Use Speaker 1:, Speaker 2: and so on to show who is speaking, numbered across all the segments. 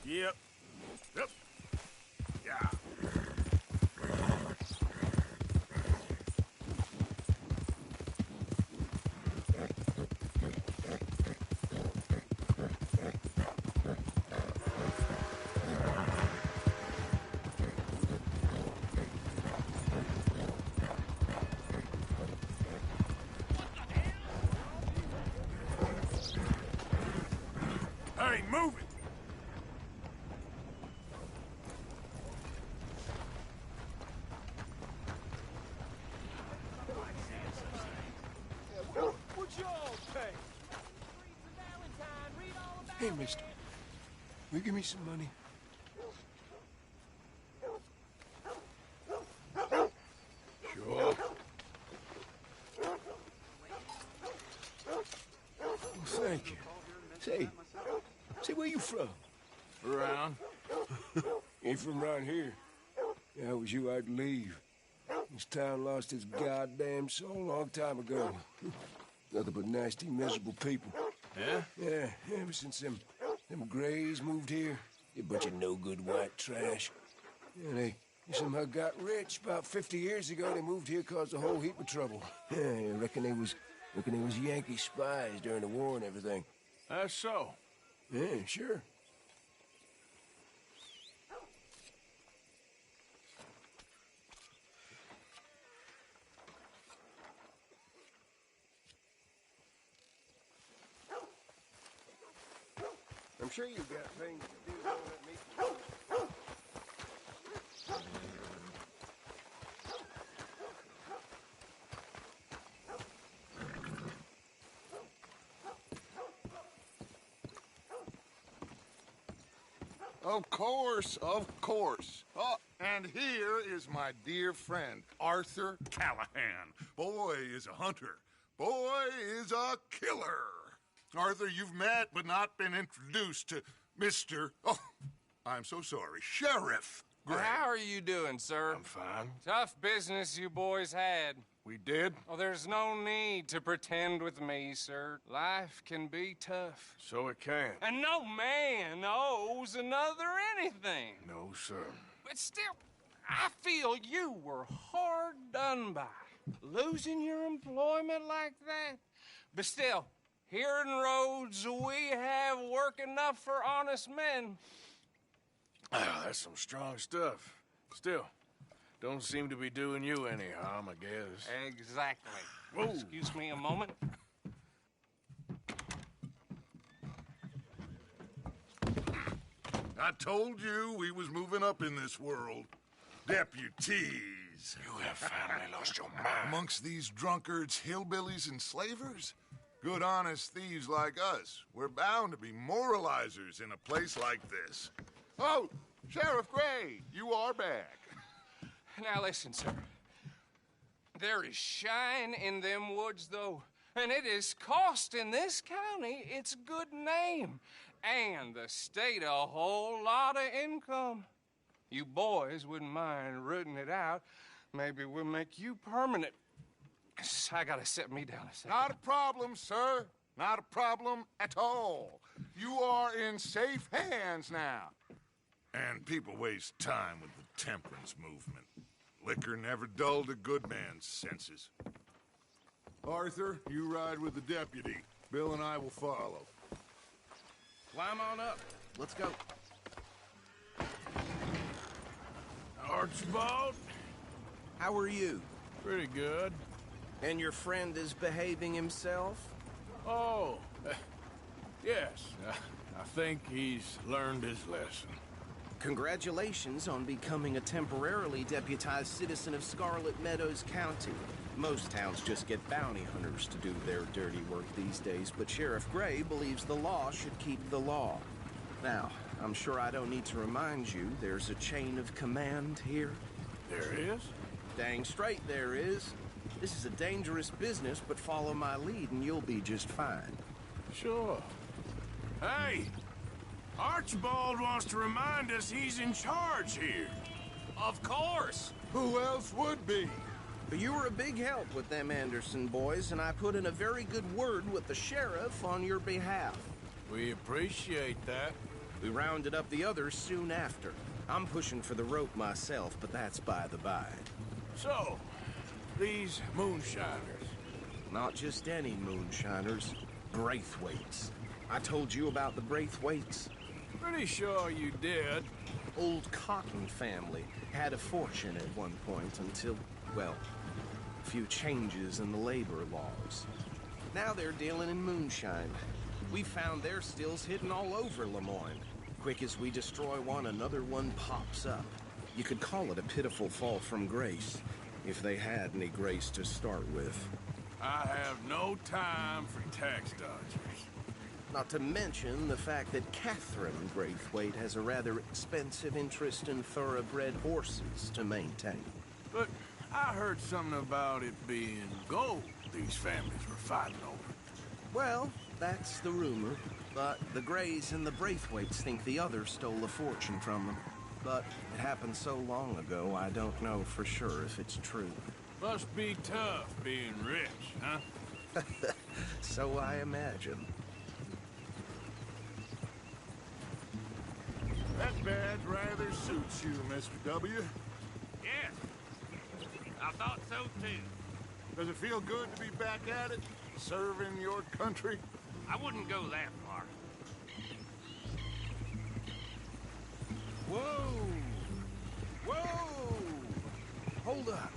Speaker 1: Yep. Yep. Yeah. Hey, move it!
Speaker 2: Hey, mister. Will you give me some money?
Speaker 1: Sure.
Speaker 2: Well, thank you. Say, where you from?
Speaker 1: Around.
Speaker 2: Ain't from around here. Yeah, it was you I'd leave. This town lost its goddamn soul a long time ago. Nothing but nasty, miserable people.
Speaker 1: Yeah?
Speaker 2: Yeah, ever since them Grays moved here, they a bunch of no-good white trash. Yeah, they somehow got rich. About 50 years ago, they moved here, caused a whole heap of trouble. Yeah, I reckon they was Yankee spies during the war and everything.
Speaker 1: That's so.
Speaker 2: Yeah, sure. I'm sure you've got things to do. Don't let me...
Speaker 3: Of course, of course. Oh, and here is my dear friend, Arthur Callahan. Boy is a hunter. Boy is a killer. Arthur, you've met but not been introduced to Mr. Oh, I'm so sorry, Sheriff Gray.
Speaker 4: How are you doing, sir?
Speaker 1: I'm fine.
Speaker 4: Tough business you boys had.
Speaker 1: We did?
Speaker 4: Oh, there's no need to pretend with me, sir. Life can be tough.
Speaker 1: So it can.
Speaker 4: And no man owes another anything.
Speaker 1: No, sir.
Speaker 4: But still, I feel you were hard done by. Losing your employment like that. But still, here in Rhodes, we have work enough for honest men.
Speaker 1: Oh, that's some strong stuff. Still, don't seem to be doing you any harm, I guess.
Speaker 4: Exactly.
Speaker 1: Whoa.
Speaker 4: Excuse me a moment.
Speaker 3: I told you we was moving up in this world. Deputies.
Speaker 1: You have finally lost your mind.
Speaker 3: Amongst these drunkards, hillbillies, and slavers? Good, honest thieves like us. We're bound to be moralizers in a place like this. Oh, Sheriff Gray, you are back.
Speaker 4: Now listen, sir. There is shine in them woods, though, and it is costing this county its good name and the state a whole lot of income. You boys wouldn't mind rooting it out. Maybe we'll make you permanent. I gotta set me down a second.
Speaker 3: Not a problem, sir. Not a problem at all. You are in safe hands now. And people waste time with the temperance movement. Liquor never dulled a good man's senses. Arthur, you ride with the deputy. Bill and I will follow.
Speaker 5: Climb on up. Let's go.
Speaker 1: Archibald?
Speaker 5: How are you?
Speaker 1: Pretty good.
Speaker 5: And your friend is behaving himself?
Speaker 1: Oh, yes. I think he's learned his lesson.
Speaker 5: Congratulations on becoming a temporarily deputized citizen of Scarlet Meadows County. Most towns just get bounty hunters to do their dirty work these days, but Sheriff Gray believes the law should keep the law. Now, I'm sure I don't need to remind you there's a chain of command here.
Speaker 1: There is?
Speaker 5: Dang straight there is. This is a dangerous business, but follow my lead and you'll be just fine.
Speaker 1: Sure. Hey! Archibald wants to remind us he's in charge here.
Speaker 4: Of course.
Speaker 3: Who else would be?
Speaker 5: But you were a big help with them Anderson boys, and I put in a very good word with the sheriff on your behalf.
Speaker 1: We appreciate that.
Speaker 5: We rounded up the others soon after. I'm pushing for the rope myself, but that's by the by.
Speaker 1: So, these moonshiners.
Speaker 5: Not just any moonshiners. Braithwaites. I told you about the Braithwaites?
Speaker 1: Pretty sure you did.
Speaker 5: Old Cotton family had a fortune at one point until, well, a few changes in the labor laws. Now they're dealing in moonshine. We found their stills hidden all over Lemoyne. Quick as we destroy one, another one pops up. You could call it a pitiful fall from grace, if they had any grace to start with.
Speaker 1: I have no time for tax dodgers.
Speaker 5: Not to mention the fact that Catherine Braithwaite has a rather expensive interest in thoroughbred horses to maintain.
Speaker 1: But I heard something about it being gold these families were fighting over.
Speaker 5: Well, that's the rumor. But the Greys and the Braithwaites think the others stole a fortune from them. But it happened so long ago, I don't know for sure if it's true.
Speaker 1: Must be tough being rich, huh?
Speaker 5: So I imagine.
Speaker 3: That badge rather suits you, Mr. W.
Speaker 6: Yes, I thought so too.
Speaker 3: Does it feel good to be back at it? Serving your country?
Speaker 6: I wouldn't go that far.
Speaker 5: Whoa! Whoa! Hold up.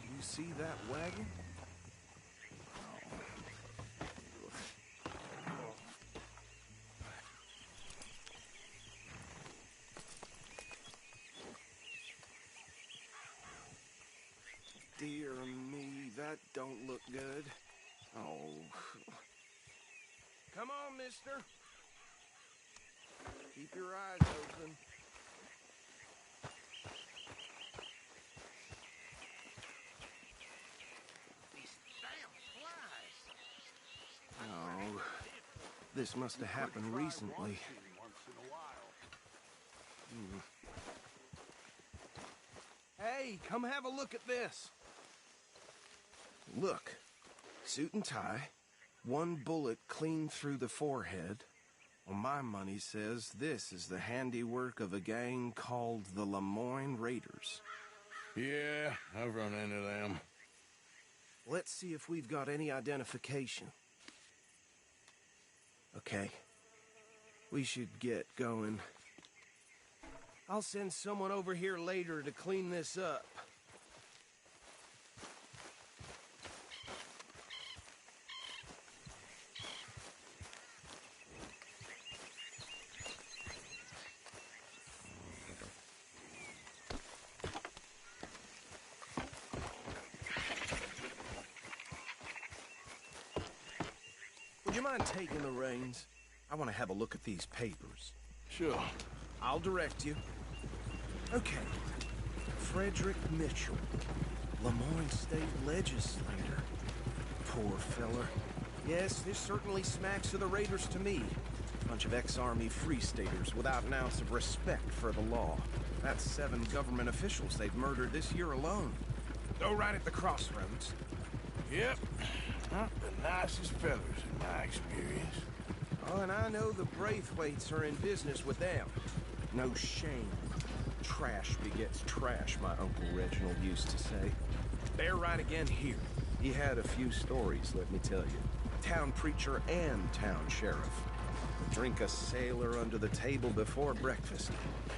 Speaker 5: You see that wagon? Dear me, that don't look good. Oh. Come on, mister. Keep your eyes open.
Speaker 6: These damn flies.
Speaker 5: Oh, this must have happened recently. Hey, come have a look at this. Look, suit and tie, one bullet clean through the forehead. Well, my money says this is the handiwork of a gang called the Lemoyne Raiders.
Speaker 1: Yeah, I've run into them.
Speaker 5: Let's see if we've got any identification. Okay. We should get going. I'll send someone over here later to clean this up. Would you mind taking the reins? I want to have a look at these papers.
Speaker 1: Sure.
Speaker 5: I'll direct you. Okay. Frederick Mitchell, Lemoyne State Legislator. Poor fella. Yes, this certainly smacks of the Raiders to me. Bunch of ex-Army Free Staters without an ounce of respect for the law. That's 7 government officials they've murdered this year alone. Go right at the crossroads.
Speaker 1: Yep. Not the nicest fellas in my experience.
Speaker 5: Oh, and I know the Braithwaites are in business with them. No shame. Trash begets trash, my Uncle Reginald used to say. They're right again here. He had a few stories, let me tell you. Town preacher and town sheriff. Drink a sailor under the table before breakfast.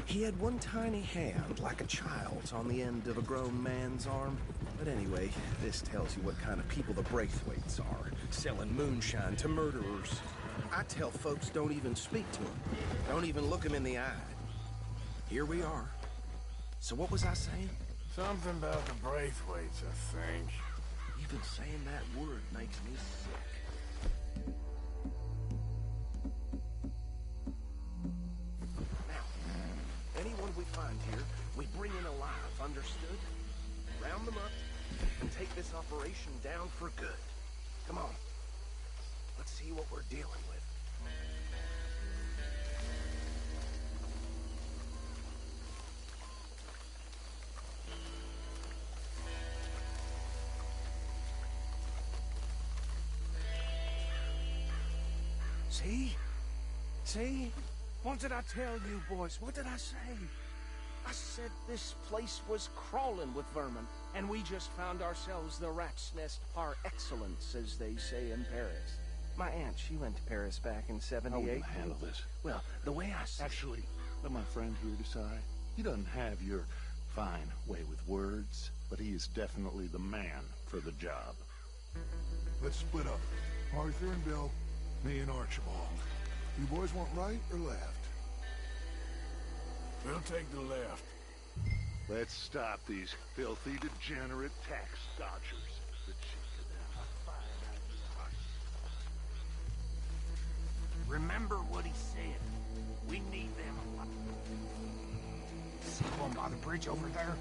Speaker 5: He had one tiny hand, like a child's, on the end of a grown man's arm. But anyway, this tells you what kind of people the Braithwaites are. Selling moonshine to murderers. I tell folks don't even speak to them. Don't even look them in the eye. Here we are. So what was I saying?
Speaker 1: Something about the Braithwaites, I think.
Speaker 5: Even saying that word makes me sick. Now, anyone we find here, we bring in alive, understood? Round them up, and take this operation down for good. Come on. Let's see what we're dealing with. See? See? What did I tell you, boys? What did I say? I said this place was crawling with vermin, and we just found ourselves the rat's nest par excellence, as they say in Paris. My aunt, she went to Paris back in '78.
Speaker 7: How are we gonna handle this?
Speaker 5: Well, the way I see
Speaker 7: Actually, let my friend here decide. He doesn't have your fine way with words, but he is definitely the man for the job.
Speaker 8: Let's split up. Arthur and Bill, me and Archibald. You boys want right or left?
Speaker 1: We'll take the left.
Speaker 7: Let's stop these filthy, degenerate tax dodgers. The cheek of them. A fine idea.
Speaker 6: Remember what he said. We need them alive.
Speaker 9: See one by the bridge over there?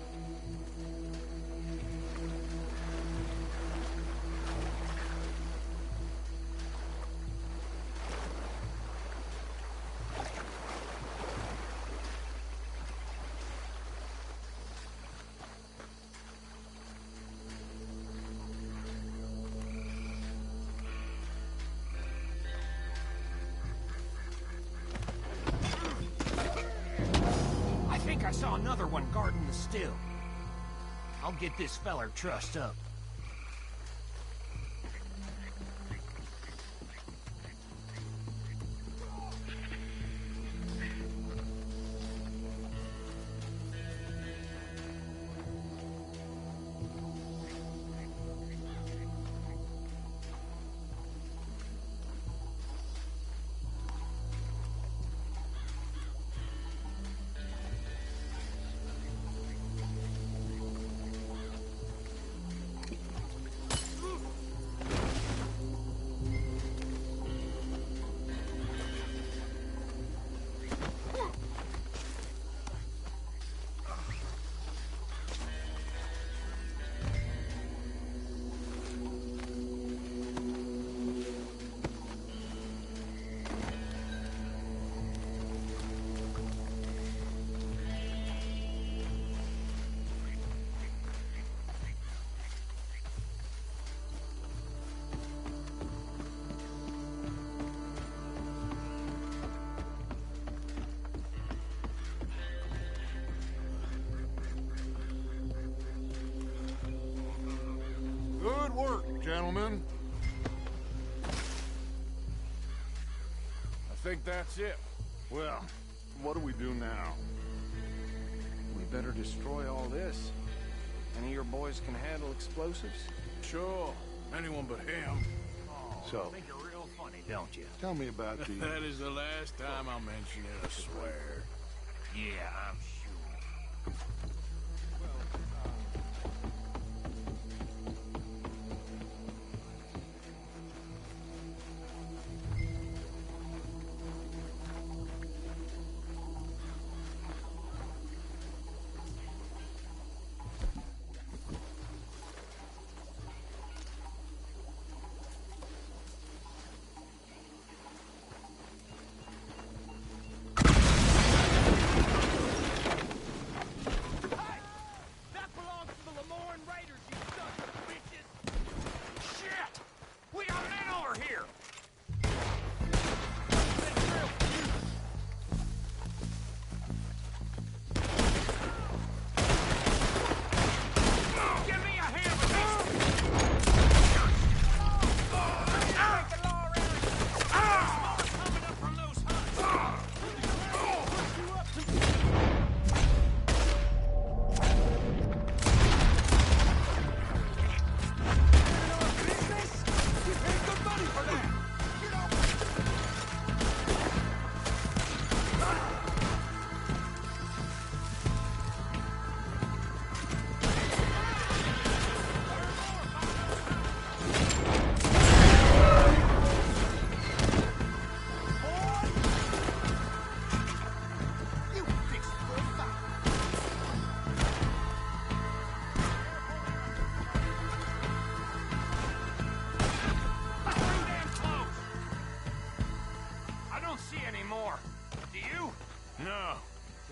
Speaker 9: I saw another one guarding the still. I'll get this feller trussed up.
Speaker 3: Good work, gentlemen.
Speaker 1: I think that's it.
Speaker 7: Well, what do we do now?
Speaker 5: we better destroy all this. Any of your boys can handle explosives?
Speaker 1: Sure. Anyone but him.
Speaker 7: So,
Speaker 9: Think you're real funny, don't you?
Speaker 7: tell me about the...
Speaker 1: That is the last time I'll mention it, I swear.
Speaker 6: Yeah, I'm sure.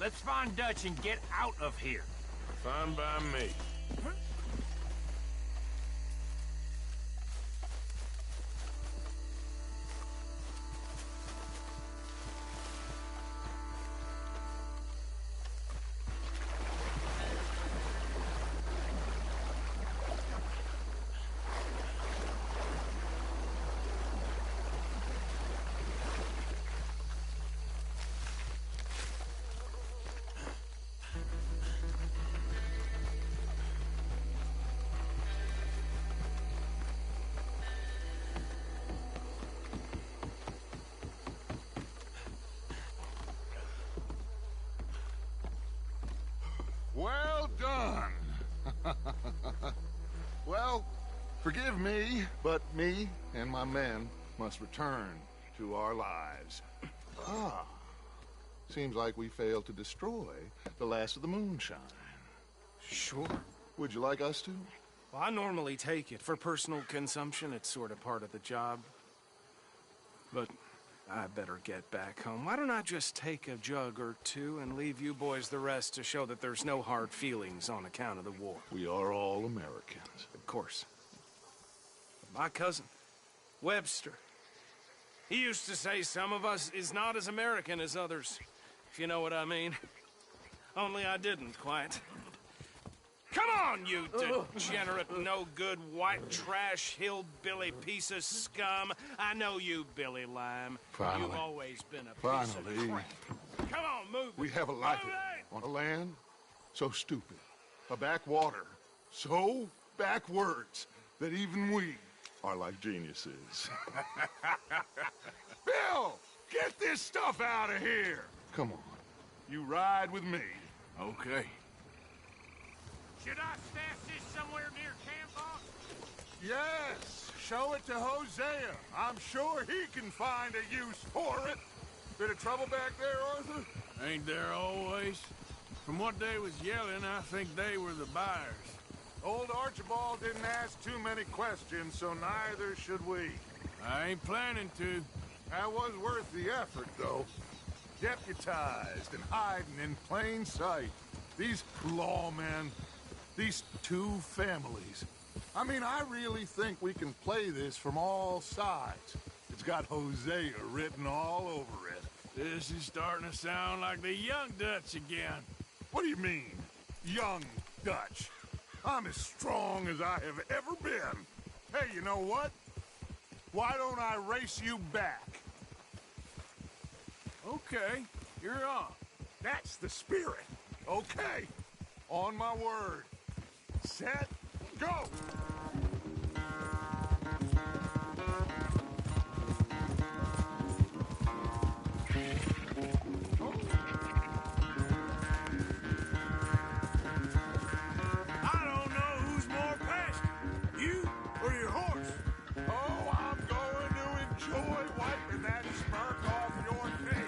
Speaker 9: Let's find Dutch and get out of here.
Speaker 1: Fine by me.
Speaker 3: Well, forgive me, but me and my men must return to our lives. Ah. Seems like we failed to destroy the last of the moonshine.
Speaker 5: Sure.
Speaker 3: Would you like us to?
Speaker 5: Well, I normally take it. For personal consumption, it's sort of part of the job. But I better get back home. Why don't I just take a jug or two and leave you boys the rest to show that there's no hard feelings on account of the war?
Speaker 3: We are all Americans.
Speaker 5: Of course. My cousin, Webster, he used to say some of us is not as American as others, if you know what I mean. Only I didn't quite. Come on, you degenerate, no-good, white trash, hillbilly piece of scum. I know you, Billy Lime.
Speaker 3: Finally.
Speaker 5: You've always been a piece
Speaker 3: Finally.
Speaker 5: of crap. Come on, move it.
Speaker 3: We have a life
Speaker 5: Move it!
Speaker 3: on a land so stupid, a backwater so backwards that even we are like geniuses. Bill, get this stuff out of here. Come on, you ride with me.
Speaker 1: Okay.
Speaker 6: Should I stash this somewhere near camp, boss?
Speaker 3: Yes, show it to Hosea. I'm sure he can find a use for it. Bit of trouble back there, Arthur?
Speaker 1: Ain't there always? From what they was yelling, I think they were the buyers.
Speaker 3: Old Archibald didn't ask too many questions, so neither should we.
Speaker 1: I ain't planning to.
Speaker 3: That was worth the effort, though. Deputized and hiding in plain sight. These lawmen, these two families. I mean, I really think we can play this from all sides. It's got Hosea written all over it.
Speaker 1: This is starting to sound like the Young Dutch again.
Speaker 3: What do you mean, young Dutch? I'm as strong as I have ever been. Hey, you know what? Why don't I race you back?
Speaker 1: Okay, you're on.
Speaker 3: That's the spirit. Okay, on my word. Set, go!
Speaker 1: I don't know who's more passionate, you or your horse.
Speaker 3: Oh, I'm going to enjoy wiping that smirk off your face.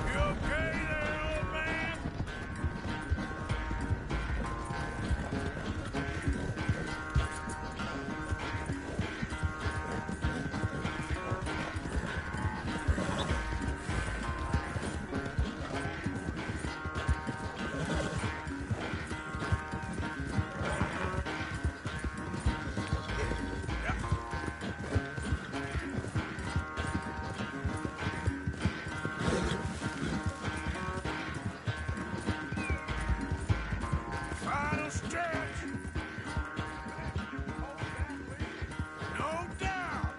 Speaker 1: You okay there, old man? Final stretch. No doubt.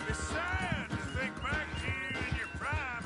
Speaker 1: It's sad to think back to you in your prime.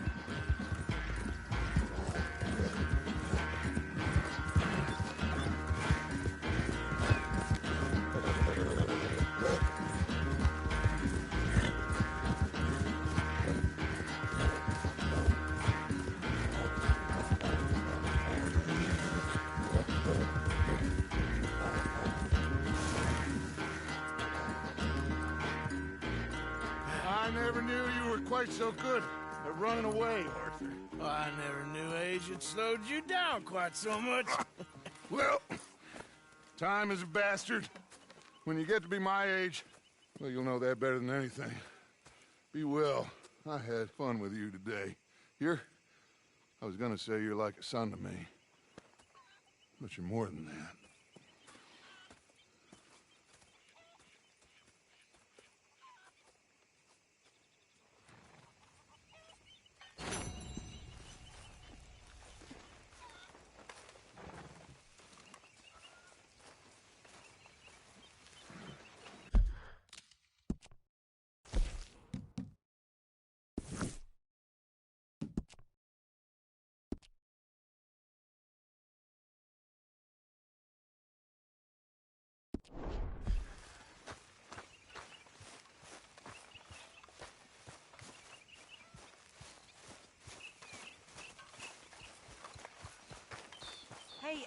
Speaker 3: I never knew you were quite so good at running away, Arthur.
Speaker 1: I never knew age had slowed you down quite so much.
Speaker 3: Well, time is a bastard. When you get to be my age, well, you'll know that better than anything. Be well. I had fun with you today. I was gonna say you're like a son to me. But you're more than that.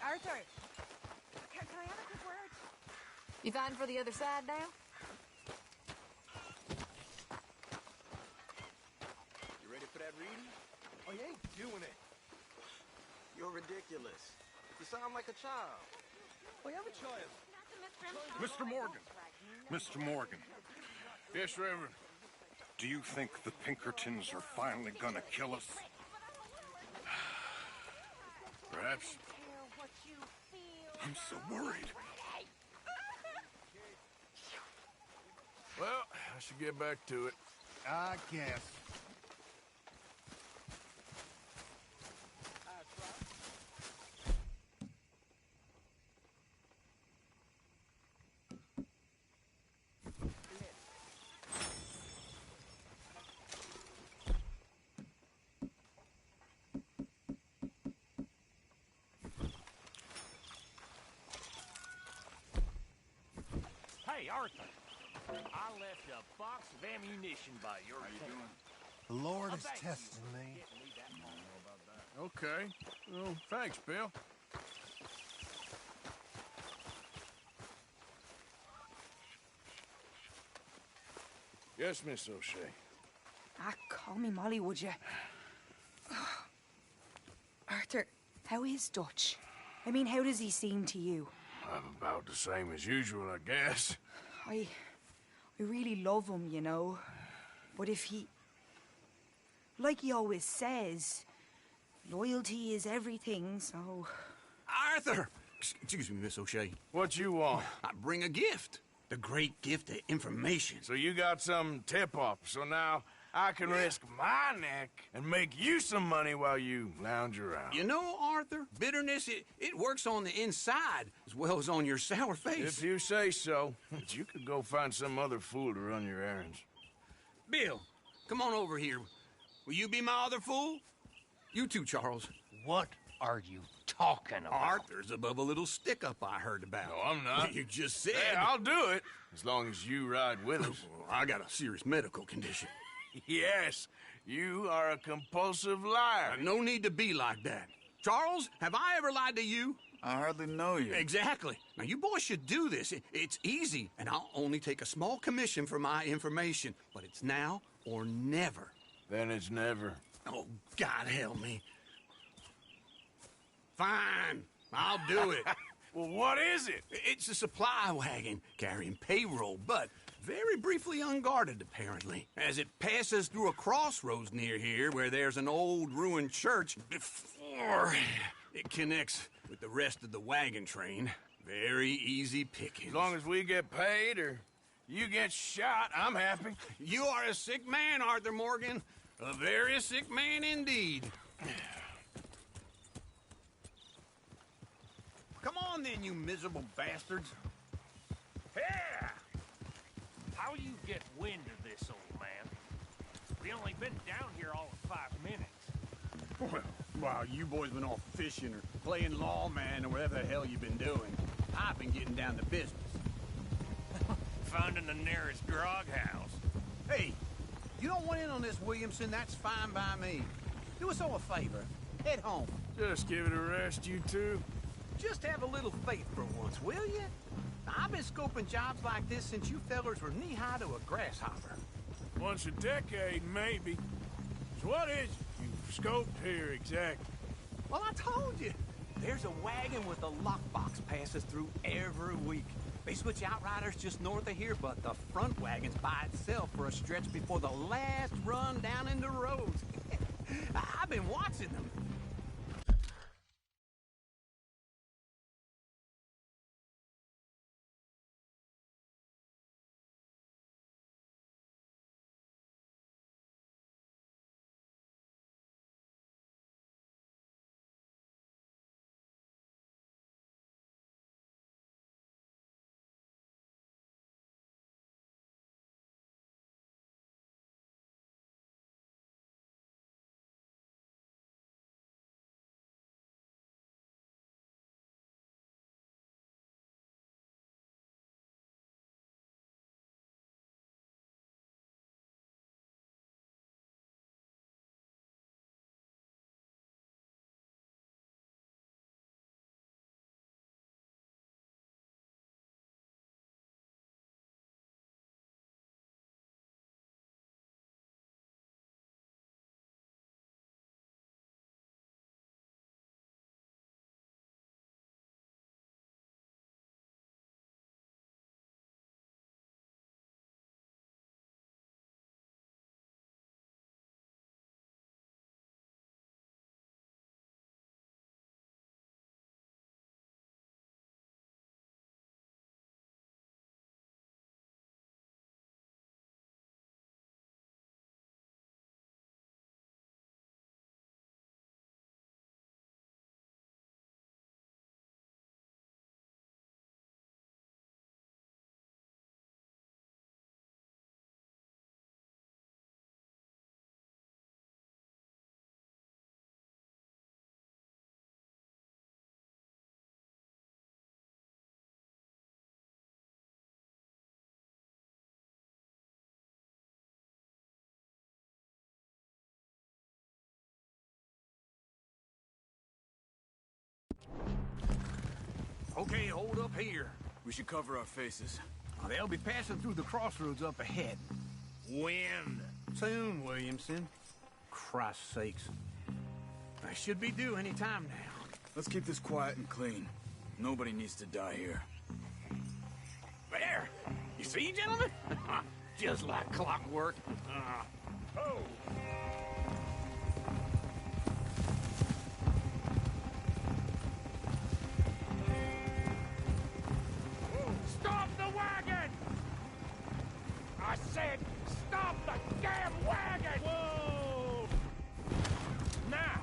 Speaker 10: Arthur. Can I have a quick word?
Speaker 11: You fighting for the other side now?
Speaker 5: You ready for that reading?
Speaker 2: Oh, you ain't doing it.
Speaker 5: You're ridiculous. You sound like a child.
Speaker 2: Oh, I'm a child.
Speaker 3: Mr. Morgan. Mr. Morgan.
Speaker 1: Yes, Reverend.
Speaker 3: Do you think the Pinkertons are finally gonna kill us?
Speaker 1: Perhaps.
Speaker 3: I'm so worried.
Speaker 1: Well, I should get back to it.
Speaker 8: I guess.
Speaker 9: Hey, Arthur. I left a box of ammunition by your tent.
Speaker 8: The Lord is
Speaker 9: Thank you.
Speaker 8: testing me.
Speaker 9: Getting me that far.
Speaker 1: Okay. Well, thanks, Bill. Yes, Miss O'Shea.
Speaker 10: Ah, call me Molly, would you? Arthur, how is Dutch? I mean, how does he seem to you?
Speaker 1: I'm about the same as usual, I guess.
Speaker 10: I really love him, you know. But if he... Like he always says, loyalty is everything, so...
Speaker 12: Arthur! Excuse me, Miss O'Shea.
Speaker 1: What you want?
Speaker 12: I bring a gift. The great gift of information.
Speaker 1: So you got some tip-off, so now I can risk my neck and make you some money while you lounge around.
Speaker 12: You know, Arthur, bitterness, it works on the inside as well as on your sour face.
Speaker 1: If you say so. But you could go find some other fool to run your errands.
Speaker 12: Bill, come on over here. Will you be my other fool? You too, Charles.
Speaker 9: What are you talking about?
Speaker 12: Arthur's above a little stick-up I heard about.
Speaker 1: No, I'm not.
Speaker 12: You just said...
Speaker 1: Hey, I'll do it, as long as you ride with us.
Speaker 12: I got a serious medical condition.
Speaker 1: Yes, you are a compulsive liar.
Speaker 12: No need to be like that. Charles, have I ever lied to you?
Speaker 3: I hardly know you.
Speaker 12: Exactly. Now, you boys should do this. It's easy, and I'll only take a small commission for my information. But it's now or never.
Speaker 1: Then it's never.
Speaker 12: Oh, God help me. Fine, I'll do it.
Speaker 1: Well, what is it?
Speaker 12: It's a supply wagon carrying payroll, but very briefly unguarded, apparently, as it passes through a crossroads near here where there's an old ruined church before it connects with the rest of the wagon train. Very easy pickings.
Speaker 1: As long as we get paid or you get shot, I'm happy.
Speaker 12: You are a sick man, Arthur Morgan. A very sick man indeed. Come on then, you miserable bastards.
Speaker 9: Yeah! How you get wind of this, old man? We only been down here all of 5 minutes.
Speaker 13: Well, while you boys been off fishing or playing lawman or whatever the hell you've been doing, I've been getting down to business.
Speaker 9: Finding the nearest grog house.
Speaker 13: Hey, you don't want in on this, Williamson, that's fine by me. Do us all a favor. Head home.
Speaker 1: Just give it a rest, you two.
Speaker 13: Just have a little faith for once, will you? I've been scoping jobs like this since you fellers were knee-high to a grasshopper.
Speaker 1: Once a decade, maybe. So what is it you've scoped here exactly?
Speaker 13: Well, I told you. There's a wagon with a lockbox passes through every week. They switch outriders just north of here, but the front wagon's by itself for a stretch before the last run down into roads. I've been watching them. Okay, hold up here.
Speaker 14: We should cover our faces.
Speaker 13: They'll be passing through the crossroads up ahead.
Speaker 14: When?
Speaker 13: Soon, Williamson. Christ's sakes. I should be due any time now.
Speaker 14: Let's keep this quiet and clean. Nobody needs to die here.
Speaker 13: There! You see, gentlemen? Just like clockwork. Oh!
Speaker 6: Stop the wagon! I said, stop the damn wagon! Whoa! Now,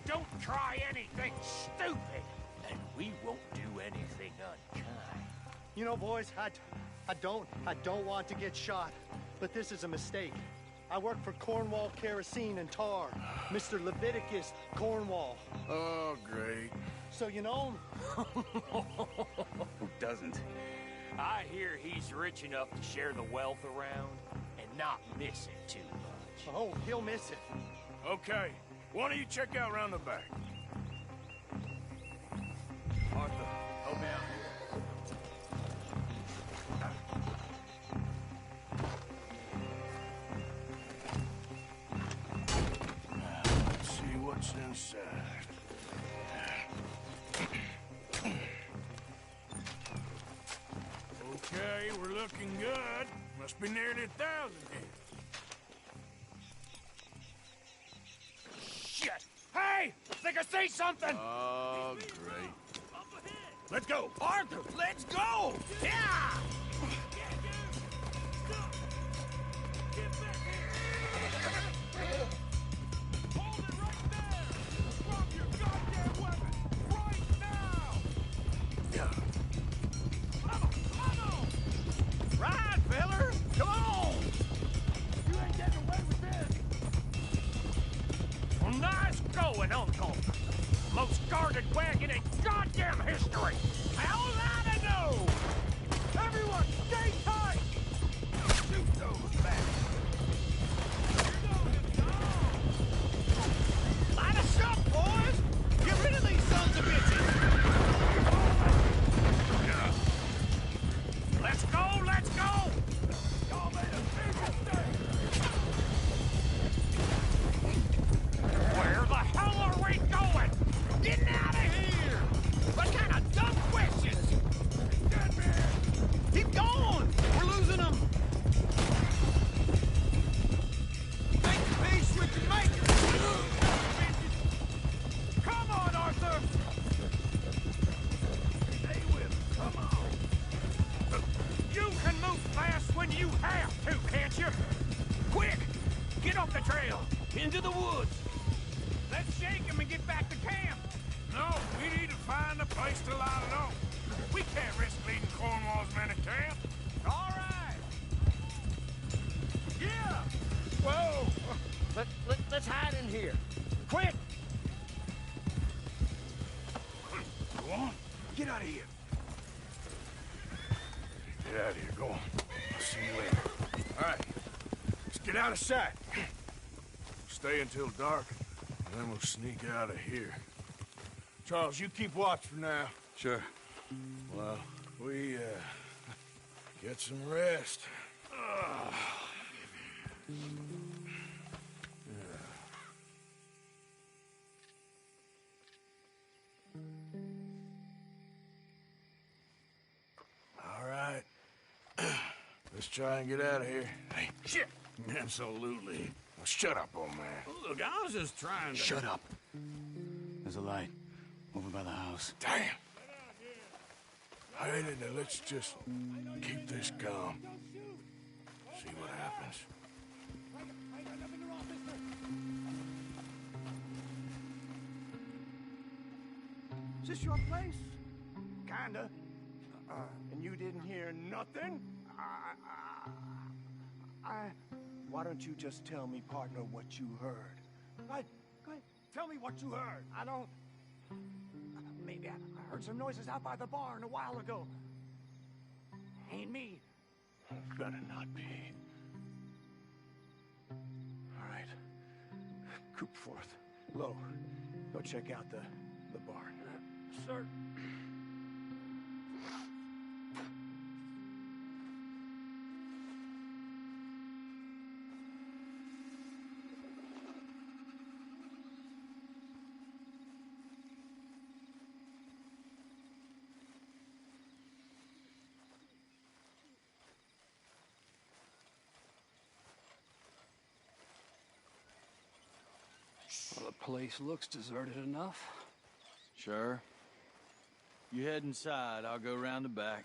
Speaker 6: don't try anything stupid, and we won't do anything unkind.
Speaker 15: You know, boys, I don't want to get shot, but this is a mistake. I work for Cornwall Kerosene and Tar, Mr. Leviticus Cornwall.
Speaker 1: Oh, great.
Speaker 15: So you know him?
Speaker 14: Who doesn't?
Speaker 6: I hear he's rich enough to share the wealth around and not miss it too much.
Speaker 15: Oh, he'll miss it.
Speaker 1: Okay, why don't you check out around the back?
Speaker 14: Arthur, help me out here.
Speaker 1: Let's see what's inside. Okay, we're looking good. Must be nearly 1,000 here.
Speaker 6: Shit! Hey! Think I see something!
Speaker 1: Oh, great.
Speaker 13: Let's go! Arthur, let's go! Yeah!
Speaker 6: Hold it right there! Drop your goddamn weapon! Right now! Come on!
Speaker 13: Ride, fellers! Come on!
Speaker 6: You ain't getting away with this! Well, nice going, Uncle! Most guarded wagon in goddamn history! How's that I know? Everyone, stay tight! Shoot those bastards!
Speaker 13: Light us up, boys! Get rid of these sons of bitches!
Speaker 6: Let's go, let's go! Y'all made a big mistake! Where the hell are we going?
Speaker 13: Getting out of here! What kind of dumb questions?
Speaker 6: Dead man!
Speaker 13: Keep going! We're losing them! Make peace with your maker!
Speaker 6: Come on, Arthur! Stay with us, come on! You can move fast when you have to, can't you? Quick! Get off the trail!
Speaker 13: Into the woods!
Speaker 6: Let's shake him and get back to camp! No, we need to find a place to lie low. We can't risk leading Cornwall's men to camp. All right! Yeah! Whoa!
Speaker 15: Let's hide in here.
Speaker 6: Quick!
Speaker 1: Go on, get out of here. Get out of here, go on. I'll see you later. All right, let's get out of sight. Stay until dark, and then we'll sneak out of here. Charles, you keep watch for now.
Speaker 14: Sure.
Speaker 1: Well, we, get some rest. All right. Let's try and get out of here. Hey,
Speaker 6: shit!
Speaker 1: Absolutely. Well, shut up, old man.
Speaker 12: Look, I was just trying to...
Speaker 14: Shut up. There's a light over by the house.
Speaker 1: Damn. All right, now let's just keep this calm. See what happens.
Speaker 15: Is this your place? Kinda. And you didn't hear nothing? Why don't you just tell me, partner, what you heard? Go ahead. Tell me what you heard. I don't... Maybe I heard some noises out by the barn a while ago. Ain't me. Better not be. All right. Coopforth. Low. Go check out the barn. Sir.
Speaker 16: Place looks deserted enough.
Speaker 17: Sure. You head inside, I'll go round the back.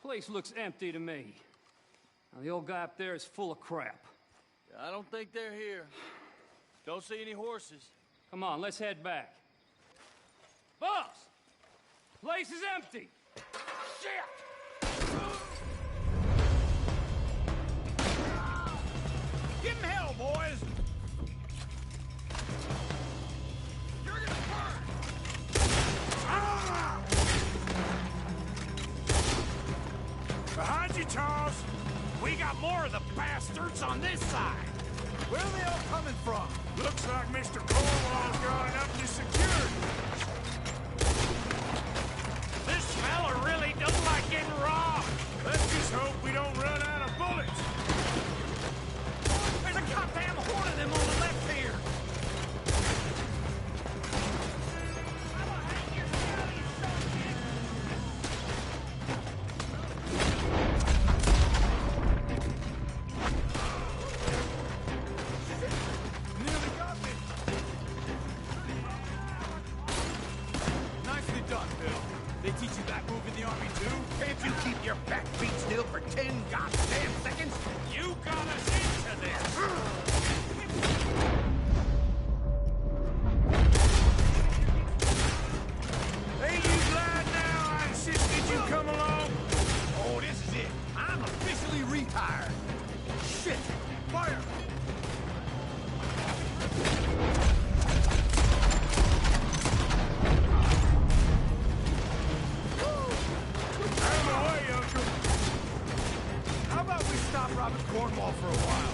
Speaker 16: Place looks empty to me. Now, the old guy up there is full of crap.
Speaker 17: I don't think they're here. Don't see any horses.
Speaker 16: Come on, let's head back. Boss! Place is empty!
Speaker 13: Shit! Give him hell, boys! You're gonna burn! Ah!
Speaker 6: Behind you, Charles! We got more of the bastards on this side!
Speaker 13: Where are they all coming from?
Speaker 1: Looks like Mr. Cornwall's gone up to security.
Speaker 6: This fella really don't like getting robbed!
Speaker 1: Let's just hope we don't run out of bullets.
Speaker 13: There's a goddamn horde of them on the left here! Your back beat still for 10 goddamn seconds?
Speaker 6: You got us into this!
Speaker 1: Ain't you glad now I insisted you come along?
Speaker 13: Oh, this is it. I'm officially retired. Shit! Fire! Robbing Cornwall for a while.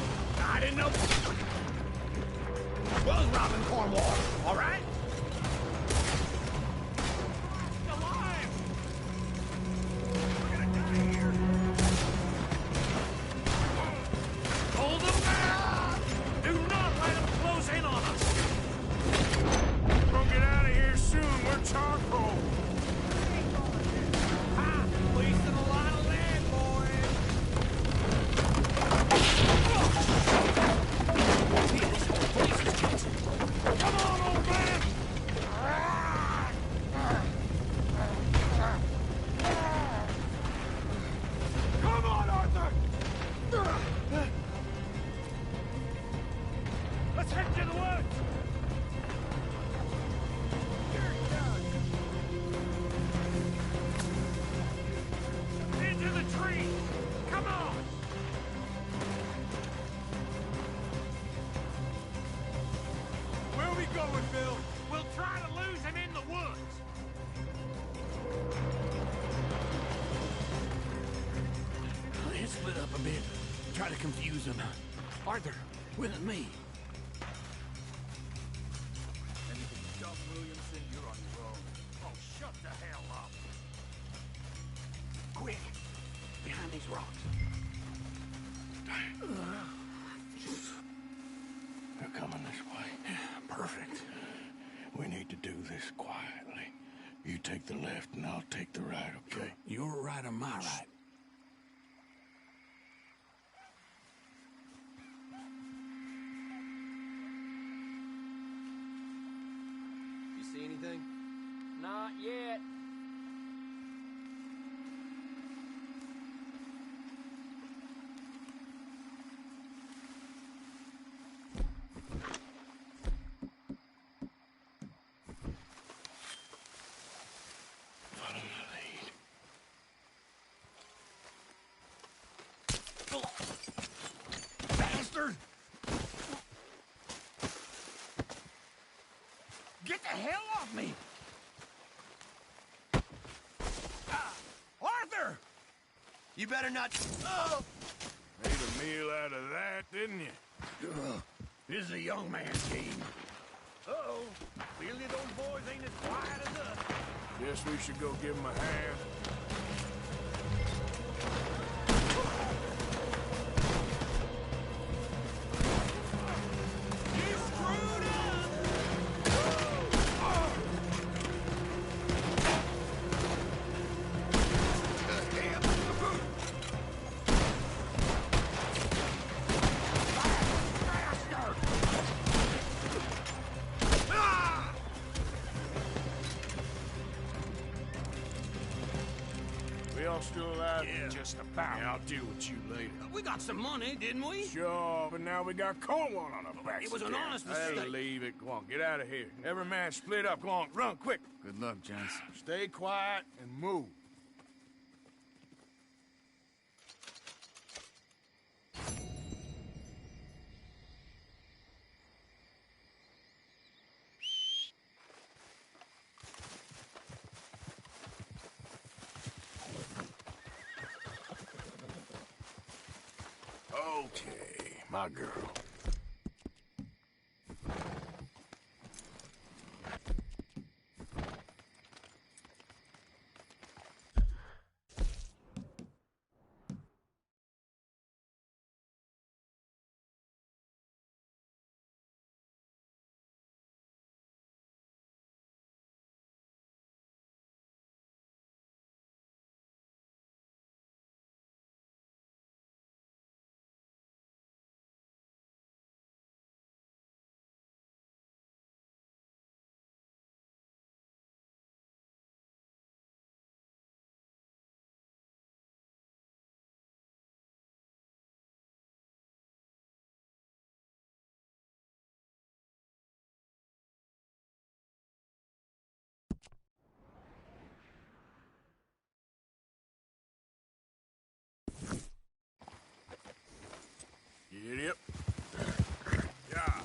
Speaker 13: I didn't know. Was robbing Cornwall, all right? Alive! We're gonna die here.
Speaker 6: Hold them back! Do not let them close in on us!
Speaker 1: We're gonna get out of here soon. We're charcoal.
Speaker 13: Ha! Wasting a lot of land, boys.
Speaker 6: Come on, old man!
Speaker 13: Come on, Arthur!
Speaker 6: Let's head to the woods! Into the tree! Come on!
Speaker 13: Where are we going, Bill?
Speaker 6: We'll try to lose him in the woods!
Speaker 12: Let's split up a bit. Try to confuse them. Arthur, with me.
Speaker 13: Anything dumb, Williamson, you're on your own.
Speaker 6: Oh, shut the hell up!
Speaker 12: Quick! Behind these rocks.
Speaker 7: They're coming this way.
Speaker 12: Perfect.
Speaker 7: We need to do this quietly. You take the left and I'll take the right, okay?
Speaker 12: Your right or my right?
Speaker 5: You see anything?
Speaker 9: Not yet.
Speaker 7: Follow my lead.
Speaker 13: Bastard! Get the hell off me! Arthur!
Speaker 5: You better not...
Speaker 13: Oh!
Speaker 1: Made a meal out of that, didn't you?
Speaker 13: This is a young man's game. Uh-oh. Clearly those boys ain't as quiet as us.
Speaker 1: Guess we should go give him a hand.
Speaker 13: You screwed up!
Speaker 1: still alive?
Speaker 12: Yeah.
Speaker 1: Just about. Yeah, I'll deal with you later.
Speaker 12: We got some money, didn't we?
Speaker 1: Sure, but now we got Cornwall on our backs.
Speaker 12: It was an
Speaker 1: again.
Speaker 12: honest
Speaker 1: Hey,
Speaker 12: mistake.
Speaker 1: leave it. Go on, get out of here. Every man split up. Go on, run, quick.
Speaker 14: Good luck, gents.
Speaker 1: Stay quiet and move. Okay, my girl. Get up. Yeah.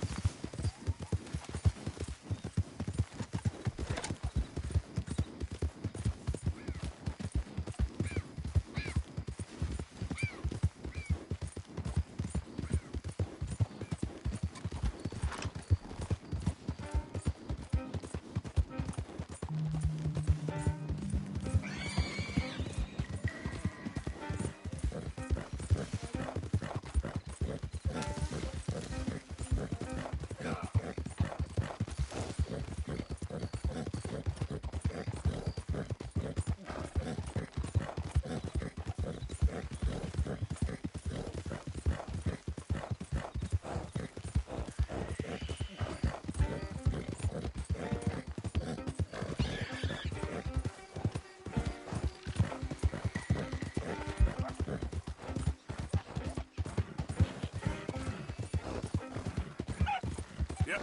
Speaker 1: Yep.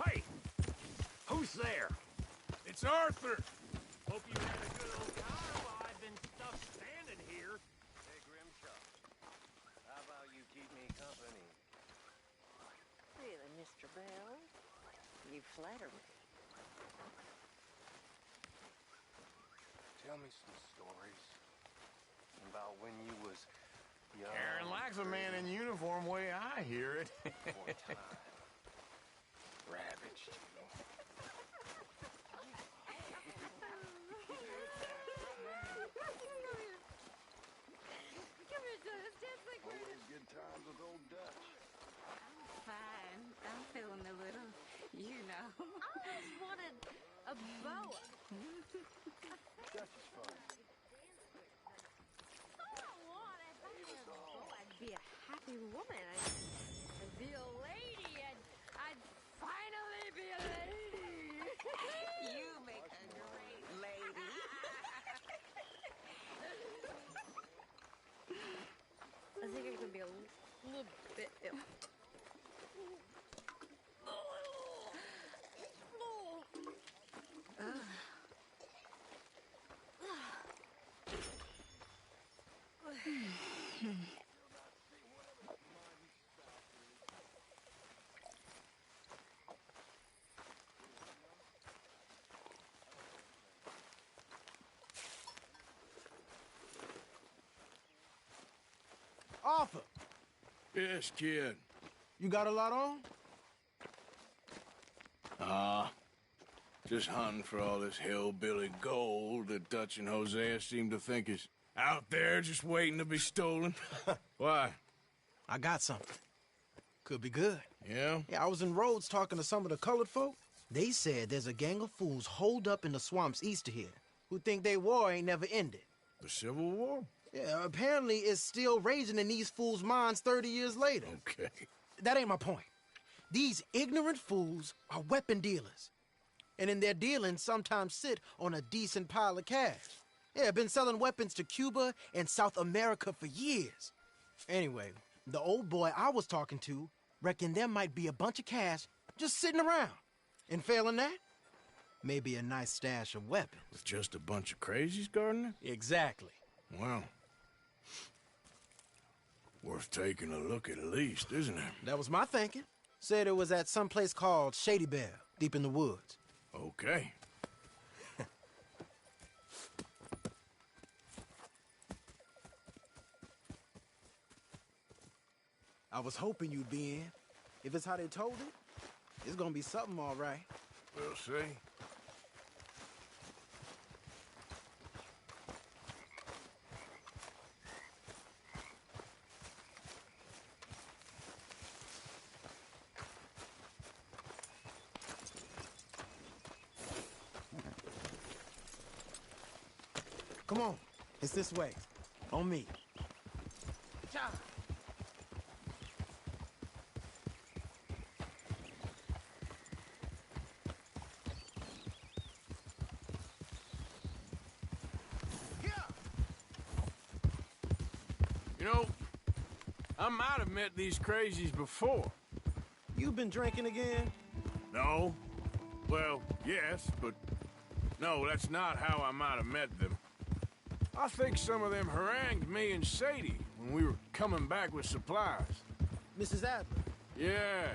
Speaker 9: Hey! Who's there?
Speaker 1: It's Arthur.
Speaker 9: Hope you had a good old time while I've been stuck standing here.
Speaker 18: Hey, Grimshaw. How about you keep me company?
Speaker 11: Really, Mr. Bell? You flatter me.
Speaker 18: Tell me some stories about when you was young.
Speaker 15: Aaron likes a man in uniform way I hear it.
Speaker 18: One time. Ravaged you.
Speaker 11: Always
Speaker 18: good times with old Dutch.
Speaker 11: I'm fine. I'm feeling a little, you know. I always wanted a boa.
Speaker 18: Dutch is fun.
Speaker 11: I'd be a happy woman. I'd be a lady. I'd finally be a lady. You make a great lady. I think I could be a little bit ill.
Speaker 15: Arthur,
Speaker 1: Yes, kid.
Speaker 15: you got a lot on?
Speaker 1: Nah. Just hunting for all this hillbilly gold that Dutch and Hosea seem to think is out there just waiting to be stolen. Why?
Speaker 19: I got something. Could be good.
Speaker 1: Yeah?
Speaker 19: Yeah, I was in Rhodes talking to some of the colored folk. They said there's a gang of fools holed up in the swamps east of here who think their war ain't never ended.
Speaker 1: The Civil War?
Speaker 19: Yeah, apparently it's still raging in these fools' minds 30 years later.
Speaker 1: Okay.
Speaker 19: That ain't my point. These ignorant fools are weapon dealers. And in their dealing, sometimes sit on a decent pile of cash. Yeah, been selling weapons to Cuba and South America for years. Anyway, the old boy I was talking to reckoned there might be a bunch of cash just sitting around. And failing that, maybe a nice stash of weapons.
Speaker 1: With just a bunch of crazies guarding it?
Speaker 19: Exactly.
Speaker 1: Well, worth taking a look at least, isn't it?
Speaker 19: That was my thinking. Said it was at some place called Shady Belle, deep in the woods.
Speaker 1: Okay.
Speaker 19: I was hoping you'd be in. If it's how they told it, it's gonna be something all right.
Speaker 1: We'll see.
Speaker 19: Come on, it's this way. On me. Cha!
Speaker 1: You know, I might have met these crazies before.
Speaker 19: You been drinking again?
Speaker 1: No. Well, yes, but no, that's not how I might have met them. I think some of them harangued me and Sadie when we were coming back with supplies.
Speaker 19: Mrs. Adler?
Speaker 1: Yeah.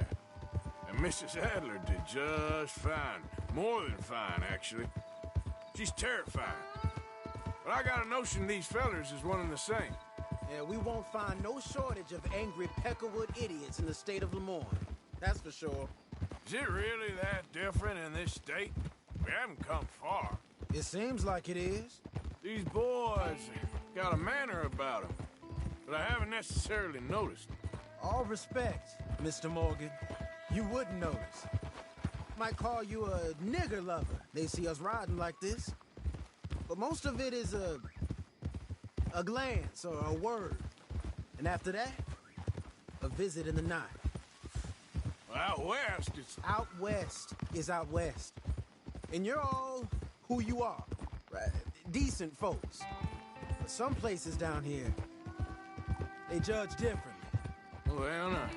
Speaker 1: And Mrs. Adler did just fine. More than fine, actually. She's terrifying. But I got a notion these fellers is one and the same.
Speaker 19: Yeah, we won't find no shortage of angry Peckerwood idiots in the state of Lemoyne. That's for sure.
Speaker 1: Is it really that different in this state? We haven't come far.
Speaker 19: It seems like it is.
Speaker 1: These boys got a manner about them, but I haven't necessarily noticed.
Speaker 19: All respect, Mr. Morgan. You wouldn't notice. Might call you a nigger lover. They see us riding like this. But most of it is a glance or a word. And after that, a visit in the night.
Speaker 1: Well, out west, it's...
Speaker 19: Out west is out west. And you're all who you are. Right? Decent folks. But some places down here, they judge differently.
Speaker 1: Well, now,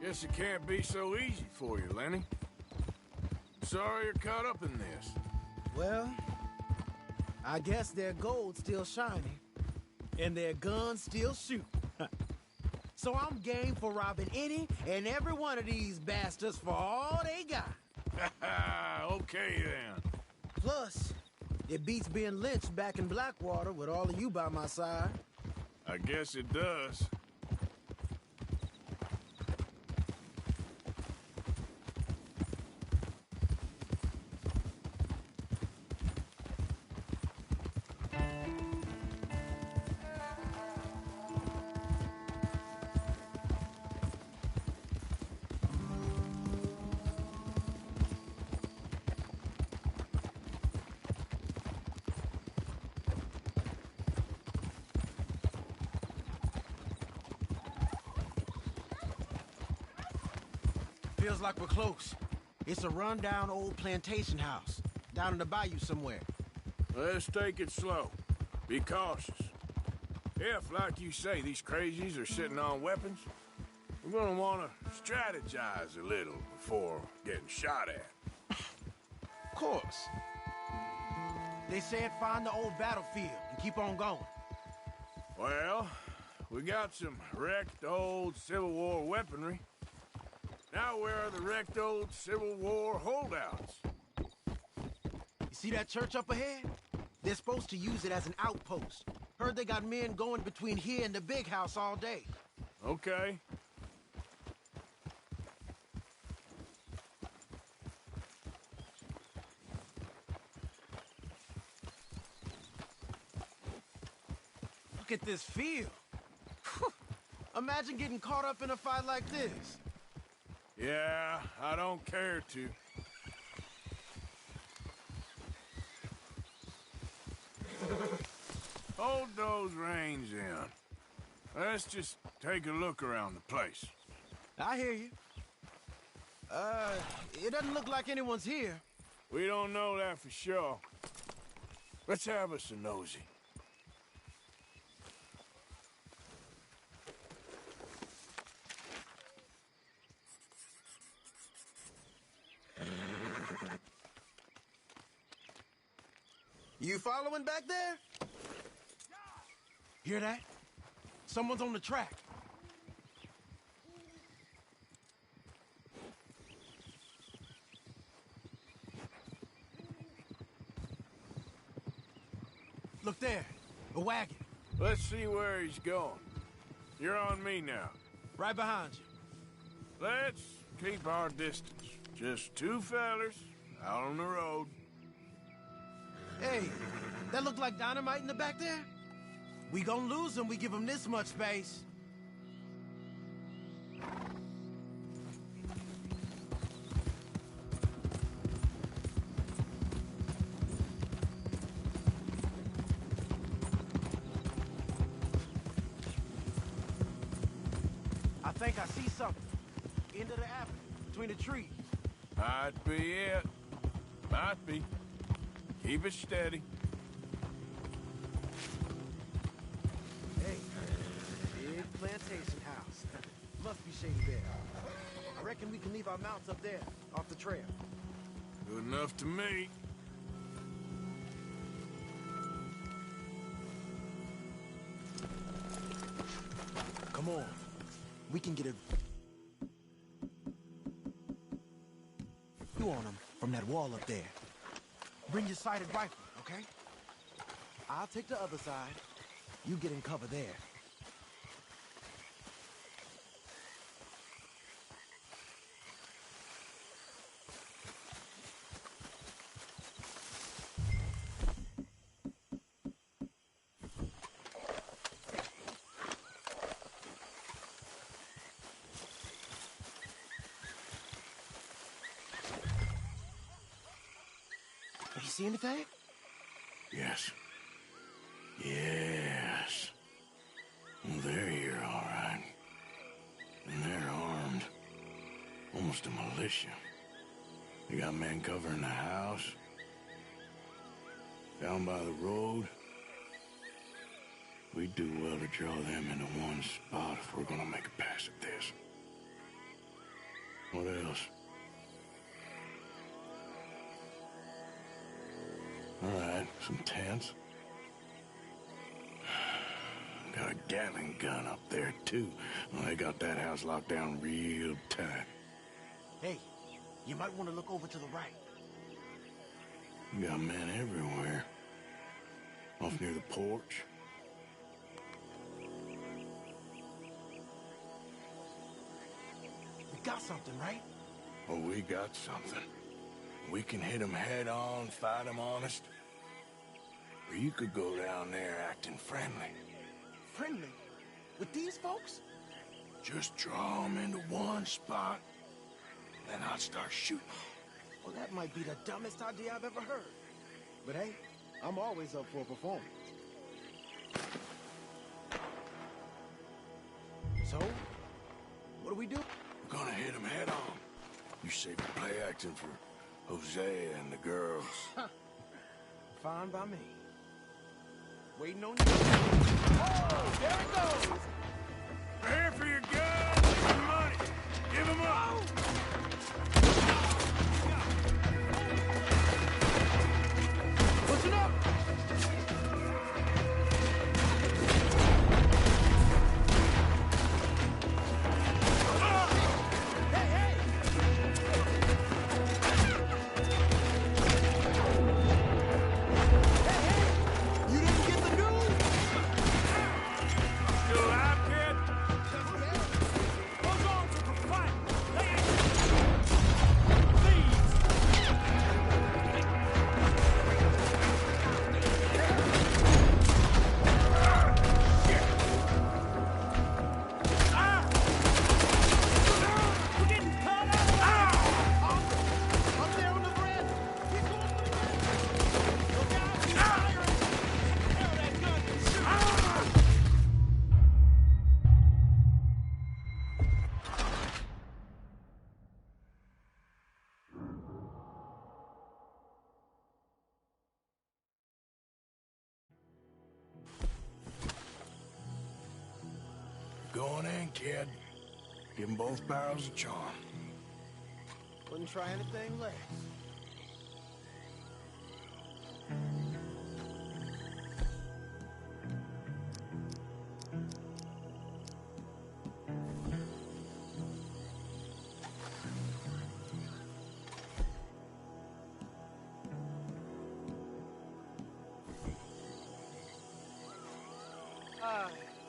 Speaker 1: guess it can't be so easy for you, Lenny. Sorry you're caught up in this.
Speaker 19: Well, I guess their gold's still shining, and their guns still shoot. So I'm game for robbing any and every one of these bastards for all they got.
Speaker 1: Okay, then.
Speaker 19: Plus, it beats being lynched back in Blackwater with all of you by my side.
Speaker 1: I guess it does.
Speaker 19: Feels like we're close. It's a rundown old plantation house, down in the bayou somewhere.
Speaker 1: Let's take it slow. Be cautious. If, like you say, these crazies are sitting on weapons, we're gonna want to strategize a little before getting shot at.
Speaker 19: Of course. They said find the old battlefield and keep on going.
Speaker 1: Well, we got some wrecked old Civil War weaponry. Now where are the wrecked old Civil War holdouts?
Speaker 19: You see that church up ahead? They're supposed to use it as an outpost. Heard they got men going between here and the big house all day.
Speaker 1: Okay.
Speaker 19: Look at this field. Imagine getting caught up in a fight like this.
Speaker 1: Yeah, I don't care to. Hold those reins in. Let's just take a look around the place.
Speaker 19: I hear you. It doesn't look like anyone's here.
Speaker 1: We don't know that for sure. Let's have us a nosy.
Speaker 19: You following back there? Hear that? Someone's on the track. Look there, a wagon.
Speaker 1: Let's see where he's going. You're on me now.
Speaker 19: Right behind you.
Speaker 1: Let's keep our distance. Just two fellers out on the road.
Speaker 19: Hey, that look like dynamite in the back there? We gonna lose them, we give them this much space. I think I see something. End of the avenue, between the trees.
Speaker 1: Might be it. Might be. Keep it steady.
Speaker 19: Hey, big plantation house. Must be shady there. I reckon we can leave our mounts up there, off the trail.
Speaker 1: Good enough to me.
Speaker 19: Come on. We can get a view on them from that wall up there. Bring your sighted rifle, okay? I'll take the other side. You get in cover there. You see anything?
Speaker 1: Yes. Yes. They're here, all right. And they're armed. Almost a militia. They got men covering the house. Down by the road. We'd do well to draw them into one spot if we're gonna make a pass at this. What else? All right, some tents. Got a Gatling gun up there, too. Well, they got that house locked down real tight.
Speaker 19: Hey, you might want to look over to the right.
Speaker 1: We got men everywhere. Off near the porch.
Speaker 19: We got something, right?
Speaker 1: Oh, we got something. We can hit them head on, fight them honest. Or you could go down there acting friendly.
Speaker 19: Friendly? With these folks?
Speaker 1: Just draw them into one spot, then I'll start shooting.
Speaker 19: Well, that might be the dumbest idea I've ever heard. But hey, I'm always up for a performance. So, what do we do?
Speaker 1: We're gonna hit them head on. You save your play acting for Hosea and the girls.
Speaker 19: Fine by me. Waiting on you. Oh, there it goes!
Speaker 1: We're here for your guns and money. Give them up.
Speaker 19: Pushing up!
Speaker 1: Still alive? Going in, kid. Give them both barrels a charm.
Speaker 19: Wouldn't try anything less.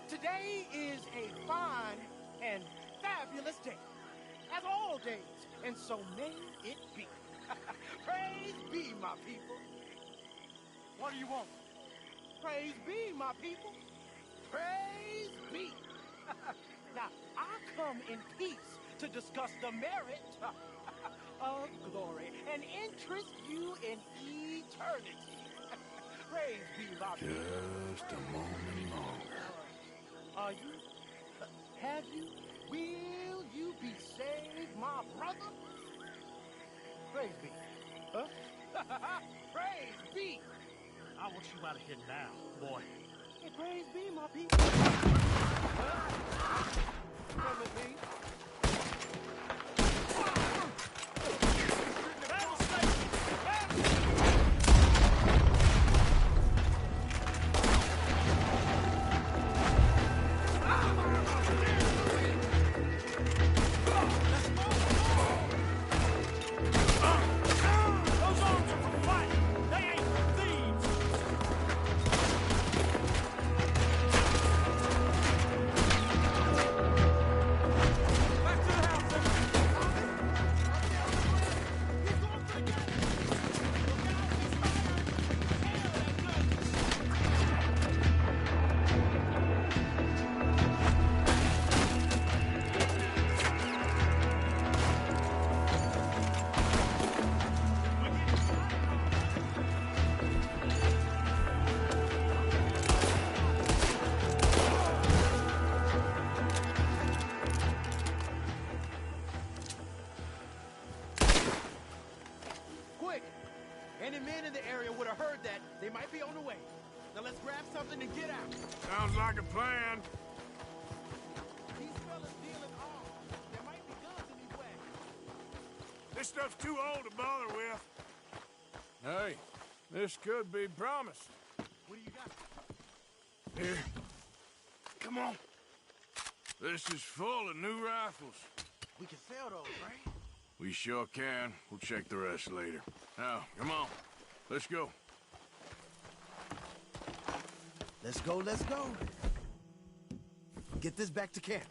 Speaker 15: Today is a fine and fabulous day, as all days, and so may it be. Praise be, my people. What do you want? Praise be, my people. Praise be. Now, I come in peace to discuss the merit of glory and interest you in eternity. Praise be, my people.
Speaker 1: Just a moment longer.
Speaker 15: Are you? Have you? Will you be saved, my brother? Praise be. Huh? Praise be.
Speaker 6: I want you out of here now, boy.
Speaker 15: Hey, praise be, my people. Come with me. Quick! Any men in the area would have heard that. They might be on the way. Now let's grab something and get out.
Speaker 1: Sounds like a plan.
Speaker 15: These fellas dealing arms. There might be guns in these wagons.
Speaker 1: This stuff's too old to bother with. Hey, this could be promised.
Speaker 15: What do you got?
Speaker 1: Here. Come on. This is full of new rifles.
Speaker 15: We can sell those, right?
Speaker 1: We sure can. We'll check the rest later. Now, come on. Let's go.
Speaker 19: Let's go, let's go. Get this back to camp.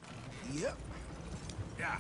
Speaker 1: Yep. Yeah.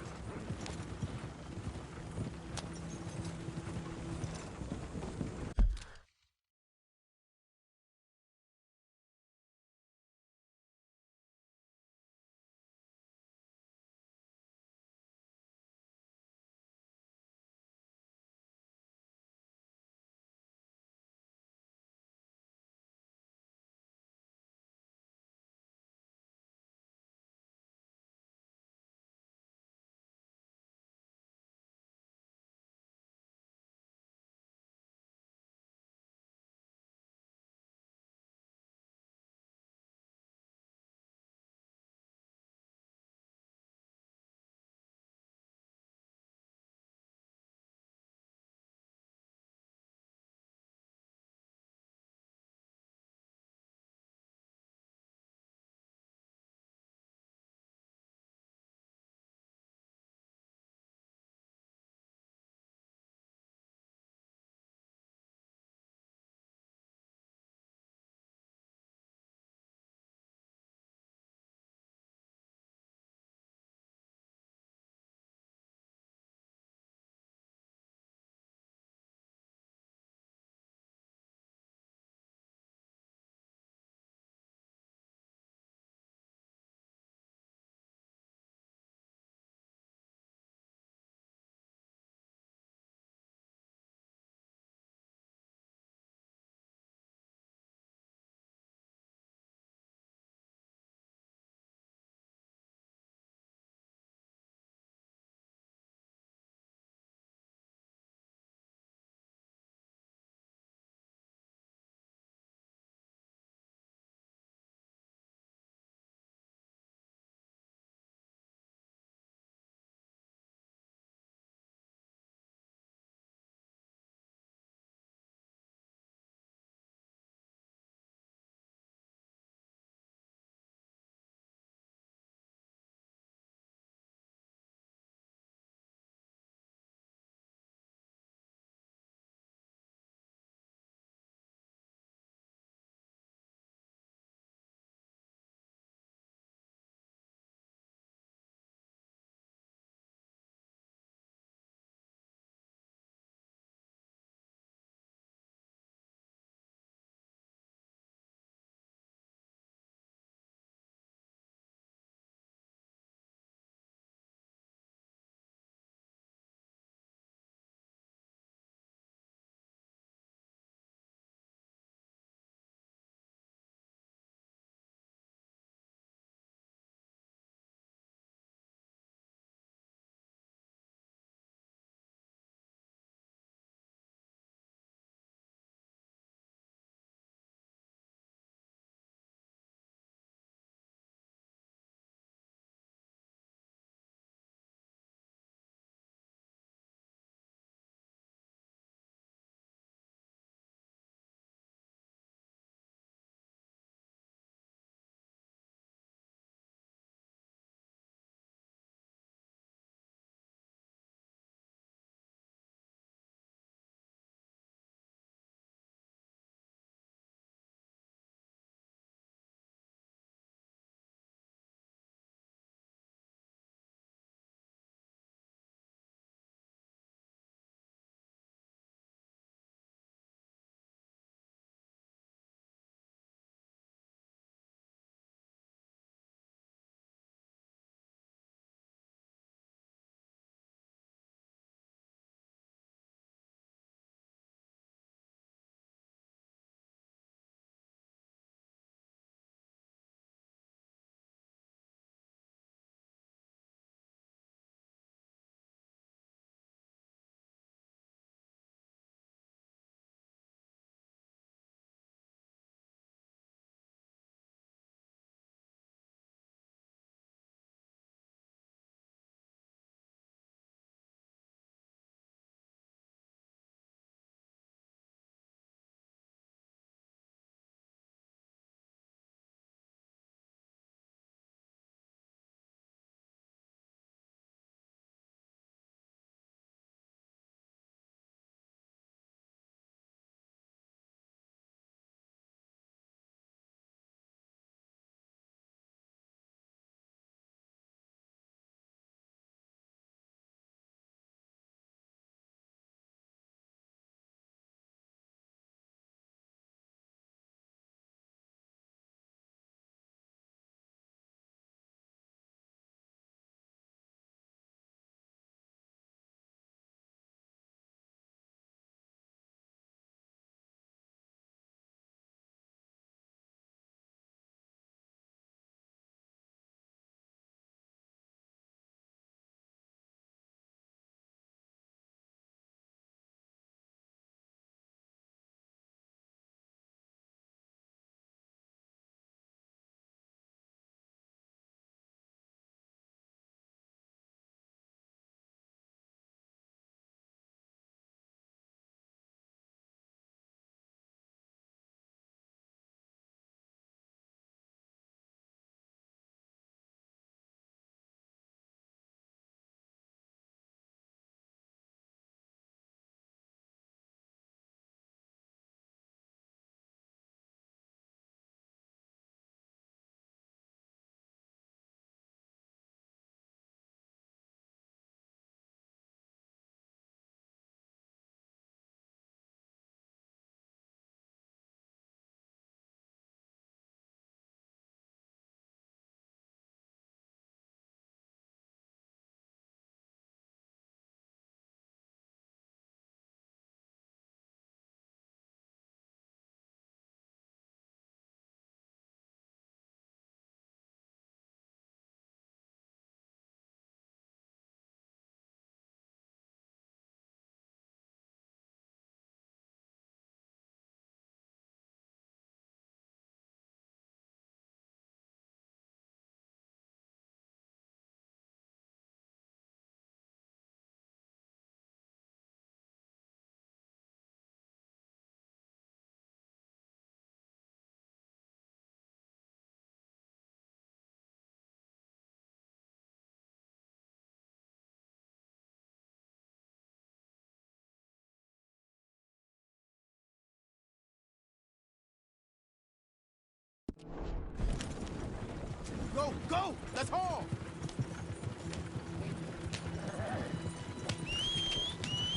Speaker 19: Go, go! Let's haul!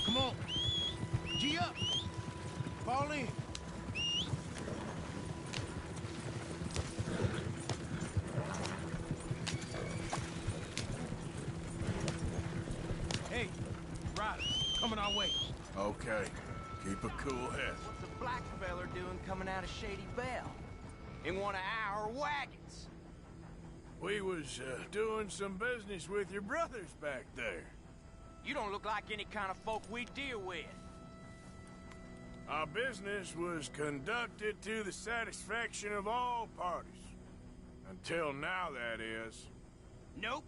Speaker 19: Come on. G up. Fall in. Hey, riders, coming our way.
Speaker 1: Okay. Keep a cool head.
Speaker 13: What's a black feller doing coming out of Shady Belle? In one of our wagons?
Speaker 1: We was doing some business with your brothers back there.
Speaker 13: You don't look like any kind of folk we deal with.
Speaker 1: Our business was conducted to the satisfaction of all parties. Until now, that is.
Speaker 13: Nope.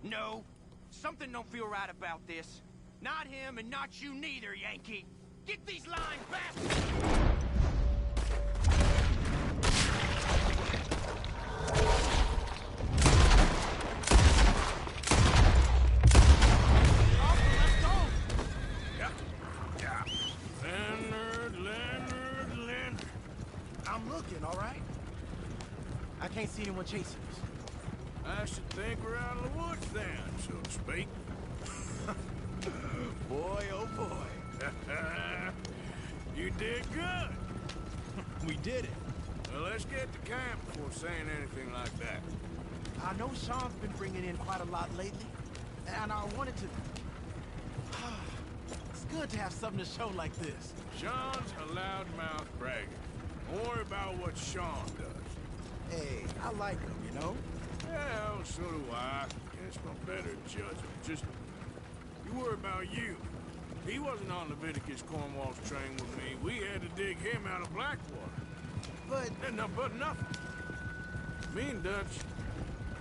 Speaker 13: No. Something don't feel right about this. Not him and not you neither, Yankee. Get these lines back!
Speaker 1: Leonard.
Speaker 19: I'm looking, all right? I can't see anyone chasing us.
Speaker 1: I should think we're out of the woods then, so to speak.
Speaker 19: Boy, oh boy.
Speaker 1: You did good.
Speaker 19: We did it.
Speaker 1: Well, let's get to camp before saying anything like that.
Speaker 19: I know Sean's been bringing in quite a lot lately, and I wanted to... It's good to have something to show like this.
Speaker 1: Sean's a loudmouth bragger. Don't worry about what Sean does.
Speaker 19: Hey, I like him, you know?
Speaker 1: Well, so do I. Guess no better judge. Just, you worry about you. He wasn't on Leviticus Cornwall's train with me. We had to dig him out of Blackwater.
Speaker 19: But...
Speaker 1: But nothing. Me and Dutch,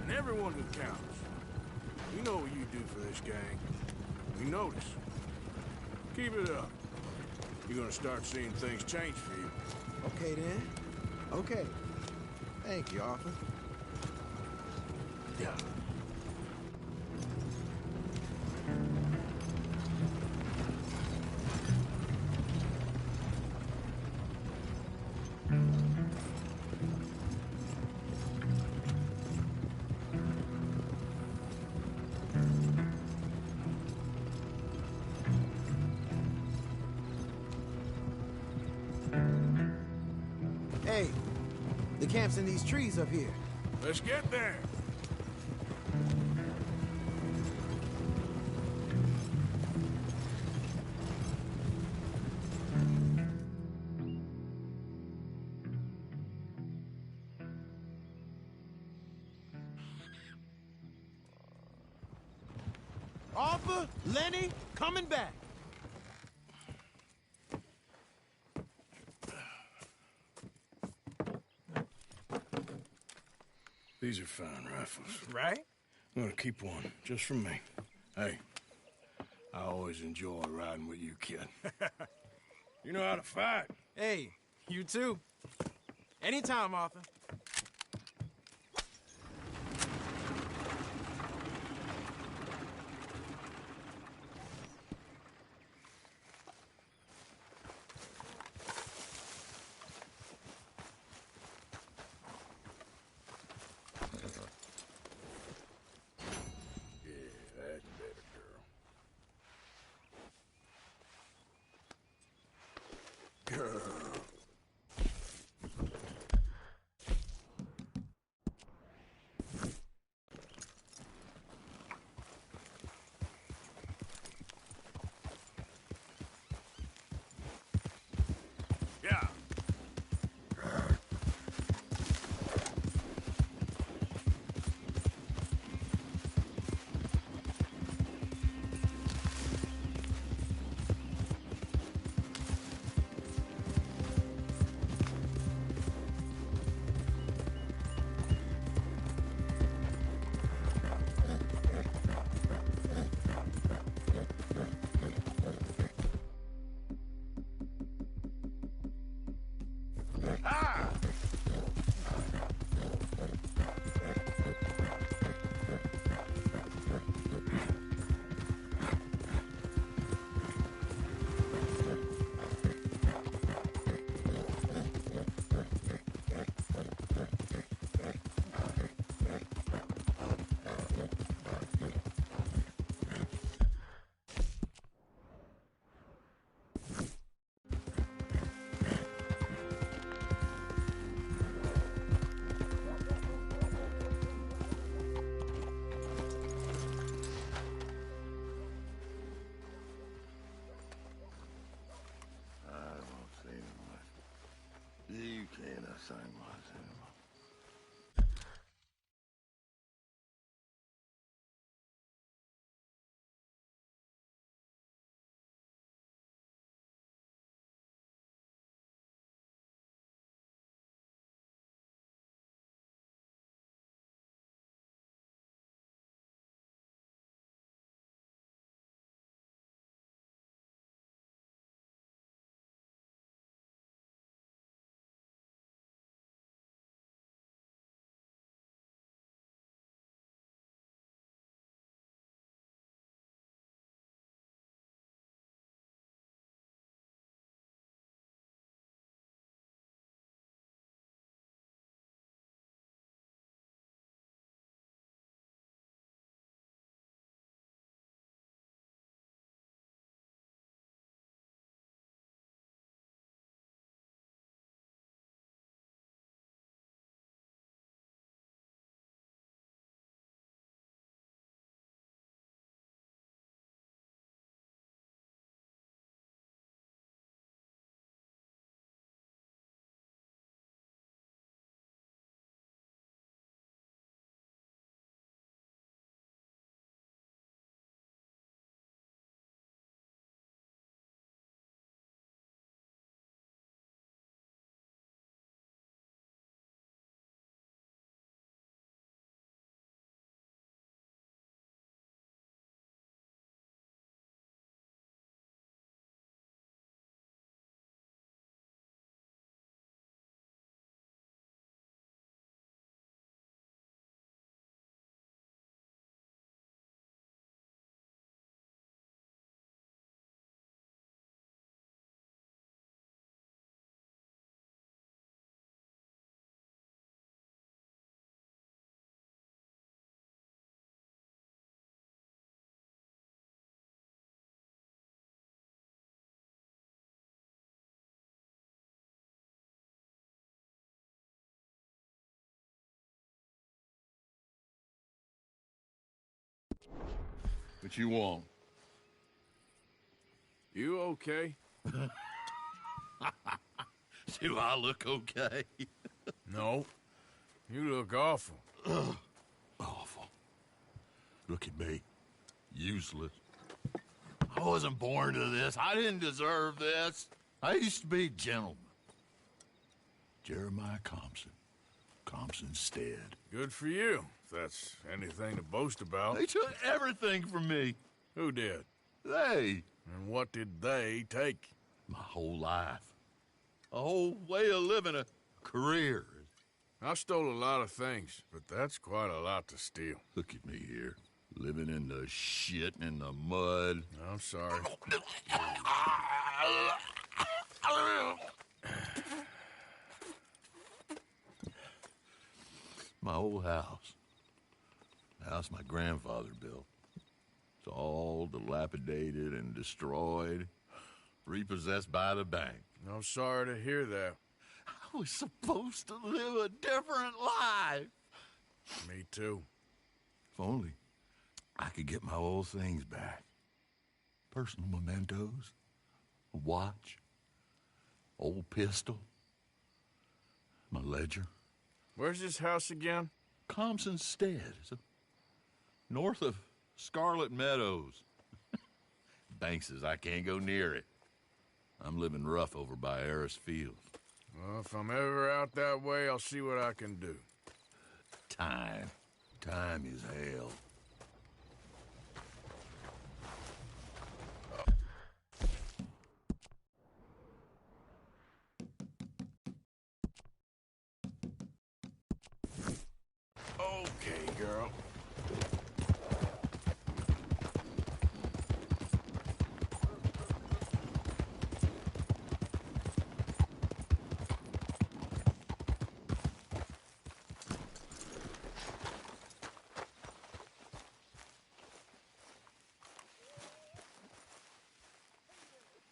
Speaker 1: and everyone who counts. We know what you do for this gang. We notice. Keep it up. You're gonna start seeing things change for you.
Speaker 19: Okay, then. Okay. Thank you, Arthur.
Speaker 1: Yeah.
Speaker 19: Hey, the camp's in these trees up here.
Speaker 1: Let's get there.
Speaker 19: Arthur, Lenny, coming back.
Speaker 1: These are fine rifles.
Speaker 19: Right?
Speaker 1: I'm gonna keep one, just for me. Hey, I always enjoy riding with you, kid. You know how to fight.
Speaker 19: Hey, you too. Anytime, Arthur.
Speaker 3: What you want?
Speaker 1: You okay?
Speaker 3: Do I look okay?
Speaker 1: No. You look awful.
Speaker 3: Awful. Look at me. Useless. I wasn't born to this. I didn't deserve this. I used to be a gentleman. Jeremiah Compson. Compson Stead.
Speaker 1: Good for you, if that's anything to boast about.
Speaker 3: They took everything from me.
Speaker 1: Who did?
Speaker 3: They.
Speaker 1: And what did they take?
Speaker 3: My whole life. A whole way of living, a career.
Speaker 1: I stole a lot of things, but that's quite a lot to steal.
Speaker 3: Look at me here, living in the shit and the mud.
Speaker 1: I'm sorry.
Speaker 3: My old house. The house my grandfather built. It's all dilapidated and destroyed, repossessed by the bank.
Speaker 1: I'm sorry to hear that.
Speaker 3: I was supposed to live a different life.
Speaker 1: Me too.
Speaker 3: If only I could get my old things back. Personal mementos, a watch, old pistol, my ledger.
Speaker 1: Where's this house again?
Speaker 3: Compson Stead. It's north of Scarlet Meadows. Bank says I can't go near it. I'm living rough over by Harris Field.
Speaker 1: Well, if I'm ever out that way, I'll see what I can do.
Speaker 3: Time. Time is hell.
Speaker 1: Okay, girl.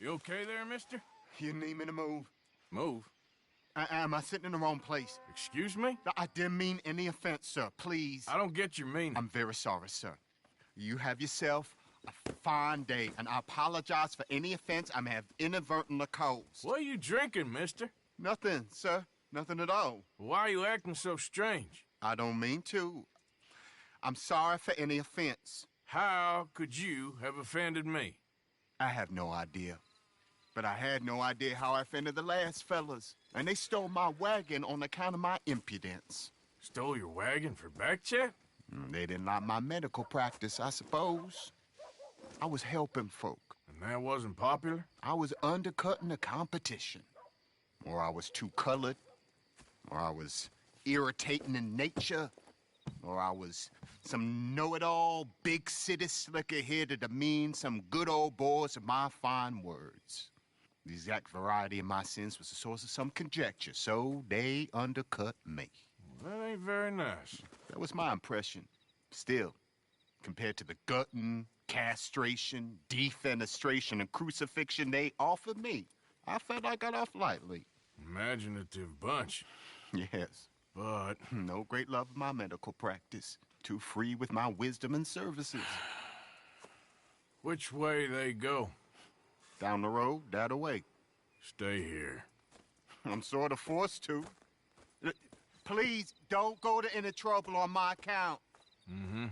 Speaker 1: You okay there, mister?
Speaker 15: You need me to move?
Speaker 1: Move?
Speaker 15: Am I sitting in the wrong place?
Speaker 1: Excuse me?
Speaker 15: I didn't mean any offense, sir. Please.
Speaker 1: I don't get your meaning.
Speaker 15: I'm very sorry, sir. You have yourself a fine day, and I apologize for any offense I may have inadvertently caused.
Speaker 1: What are you drinking, mister?
Speaker 15: Nothing, sir. Nothing at all.
Speaker 1: Why are you acting so strange?
Speaker 15: I don't mean to. I'm sorry for any offense.
Speaker 1: How could you have offended me?
Speaker 15: I have no idea. But I had no idea how I offended the last fellas. And they stole my wagon on account of my impudence.
Speaker 1: Stole your wagon for back check?
Speaker 15: They didn't like my medical practice, I suppose. I was helping folk.
Speaker 1: And that wasn't popular?
Speaker 15: I was undercutting the competition. Or I was too colored. Or I was irritating in nature. Or I was some know-it-all, big city slicker here to demean some good old boys of my fine words. The exact variety of my sins was the source of some conjecture, so they undercut me.
Speaker 1: Well, that ain't very nice.
Speaker 15: That was my impression. Still, compared to the gutting, castration, defenestration, and crucifixion they offered me, I felt I got off lightly.
Speaker 1: Imaginative bunch.
Speaker 15: Yes.
Speaker 1: But
Speaker 15: no great love of my medical practice. Too free with my wisdom and services.
Speaker 1: Which way they go?
Speaker 15: Down the road, that away.
Speaker 1: Stay here.
Speaker 15: I'm sort of forced to. Please, don't go to any trouble on my account.
Speaker 1: Mm-hmm.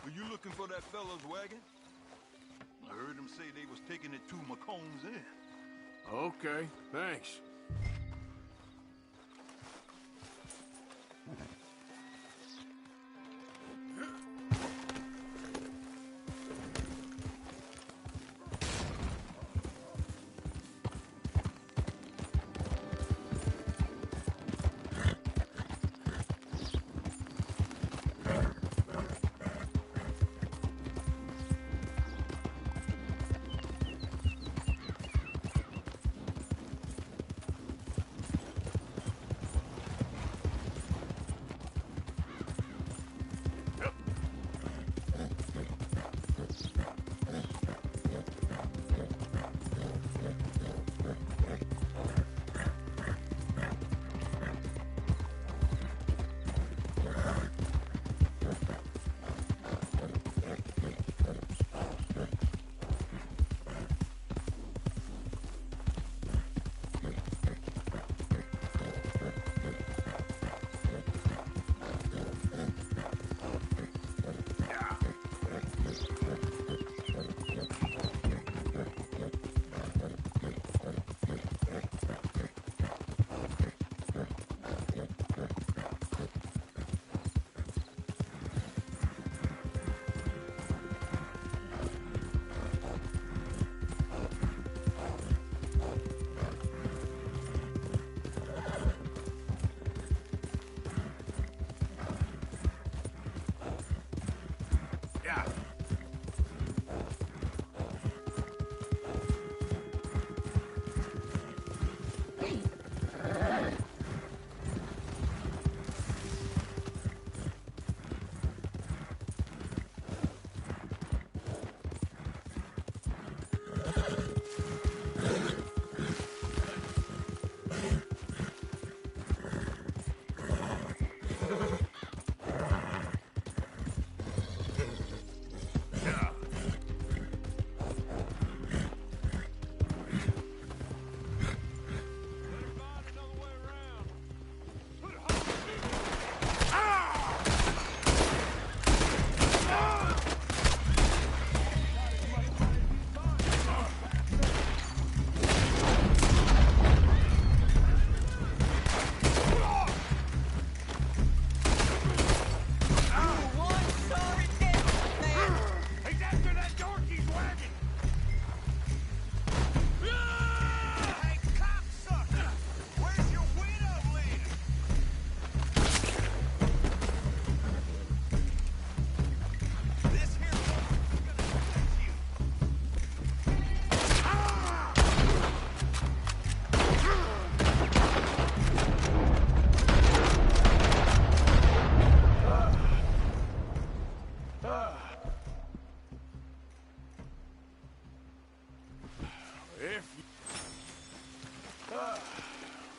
Speaker 20: Were you looking for that fella's wagon? I heard him say they was taking it to McComb's Inn.
Speaker 1: Okay, thanks.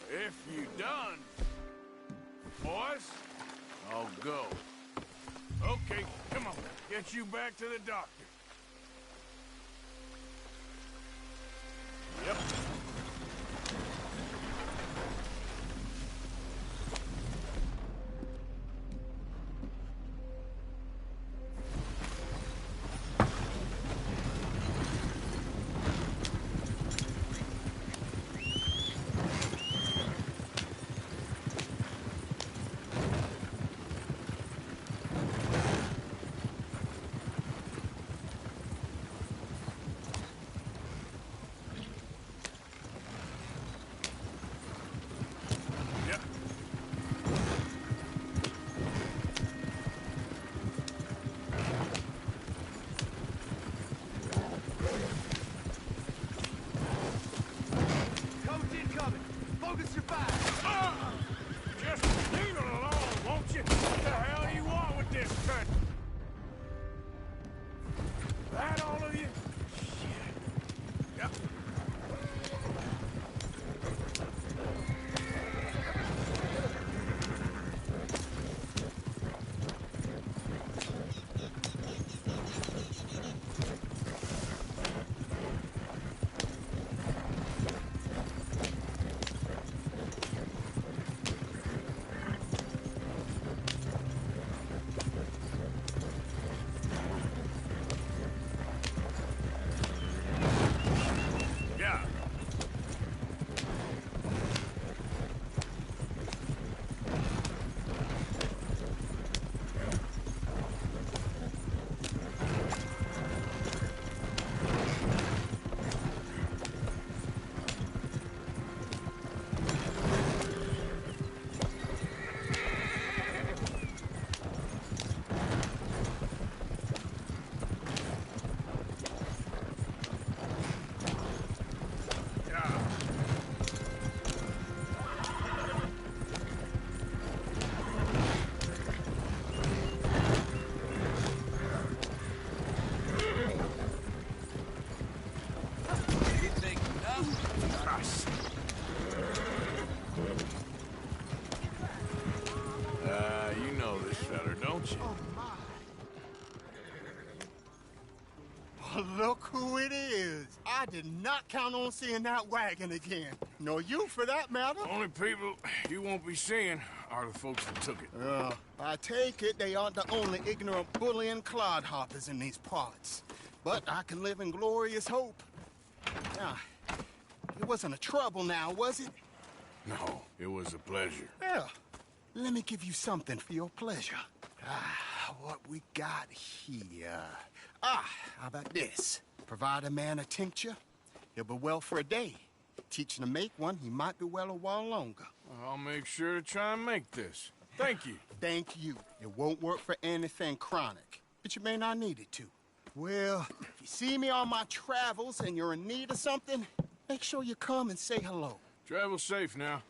Speaker 1: If you done, boys, I'll go. Okay, come on. Get you back to the doctor. Yep. You know this feller, don't you?
Speaker 15: Oh, my. Look who it is. I did not count on seeing that wagon again. Nor you, for that matter.
Speaker 1: Only people you won't be seeing are the folks that took it.
Speaker 15: I take it they aren't the only ignorant bullying clodhoppers in these parts. But I can live in glorious hope. Now, it wasn't a trouble now, was it?
Speaker 1: No, it was a pleasure.
Speaker 15: Yeah. Let me give you something for your pleasure. What we got here. How about this? Provide a man a tincture, he'll be well for a day. Teach him to make one, he might be well a while longer.
Speaker 1: I'll make sure to try and make this. Thank you.
Speaker 15: Thank you. It won't work for anything chronic, but you may not need it to. Well, if you see me on my travels and you're in need of something, make sure you come and say hello.
Speaker 1: Travel safe now.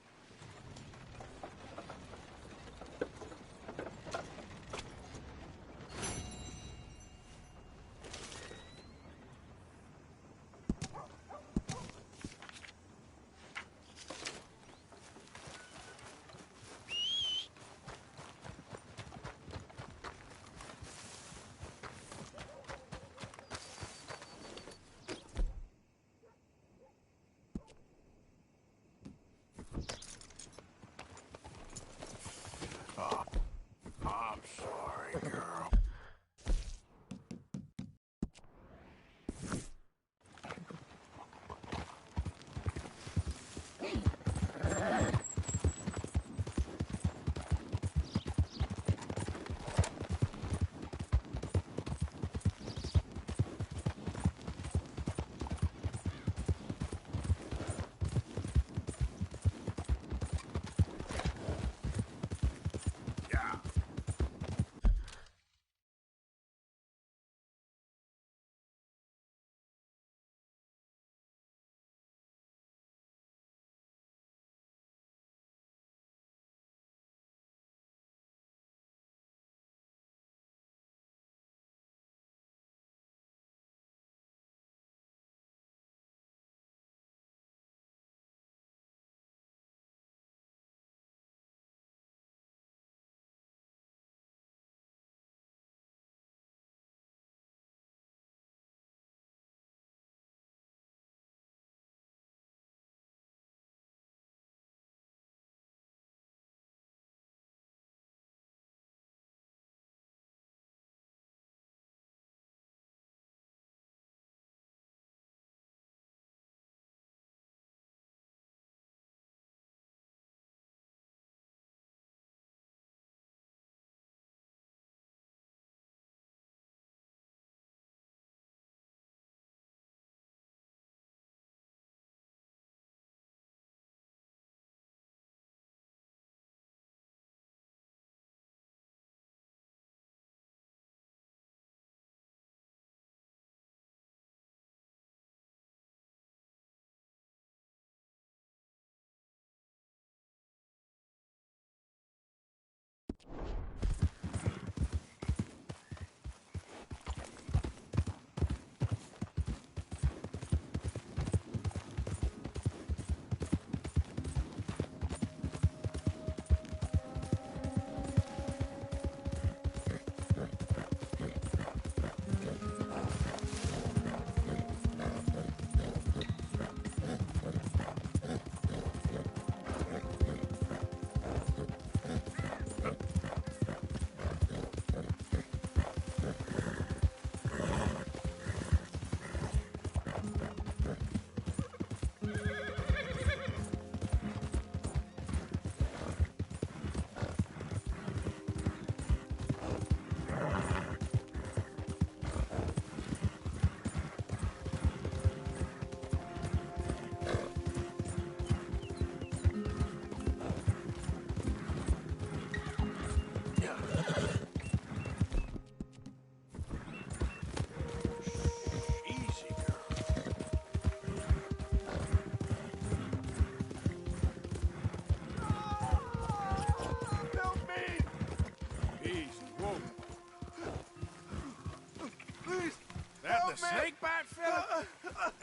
Speaker 1: snake bite, fella?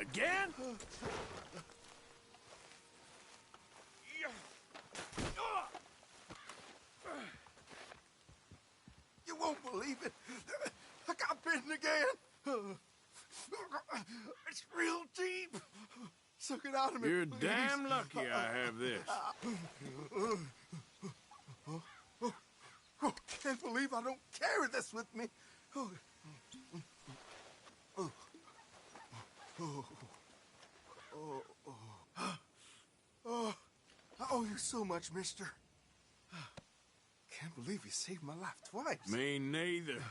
Speaker 1: Again?
Speaker 2: You won't believe it. I got bitten again. It's real deep. Suck it out of me,
Speaker 1: You're
Speaker 2: please.
Speaker 1: damn lucky I have this.
Speaker 2: Can't believe I don't carry this with me. I owe you so much, mister. Can't believe you saved my life twice.
Speaker 1: Me neither.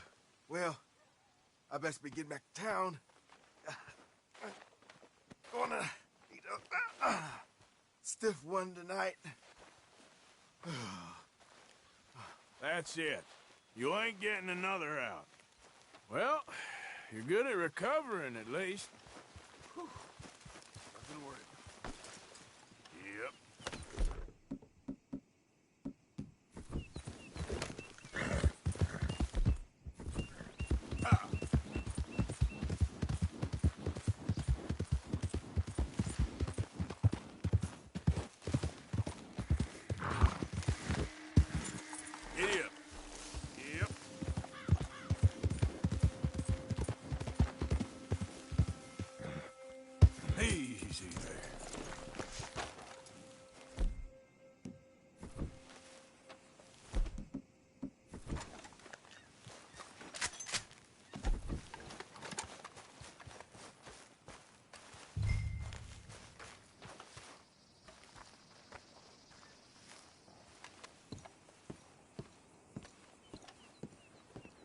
Speaker 2: Well, I best be getting back to town. Gonna eat a stiff one tonight.
Speaker 1: That's it. You ain't getting another out. Well, you're good at recovering, at least.
Speaker 2: Whew. Nothing worried.
Speaker 1: Yep. Giddy up. Yep. Easy there.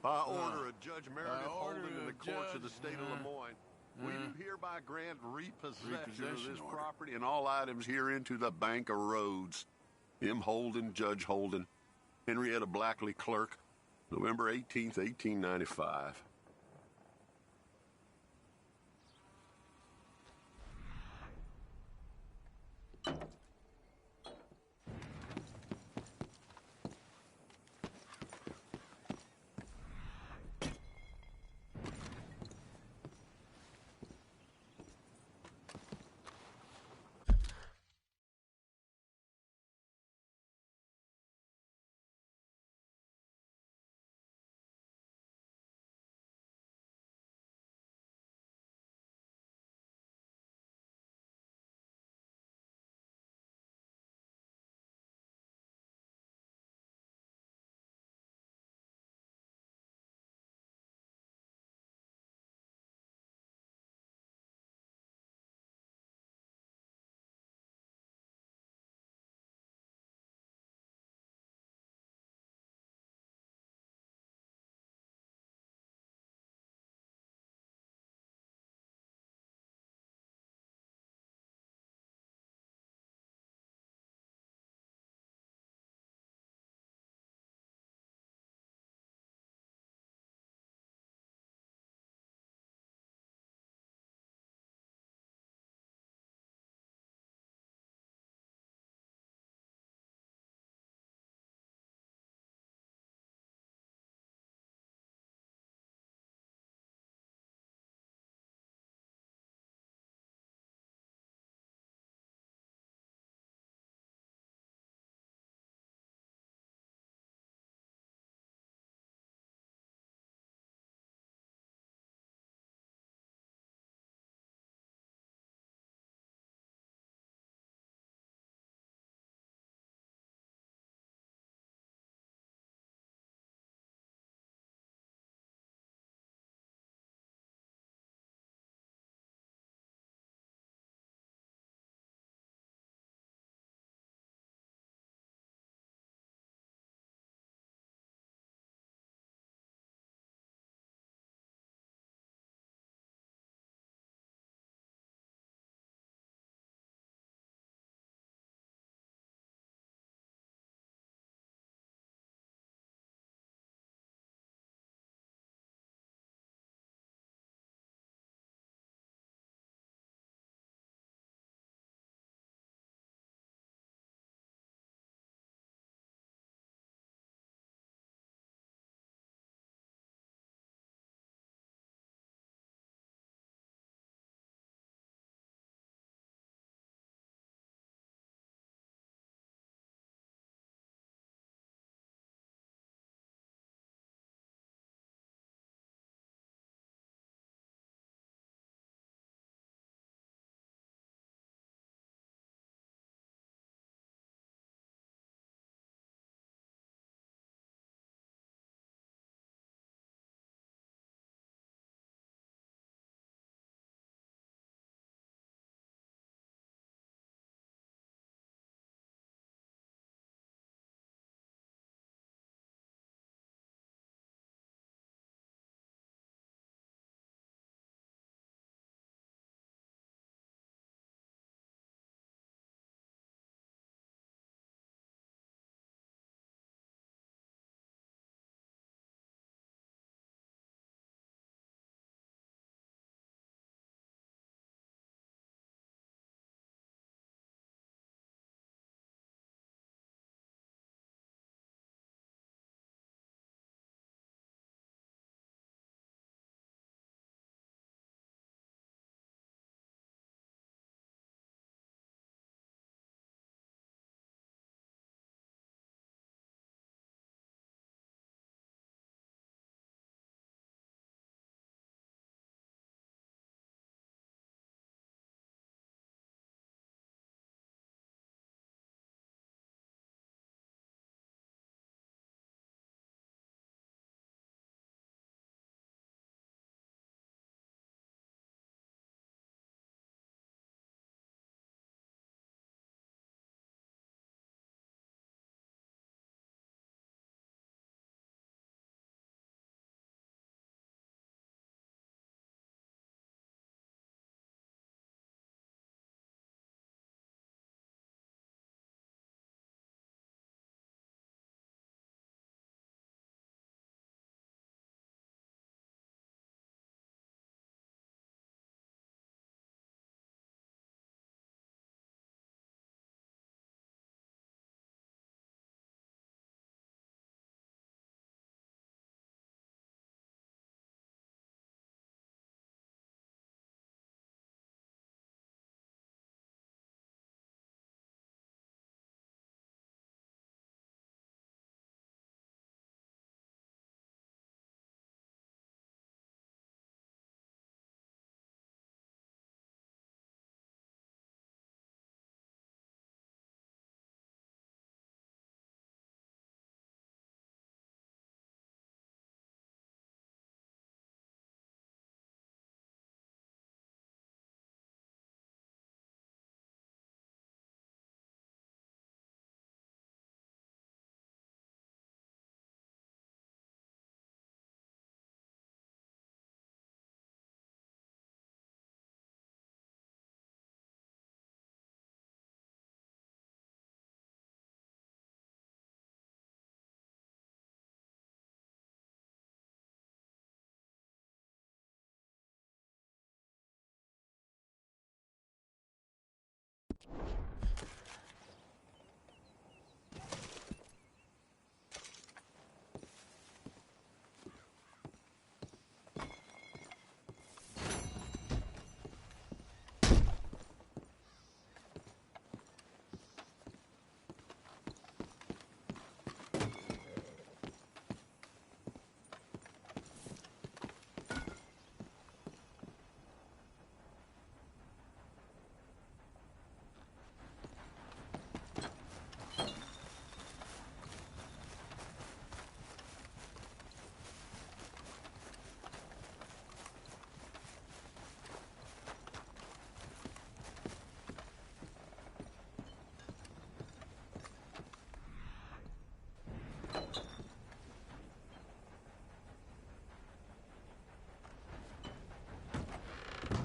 Speaker 21: By order of Judge Meredith
Speaker 1: order
Speaker 21: Holden in the
Speaker 1: of
Speaker 21: courts of the
Speaker 1: Judge,
Speaker 21: state of Lemoyne, we do hereby grant repossession of
Speaker 1: Repossession
Speaker 21: this
Speaker 1: order.
Speaker 21: property and all items herein to the Bank of Rhodes. M. Holden, Judge Holden, Henrietta Blackley, Clerk, November 18th, 1895.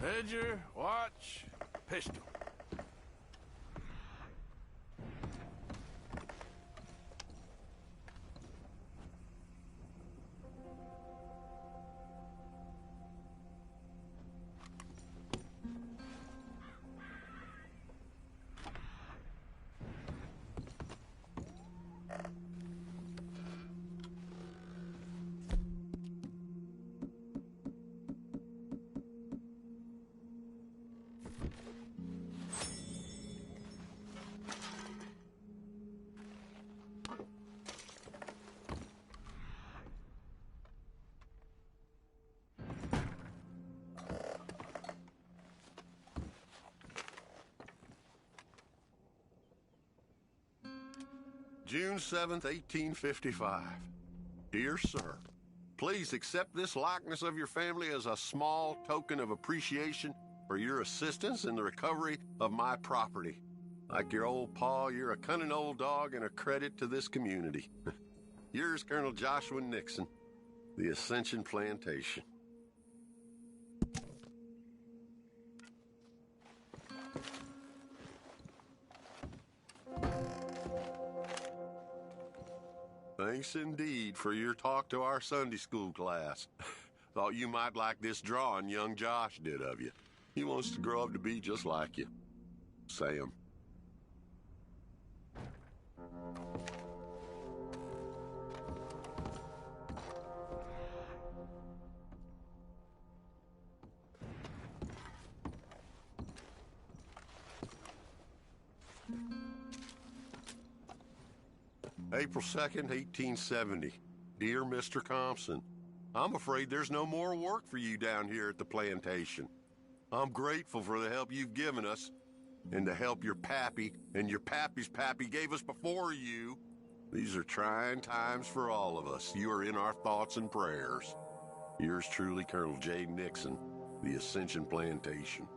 Speaker 1: Ledger, watch, pistol.
Speaker 21: June 7th, 1855. Dear Sir, please accept this likeness of your family as a small token of appreciation for your assistance in the recovery of my property. Like your old pa, you're a cunning old dog and a credit to this community. Yours, Colonel Joshua Nixon, the Ascension Plantation. Thanks indeed for your talk to our Sunday school class. Thought you might like this drawing young Josh did of you. He wants to grow up to be just like you. Sam. April 2nd, 1870. Dear Mr. Thompson, I'm afraid there's no more work for you down here at the plantation. I'm grateful for the help you've given us, and the help your pappy and your pappy's pappy gave us before you. These are trying times for all of us. You are in our thoughts and prayers. Yours truly, Colonel J. Nixon, the Ascension Plantation.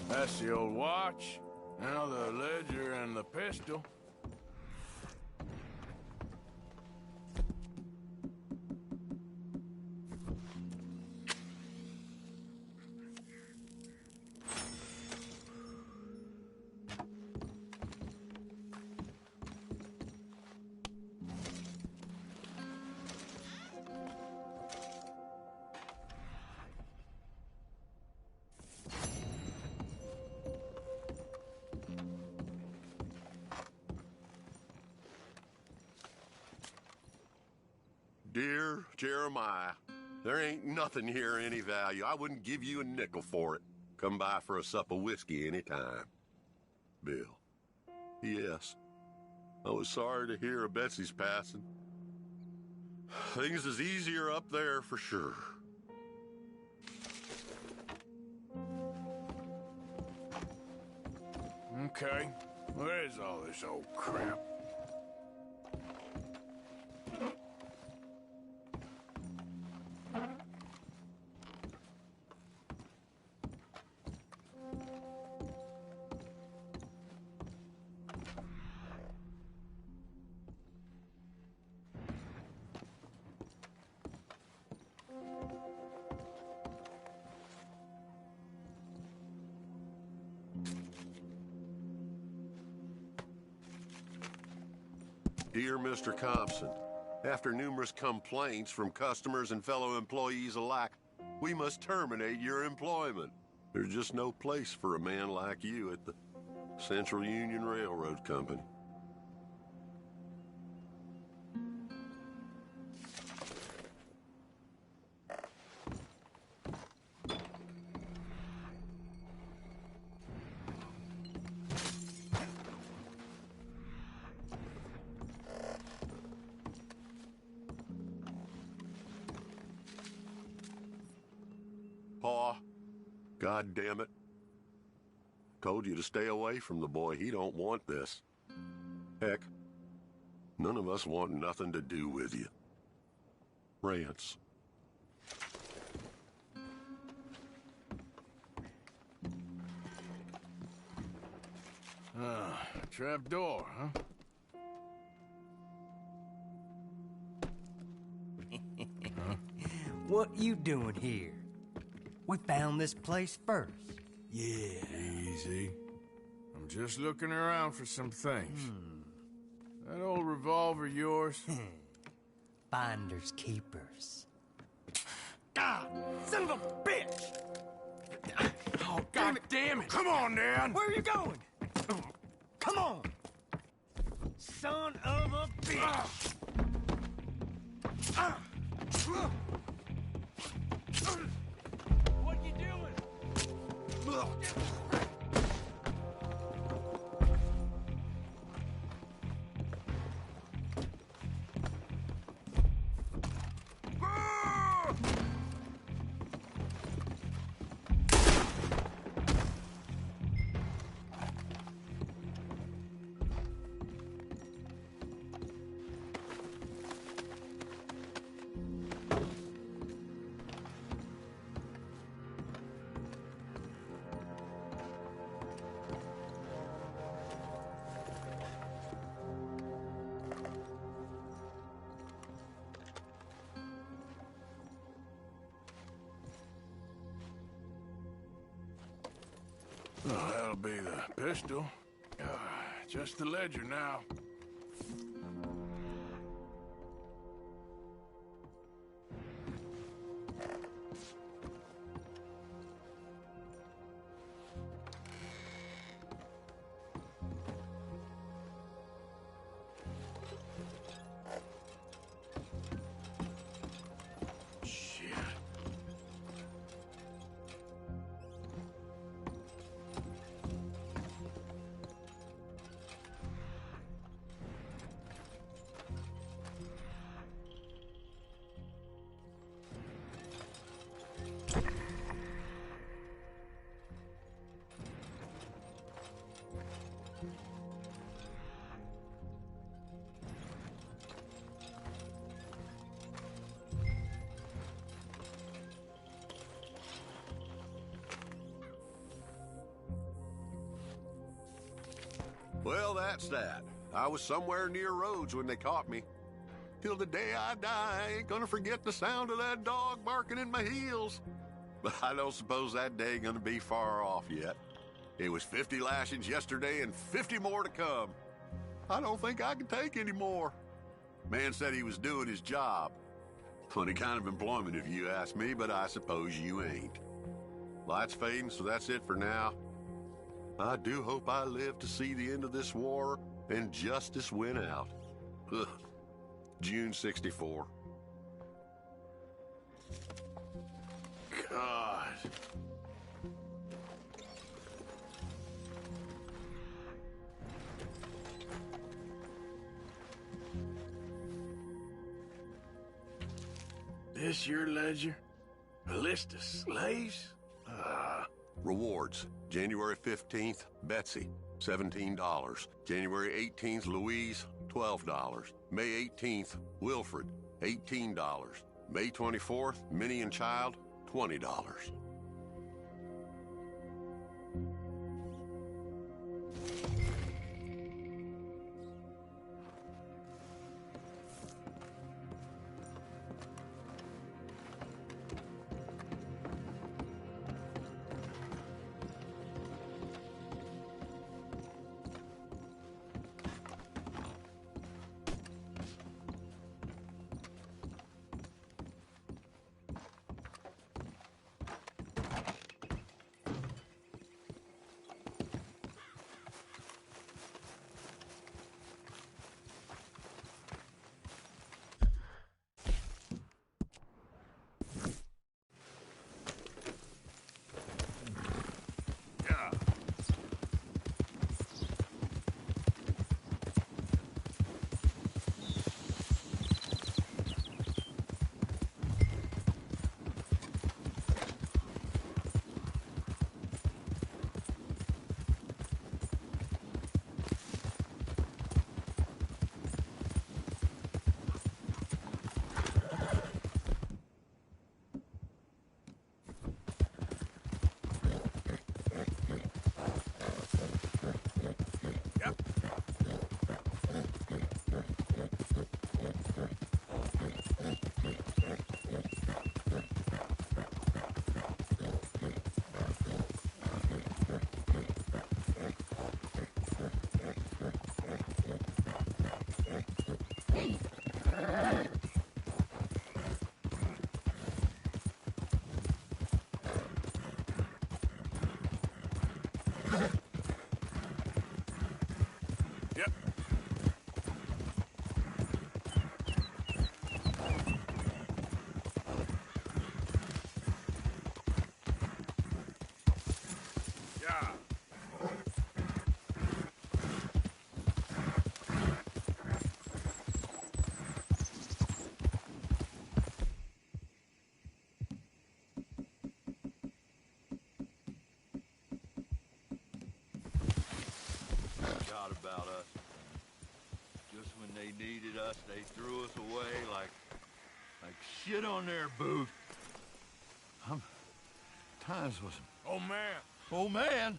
Speaker 1: That's the old watch. Now the ledger and the pistol.
Speaker 21: Dear Jeremiah, there ain't nothing here any value. I wouldn't give you a nickel for it. Come by for a sup of whiskey any time. Bill. Yes. I was sorry to hear of Betsy's passing. Things is easier up there for sure.
Speaker 1: Okay. Where is all this old crap?
Speaker 21: Dear Mr. Compson, after numerous complaints from customers and fellow employees alike, we must terminate your employment. There's just no place for a man like you at the Central Union Railroad Company. Pa, God damn it. Told you to stay away from the boy. He don't want this. Heck, none of us want nothing to do with you. Rance.
Speaker 1: Trap door, huh?
Speaker 4: What you doing here? We found this place first.
Speaker 1: Yeah. Easy. I'm just looking around for some things. That old revolver yours?
Speaker 4: Finders keepers.
Speaker 1: Ah! Son of a bitch! Oh, God damn it! Come on, Dan!
Speaker 4: Where are you going? Come on! Son of a bitch! What you doing?
Speaker 1: Well, that'll be the pistol. Just the ledger now.
Speaker 21: Well, that's that. I was somewhere near Rhodes when they caught me. Till the day I die, I ain't gonna forget the sound of that dog barking in my heels. But I don't suppose that day ain't gonna be far off yet. It was 50 lashings yesterday and 50 more to come. I don't think I can take any more. Man said he was doing his job. Funny kind of employment if you ask me, but I suppose you ain't. Light's fading, so that's it for now. I do hope I live to see the end of this war and justice win out. Ugh. June 64. God.
Speaker 1: This your ledger? A list of slaves?
Speaker 21: Rewards. January 15th, Betsy, $17. January 18th, Louise, $12. May 18th, Wilfred, $18. May 24th, Minnie and Child, $20.
Speaker 20: Forgot about us. Just when they needed us, they threw us away like shit on their boot. Times was...
Speaker 1: Oh, man.
Speaker 20: Oh, man?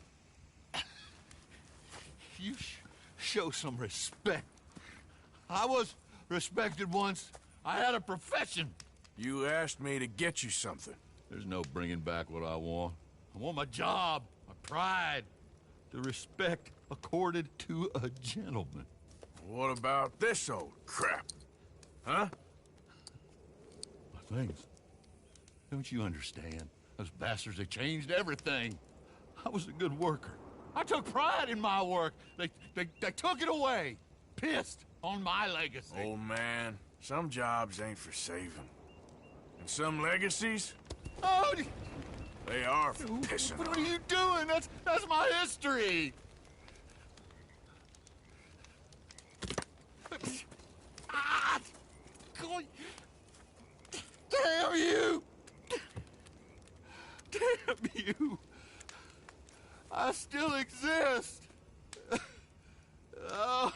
Speaker 20: You show some respect. I was respected once. I had a profession.
Speaker 1: You asked me to get you something.
Speaker 20: There's no bringing back what I want. I want my job, my pride, the respect accorded to a gentleman.
Speaker 1: What about this old crap? Huh?
Speaker 20: My things. Don't you understand? Those bastards, they changed everything. I was a good worker. I took pride in my work. They took it away. Pissed on my legacy.
Speaker 1: Old man, some jobs ain't for saving. And some legacies,
Speaker 20: Oh,
Speaker 1: they are for pissing
Speaker 20: what
Speaker 1: on.
Speaker 20: are you doing? That's my history. Ah! God. Damn you! Damn you! I still exist! Oh.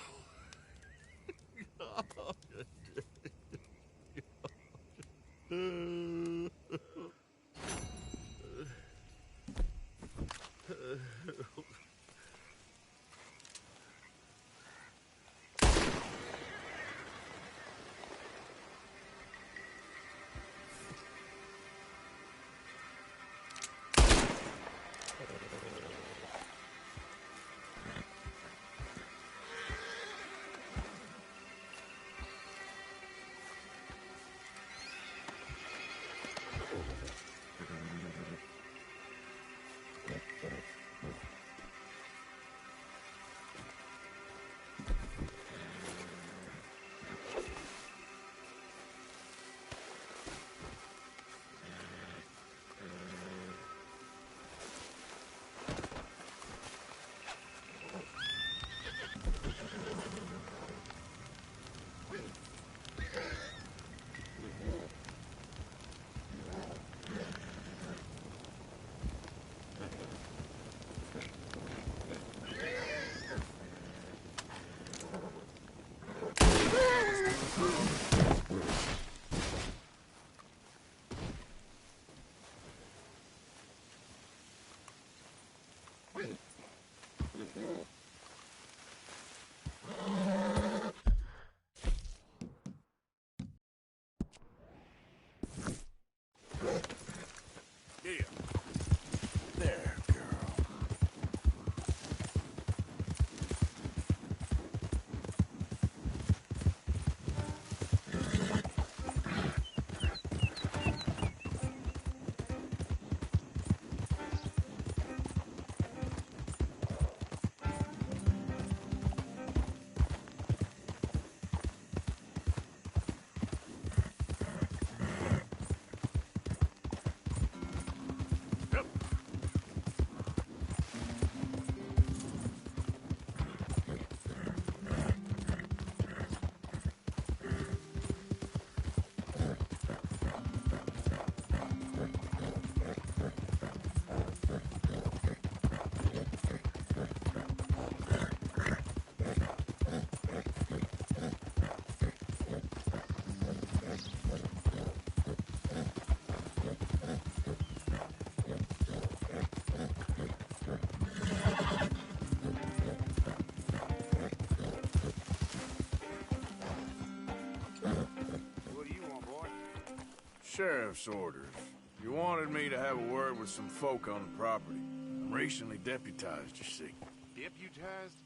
Speaker 1: Sheriff's orders. You wanted me to have a word with some folk on the property. I'm recently deputized, you see.
Speaker 3: Deputized?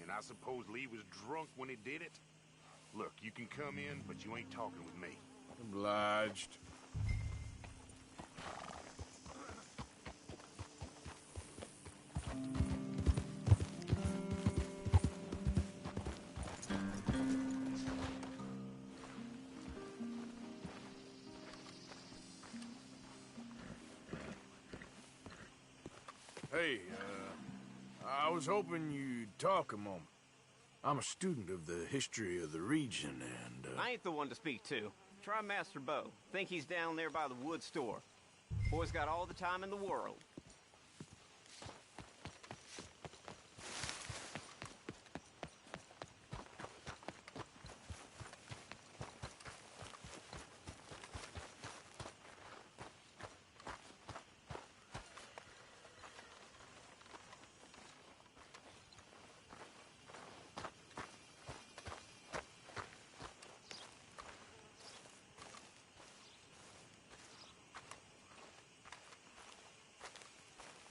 Speaker 3: And I suppose Lee was drunk when he did it? Look, you can come in, but you ain't talking with me.
Speaker 1: Obliged. Hey, I was hoping you'd talk a moment. I'm a student of the history of the region, and,
Speaker 5: I ain't the one to speak to. Try Master Bo. Think he's down there by the wood store. Boy's got all the time in the world.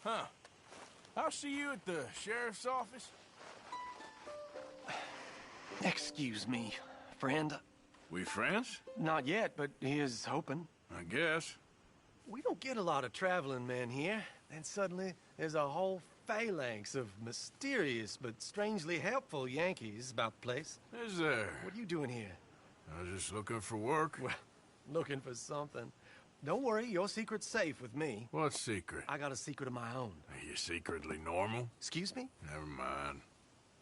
Speaker 1: Huh. I'll see you at the sheriff's office.
Speaker 18: Excuse me, friend.
Speaker 1: We friends?
Speaker 18: Not yet, but he is hoping.
Speaker 1: I guess.
Speaker 18: We don't get a lot of traveling men here. Then suddenly, there's a whole phalanx of mysterious but strangely helpful Yankees about the place.
Speaker 1: Is there?
Speaker 18: What are you doing here?
Speaker 1: I was just looking for work.
Speaker 18: Well, looking for something. Don't worry, your secret's safe with me.
Speaker 1: What secret?
Speaker 18: I got a secret of my own.
Speaker 1: Are you secretly normal?
Speaker 18: Excuse me?
Speaker 1: Never mind.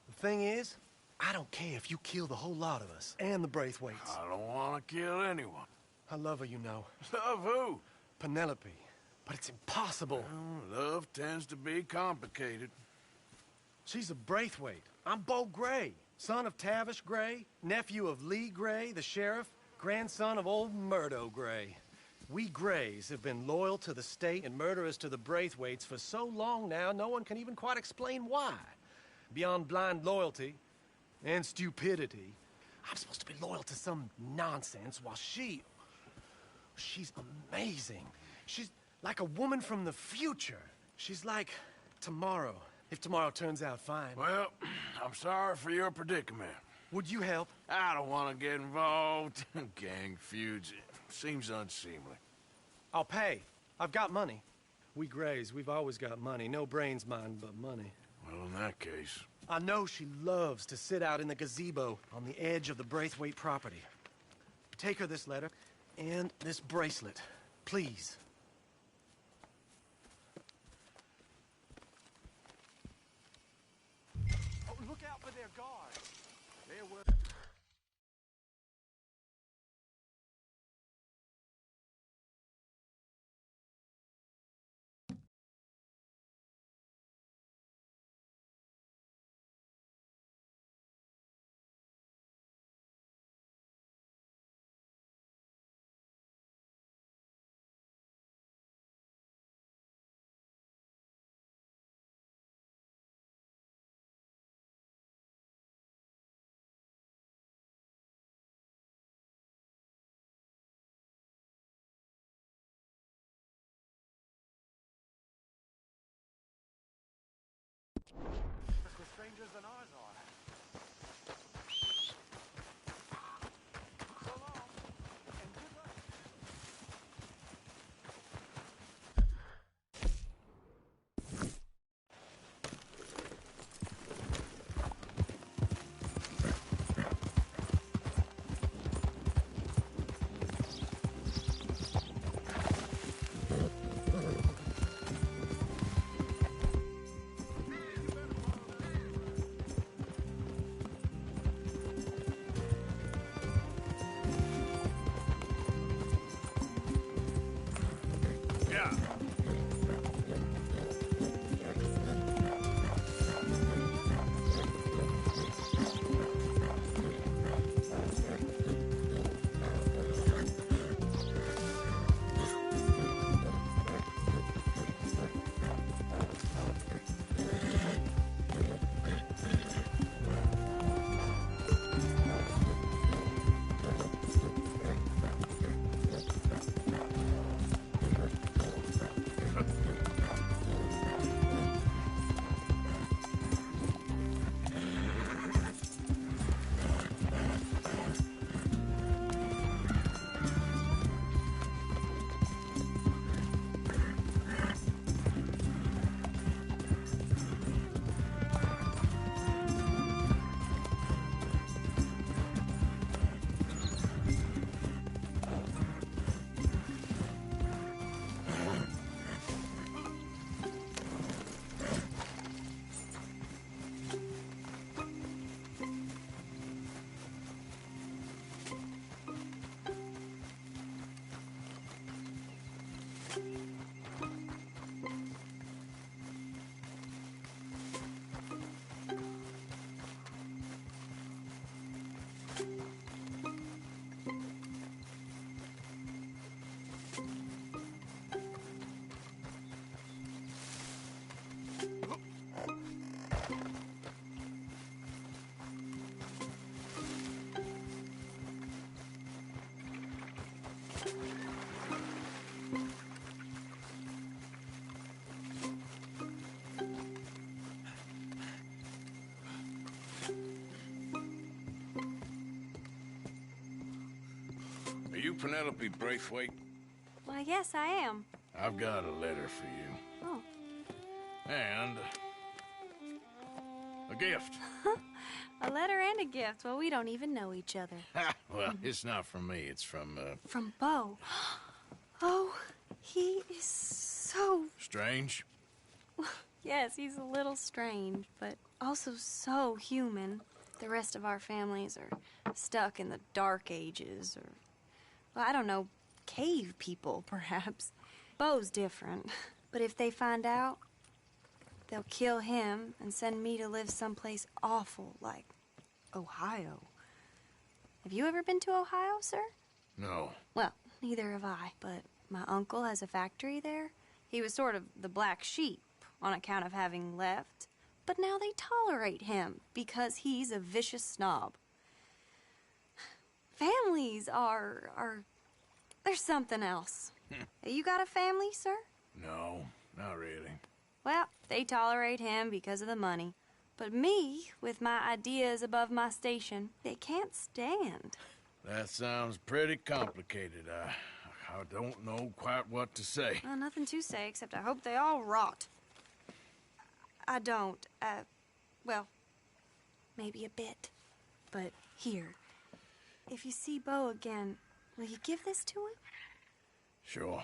Speaker 18: The thing is, I don't care if you kill the whole lot of us, and the Braithwaites.
Speaker 1: I don't want to kill anyone.
Speaker 18: I love her, you know.
Speaker 1: Love who?
Speaker 18: Penelope. But it's impossible.
Speaker 1: Well, love tends to be complicated.
Speaker 18: She's a Braithwaite. I'm Bo Gray, son of Tavish Gray, nephew of Lee Gray, the sheriff, grandson of old Murdo Gray. We Grays have been loyal to the state and murderers to the Braithwaites for so long now, no one can even quite explain why. Beyond blind loyalty and stupidity, I'm supposed to be loyal to some nonsense while she's amazing. She's like a woman from the future. She's like tomorrow, if tomorrow turns out fine.
Speaker 1: Well, I'm sorry for your predicament.
Speaker 18: Would you help?
Speaker 1: I don't want to get involved. Gang feuds. Seems unseemly.
Speaker 18: I'll pay. I've got money. We Grays, we've always got money. No brains, mind, but money.
Speaker 1: Well, in that case...
Speaker 18: I know she loves to sit out in the gazebo on the edge of the Braithwaite property. Take her this letter and this bracelet, please. Oh, look out for their guards. They're worth...
Speaker 1: Are you Penelope Braithwaite?
Speaker 8: Why, yes, I am.
Speaker 1: I've got a letter for you.
Speaker 8: Oh.
Speaker 1: And a gift.
Speaker 8: A letter and a gift. Well, we don't even know each other.
Speaker 1: Well, it's not from me. It's from,
Speaker 8: From Bo. Oh, he is so...
Speaker 1: Strange?
Speaker 8: Yes, he's a little strange, but also so human. The rest of our families are stuck in the Dark Ages, or, well, I don't know, cave people, perhaps. Bo's different. But if they find out, they'll kill him and send me to live someplace awful like Ohio. Have you ever been to Ohio, sir?
Speaker 1: No.
Speaker 8: Well, neither have I, but my uncle has a factory there. He was sort of the black sheep on account of having left, but now they tolerate him because he's a vicious snob. Families are there's something else. You got a family, sir?
Speaker 1: No, not really.
Speaker 8: Well, they tolerate him because of the money. But me, with my ideas above my station, they can't stand.
Speaker 1: That sounds pretty complicated. I don't know quite what to say.
Speaker 8: Well, nothing to say, except I hope they all rot. I don't, well, maybe a bit. But here, if you see Bo again, will you give this to him?
Speaker 1: Sure.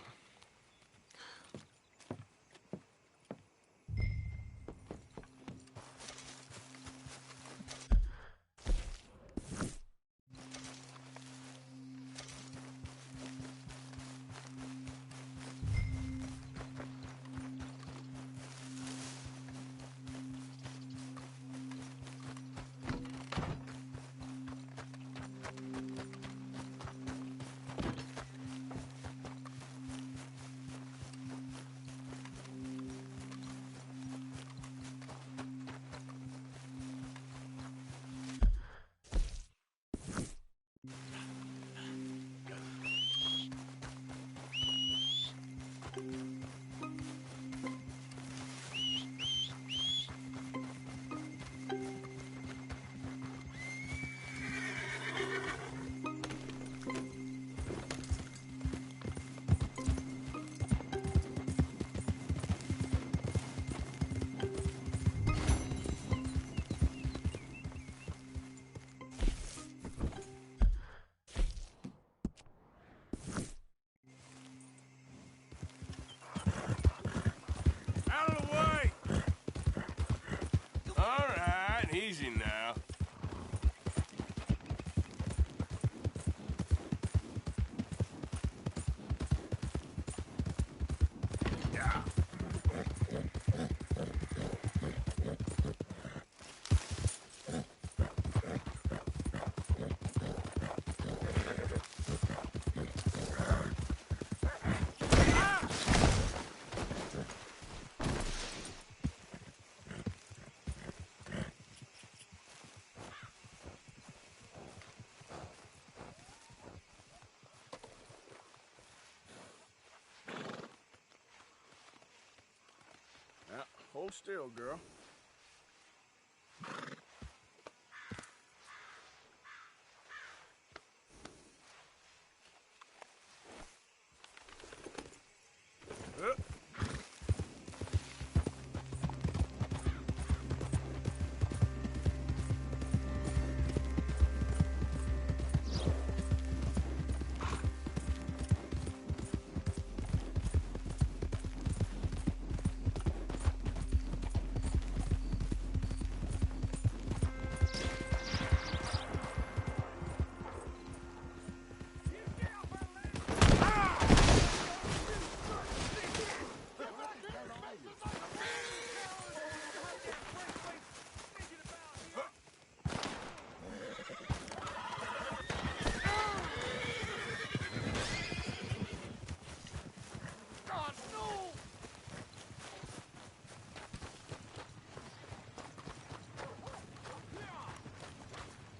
Speaker 6: Easy now.
Speaker 1: Hold still, girl.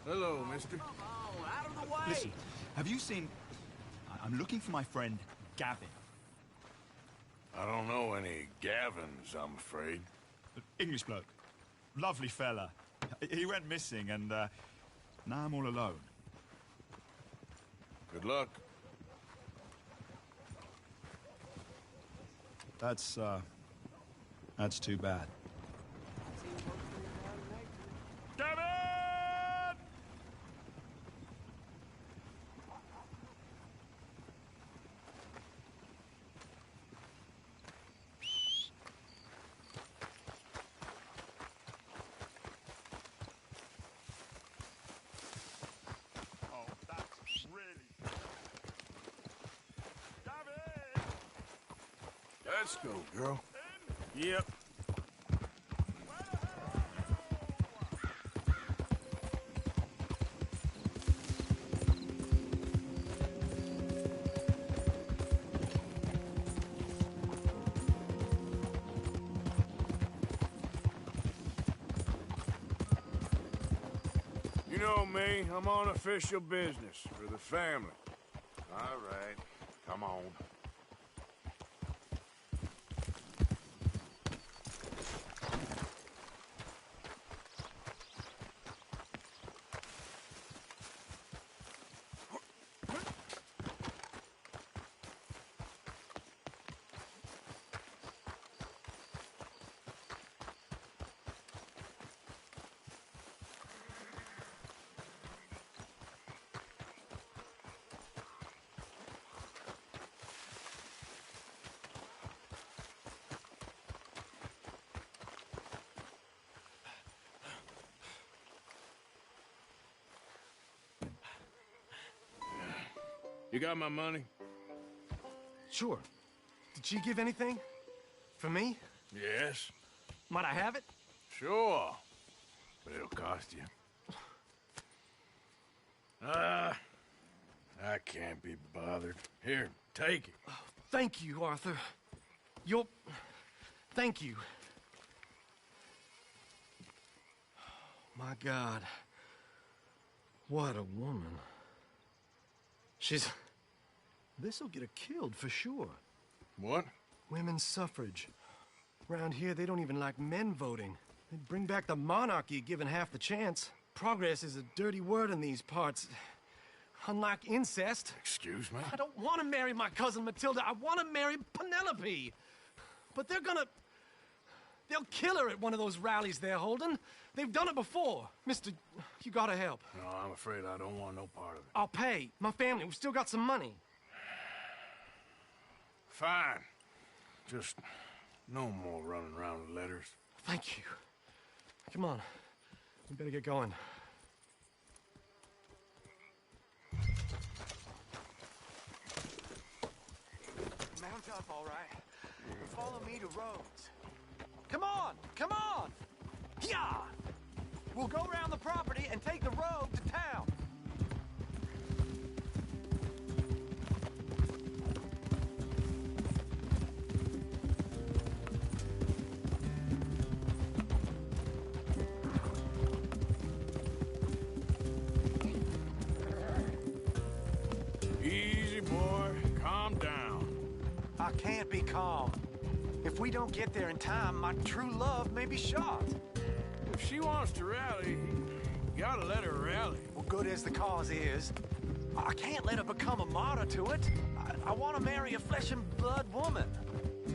Speaker 1: Hello, mister.
Speaker 13: Oh, out of the way!
Speaker 10: Listen, have you seen... I'm looking for my friend, Gavin.
Speaker 1: I don't know any Gavins, I'm afraid.
Speaker 10: English bloke. Lovely fella. He went missing, and now I'm all alone.
Speaker 1: Good luck.
Speaker 10: That's too bad.
Speaker 1: Gavin!
Speaker 10: Oh, that's really... Gavin!
Speaker 1: Let's go, girl. Yep. You know me, I'm on official business for the family.
Speaker 3: All right, come on.
Speaker 1: You got my money?
Speaker 18: Sure. Did she give anything? For me?
Speaker 1: Yes.
Speaker 18: Might I have it?
Speaker 1: Sure. But it'll cost you. I can't be bothered. Here, take it.
Speaker 18: Oh, thank you, Arthur. You'll... Thank you. My God. What a woman. She's... This'll get her killed for sure.
Speaker 1: What?
Speaker 18: Women's suffrage. Around here, they don't even like men voting. They'd bring back the monarchy given half the chance. Progress is a dirty word in these parts. Unlike incest.
Speaker 1: Excuse me?
Speaker 18: I don't want to marry my cousin Matilda. I want to marry Penelope. But they're gonna... They'll kill her at one of those rallies they're holding. They've done it before. Mister, you gotta help.
Speaker 1: No, I'm afraid I don't want no part of it.
Speaker 18: I'll pay. My family, we've still got some money.
Speaker 1: Fine. Just no more running around with letters.
Speaker 18: Thank you. Come on. We better get going.
Speaker 15: Mount up, all right. Follow me to Rhodes. Come on! Come on! Yeah! We'll go around the property and take the road to town.
Speaker 1: Easy, boy. Calm down.
Speaker 15: I can't be calm. If we don't get there in time, my true love may be shot.
Speaker 1: If she wants to rally, you gotta let her rally.
Speaker 15: Well, good as the cause is, I can't let her become a martyr to it. I want to marry a flesh and blood woman,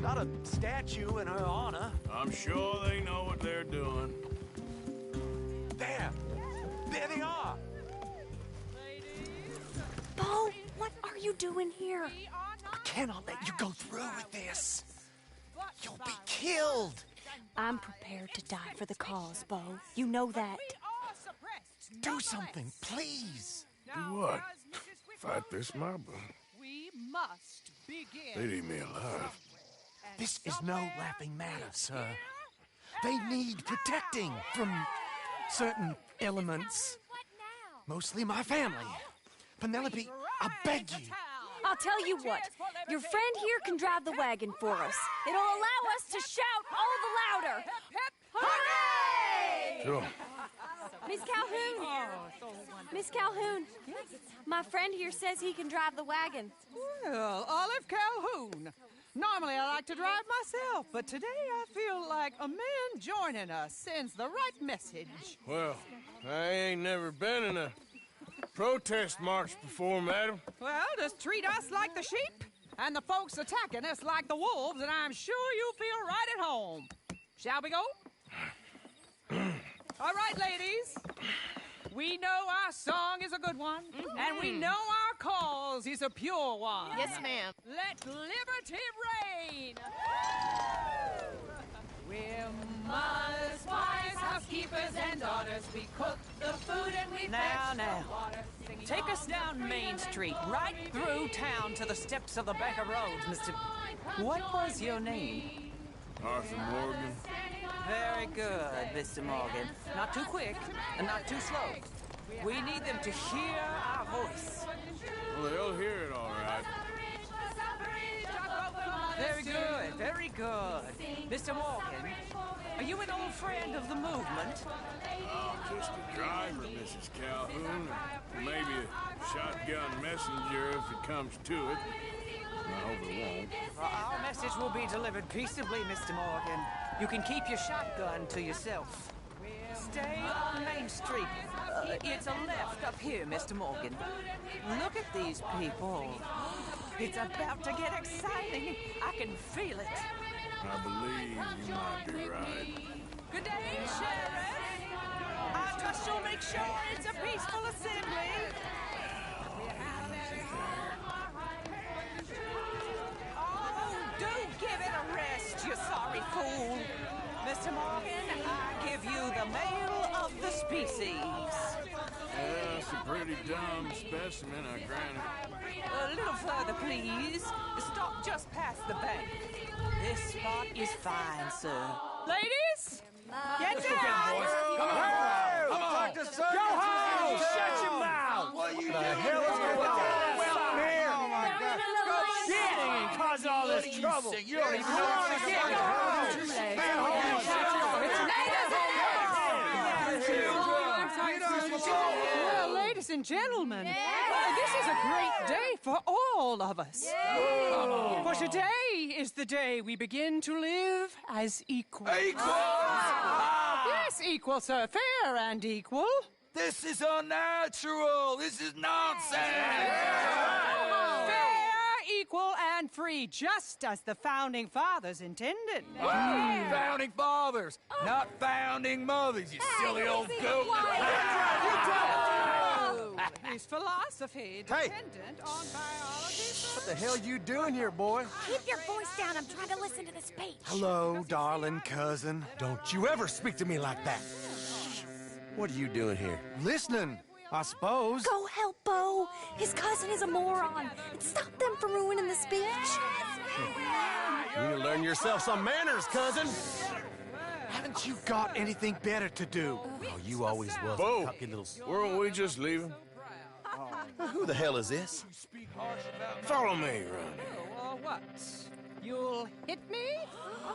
Speaker 15: not a statue in her honor.
Speaker 1: I'm sure they know what they're doing.
Speaker 15: There! There they are!
Speaker 8: Bo, what are you doing here?
Speaker 15: I cannot let you go through with this. You'll be killed.
Speaker 8: I'm prepared to die for the cause, Bo. You know that.
Speaker 15: Do something, please.
Speaker 1: Do what? Fight this mob?
Speaker 22: We must begin.
Speaker 1: They'd eat me alive.
Speaker 15: This is no laughing matter, sir. They need protecting from certain elements. Mostly my family. Penelope, I beg you.
Speaker 8: I'll tell you what. Your friend here can drive the wagon for us. It'll allow us to shout all the louder. Hooray!
Speaker 1: Sure.
Speaker 8: Miss Calhoun! Miss Calhoun! My friend here says he can drive the wagon.
Speaker 22: Well, Olive Calhoun. Normally I like to drive myself, but today I feel like a man joining us sends the right message.
Speaker 1: Well, I ain't never been in a protest march before, madam.
Speaker 22: Well, just treat us like the sheep, and the folks attacking us like the wolves, and I'm sure you'll feel right at home. Shall we go? All right, ladies. We know our song is a good one, and we know our cause is a pure one.
Speaker 11: Yes, ma'am.
Speaker 22: Let liberty reign. We're mothers, wives, housekeepers, and daughters. We cook the food and we fetch the water. Take us down Main Street, right through town to the steps of the Bank of Rhodes, Mr. What was your name?
Speaker 1: Arthur Morgan.
Speaker 22: Very good, Mr. Morgan. Not too quick and not too slow. We need them to hear our voice.
Speaker 1: Well, they'll hear it all right.
Speaker 22: Very good, very good. Mr. Morgan, are you an old friend of the movement?
Speaker 1: Oh, just a driver, Mrs. Calhoun. Or maybe a shotgun messenger if it comes to it. I hope it won't.
Speaker 22: Our message will be delivered peaceably, Mr. Morgan. You can keep your shotgun to yourself. Stay on Main Street. It's a left up here, Mr. Morgan. Look at these people. It's about to get exciting. I can feel it.
Speaker 1: I believe you might be right.
Speaker 22: Good day, Sheriff. I trust you'll make sure it's a peaceful assembly. Oh, do give it a rest, you sorry fool. Mr. Morgan, I give you the male of the species.
Speaker 1: Yeah, that's a pretty dumb specimen, I grant it.
Speaker 22: A little further, please. Stop just past the bank. This spot is fine, sir. Ladies, get down!
Speaker 4: Come on! Go home! Shut your mouth!
Speaker 2: What are you
Speaker 4: The hell is going on? Well, here! Oh, my God. Go singing and cause all this trouble. You don't even know what you're getting. Man, hold on.
Speaker 22: Well, ladies and gentlemen, this is a great day for all of us. For today is the day we begin to live as equals. Yes, equal, sir. Fair and equal.
Speaker 4: This is unnatural. This is nonsense.
Speaker 22: Fair, equal, and free, just as the Founding Fathers intended.
Speaker 4: Founding fathers, not founding mothers, you silly old goat.
Speaker 22: His philosophy dependent on biology.
Speaker 18: What the hell you doing here, boy?
Speaker 11: Keep your voice down. I'm trying to listen to the speech.
Speaker 18: Hello, darling cousin. Don't you ever speak to me like that.
Speaker 2: What are you doing here?
Speaker 18: Listening, I suppose.
Speaker 8: Go help Bo. His cousin is a moron. And stop them from ruining the speech.
Speaker 18: You need to learn yourself some manners, cousin. Haven't you got anything better to do? Oh, you always was
Speaker 1: Bo,
Speaker 18: a cocky little...
Speaker 1: weren't we just leaving?
Speaker 2: Who the hell is this?
Speaker 1: Follow me around here.
Speaker 22: What? You'll hit me?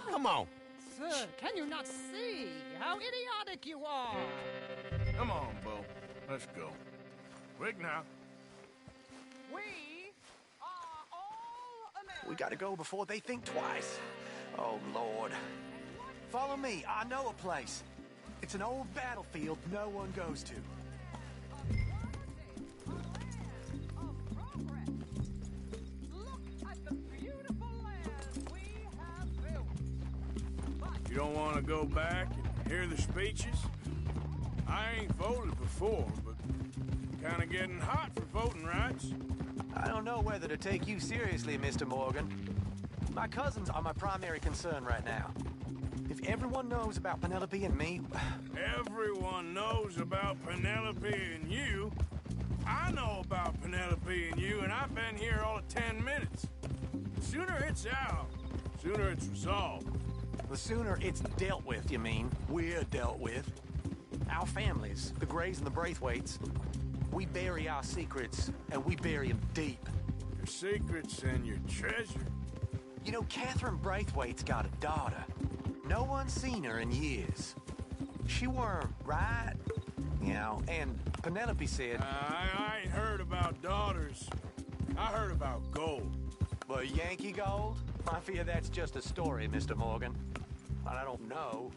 Speaker 18: Come on.
Speaker 22: Sir, can you not see how idiotic you are?
Speaker 1: Come on, Bo. Let's go. Quick now.
Speaker 22: We are all Americans.
Speaker 16: We gotta go before they think twice. Oh, Lord. Follow me. I know a place. It's an old battlefield no one goes to.
Speaker 1: You don't want to go back and hear the speeches? I ain't voted before, but kind of getting hot for voting rights.
Speaker 16: I don't know whether to take you seriously, Mr. Morgan. My cousins are my primary concern right now. If everyone knows about Penelope and me...
Speaker 1: Everyone knows about Penelope and you. I know about Penelope and you, and I've been here all of 10 minutes. The sooner it's out, the sooner it's resolved.
Speaker 16: The sooner it's dealt with, you mean. We're dealt with. Our families, the Grays and the Braithwaites, we bury our secrets, and we bury them deep.
Speaker 1: Your secrets and your treasure.
Speaker 16: You know, Catherine Braithwaite's got a daughter. No one's seen her in years. She weren't right. You know, and Penelope said...
Speaker 1: I ain't heard about daughters. I heard about gold.
Speaker 16: Well, Yankee gold? I fear that's just a story, Mr. Morgan. But I don't know.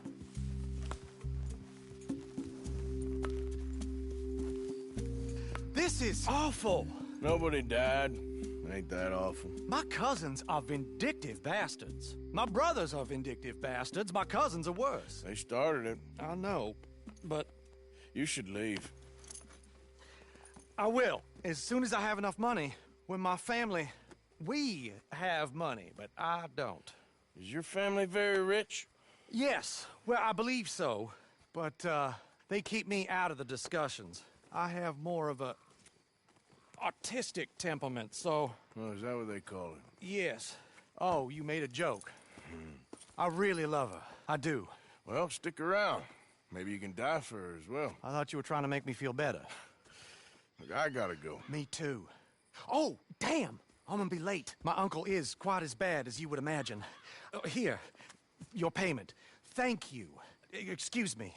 Speaker 18: This is awful.
Speaker 1: Nobody died. Ain't that awful?
Speaker 18: My cousins are vindictive bastards. My brothers are vindictive bastards. My cousins are worse.
Speaker 1: They started it.
Speaker 18: I know, but...
Speaker 1: You should leave.
Speaker 18: I will, as soon as I have enough money. When my family... We have money, but I don't.
Speaker 1: Is your family very rich?
Speaker 18: Yes, well, I believe so. But, they keep me out of the discussions. I have more of a... artistic temperament, so...
Speaker 1: Oh, is that what they call it?
Speaker 18: Yes. Oh, you made a joke. I really love her. I do.
Speaker 1: Well, stick around. Maybe you can die for her as well.
Speaker 18: I thought you were trying to make me feel better.
Speaker 1: Look, I gotta go.
Speaker 18: Me too. Oh, damn! I'm gonna be late. My uncle is quite as bad as you would imagine. Here, your payment. Thank you. Excuse me.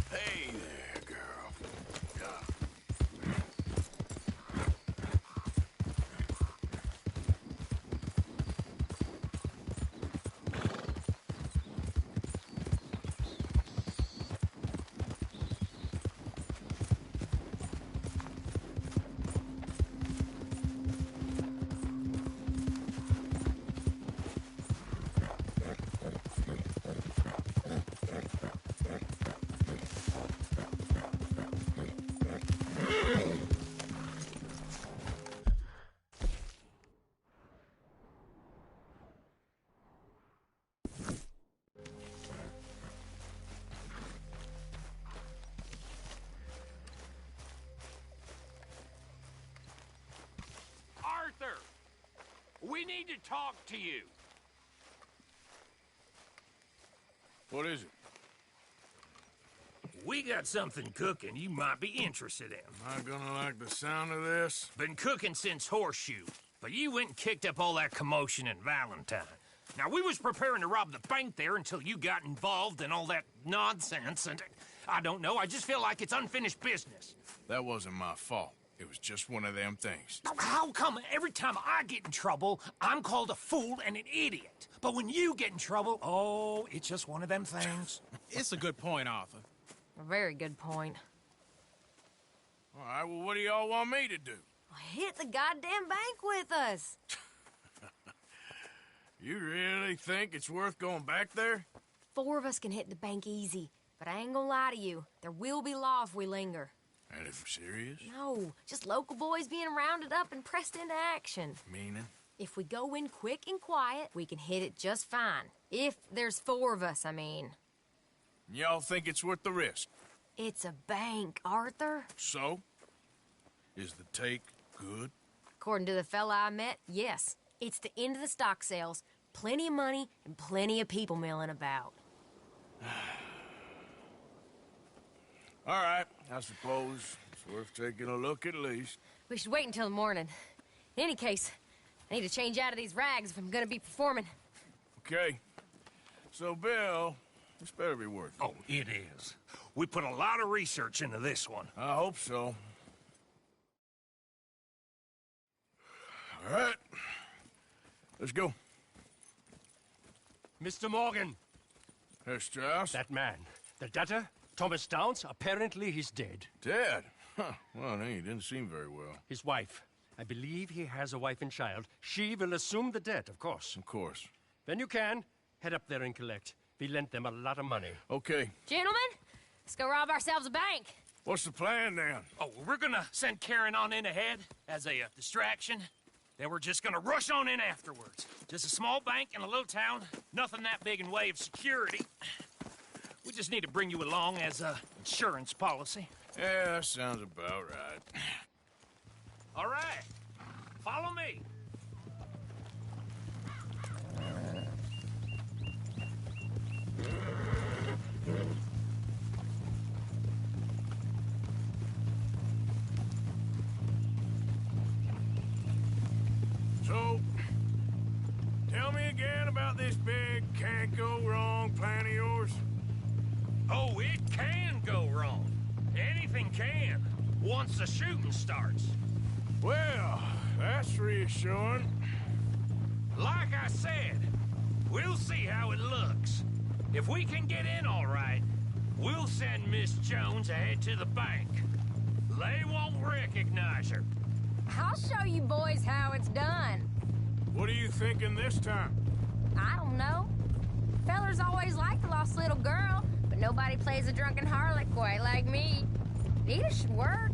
Speaker 1: Hey there, girl.
Speaker 9: Arthur! We need to talk to you.
Speaker 1: What is it?
Speaker 9: We got something cooking you might be interested in.
Speaker 1: Am I gonna like the sound of this?
Speaker 9: Been cooking since Horseshoe, but you went and kicked up all that commotion in Valentine. Now, we was preparing to rob the bank there until you got involved in all that nonsense, and I don't know, I just feel like it's unfinished business.
Speaker 1: That wasn't my fault. It was just one of them things.
Speaker 6: How come every time I get in trouble, I'm called a fool and an idiot? But when you get in trouble, oh, it's just one of them things.
Speaker 4: It's a good point, Arthur.
Speaker 11: A very good point.
Speaker 1: All right, well, what do y'all want me to do?
Speaker 11: Hit the goddamn bank with us.
Speaker 1: You really think it's worth going back there?
Speaker 11: 4 of us can hit the bank easy, but I ain't gonna lie to you. There will be law if we linger.
Speaker 1: And if we're serious?
Speaker 11: No, just local boys being rounded up and pressed into action.
Speaker 1: Meaning?
Speaker 11: If we go in quick and quiet, we can hit it just fine. If there's 4 of us, I mean.
Speaker 1: Y'all think it's worth the risk?
Speaker 11: It's a bank, Arthur.
Speaker 1: So? Is the take good?
Speaker 11: According to the fella I met, yes. It's the end of the stock sales. Plenty of money and plenty of people milling about.
Speaker 1: All right, I suppose it's worth taking a look at least.
Speaker 11: We should wait until the morning. In any case, I need to change out of these rags if I'm gonna be performing.
Speaker 1: Okay. So, Bill, this better be worth it.
Speaker 6: Oh, it is. We put a lot of research into this one.
Speaker 1: I hope so. All right. Let's go.
Speaker 15: Mr. Morgan.
Speaker 1: Herr Strauss?
Speaker 15: That man. The debtor, Thomas Downs, apparently he's dead.
Speaker 1: Dead? Huh. Well, he didn't seem very well.
Speaker 15: His wife. I believe he has a wife and child. She will assume the debt, of course.
Speaker 1: Of course.
Speaker 15: When you can, head up there and collect. We lent them a lot of money.
Speaker 1: Okay.
Speaker 11: Gentlemen, let's go rob ourselves a bank.
Speaker 1: What's the plan, then?
Speaker 6: Oh, we're gonna send Karen on in ahead as a distraction. Then we're just gonna rush on in afterwards. Just a small bank in a little town. Nothing that big in way of security. We just need to bring you along as a insurance policy.
Speaker 1: Yeah, that sounds about right.
Speaker 6: All right. Follow me.
Speaker 1: So, tell me again about this big can't-go-wrong plan of yours.
Speaker 6: Oh, it can go wrong. Anything can, once the shooting starts.
Speaker 1: Well, that's reassuring.
Speaker 6: Like I said, we'll see how it looks. If we can get in all right, we'll send Miss Jones ahead to the bank. They won't recognize her.
Speaker 11: I'll show you boys how it's done.
Speaker 1: What are you thinking this time?
Speaker 11: I don't know. Fellers always like the lost little girl, but nobody plays a drunken harlot quite like me. It should work.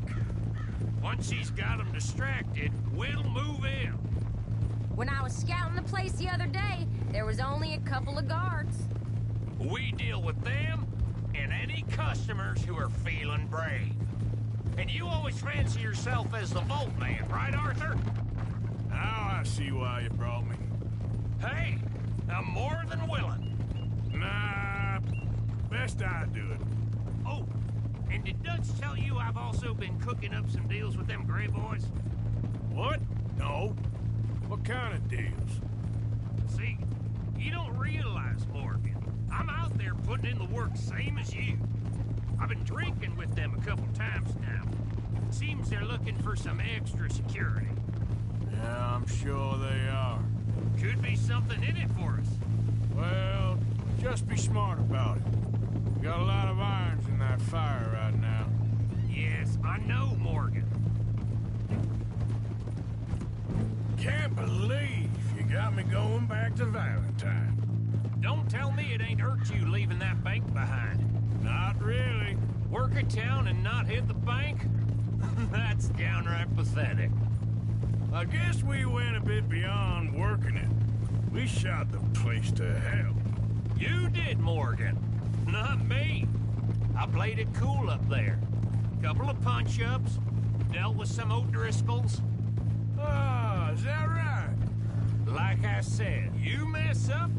Speaker 6: Once she's got them distracted, we'll move in.
Speaker 11: When I was scouting the place the other day, there was only a couple of guards.
Speaker 6: We deal with them and any customers who are feeling brave. And you always fancy yourself as the vault man, right, Arthur?
Speaker 1: Now I see why you brought me.
Speaker 6: Hey, I'm more than willing.
Speaker 1: Nah, best I do it.
Speaker 6: Oh, and did Dutch tell you I've also been cooking up some deals with them Gray boys?
Speaker 1: What? No. What kind of deals?
Speaker 6: See, you don't realize, Morgan. I'm out there putting in the work same as you. I've been drinking with them a couple times now. Seems they're looking for some extra security.
Speaker 1: Yeah, I'm sure they are.
Speaker 6: Could be something in it for us.
Speaker 1: Well, just be smart about it. We got a lot of irons in that fire right now.
Speaker 6: Yes, I know, Morgan.
Speaker 1: Can't believe you got me going back to Valentine.
Speaker 6: Don't tell me it ain't hurt you leaving that bank behind.
Speaker 1: Not really.
Speaker 6: Work a town and not hit the bank? That's downright pathetic.
Speaker 1: I guess we went a bit beyond working it. We shot the place to hell.
Speaker 6: You did, Morgan. Not me. I played it cool up there. Couple of punch-ups, dealt with some O'Driscolls.
Speaker 1: Ah, is that right?
Speaker 6: Like I said, you mess up,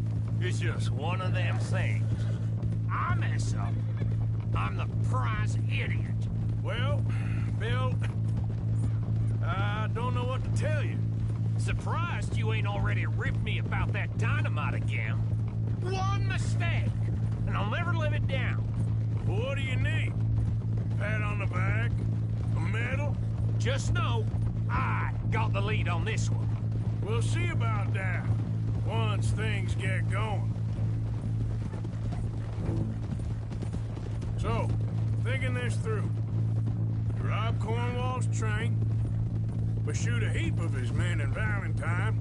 Speaker 6: it's just one of them things. I mess up, I'm the prize idiot.
Speaker 1: Well, Bill, I don't know what to tell you.
Speaker 6: Surprised you ain't already ripped me about that dynamite again. One mistake, and I'll never live it down.
Speaker 1: What do you need? Pat on the back? A medal?
Speaker 9: Just know, I got the lead on this one.
Speaker 1: We'll see about that once things get going. So, thinking this through. We rob Cornwall's train. We shoot a heap of his men in Valentine.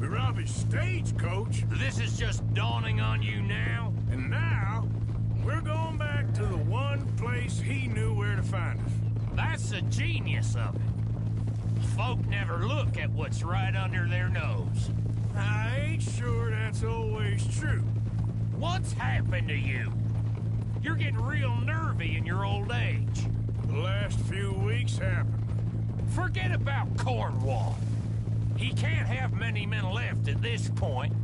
Speaker 1: We rob his stagecoach.
Speaker 9: This is just dawning on you now?
Speaker 1: And now, we're going back to the one place he knew where to find us.
Speaker 9: That's the genius of it. Folk never look at what's right under their nose.
Speaker 1: I ain't sure that's always true.
Speaker 9: What's happened to you? You're getting real nervy in your old age.
Speaker 1: The last few weeks happened.
Speaker 9: Forget about Cornwall. He can't have many men left at this point.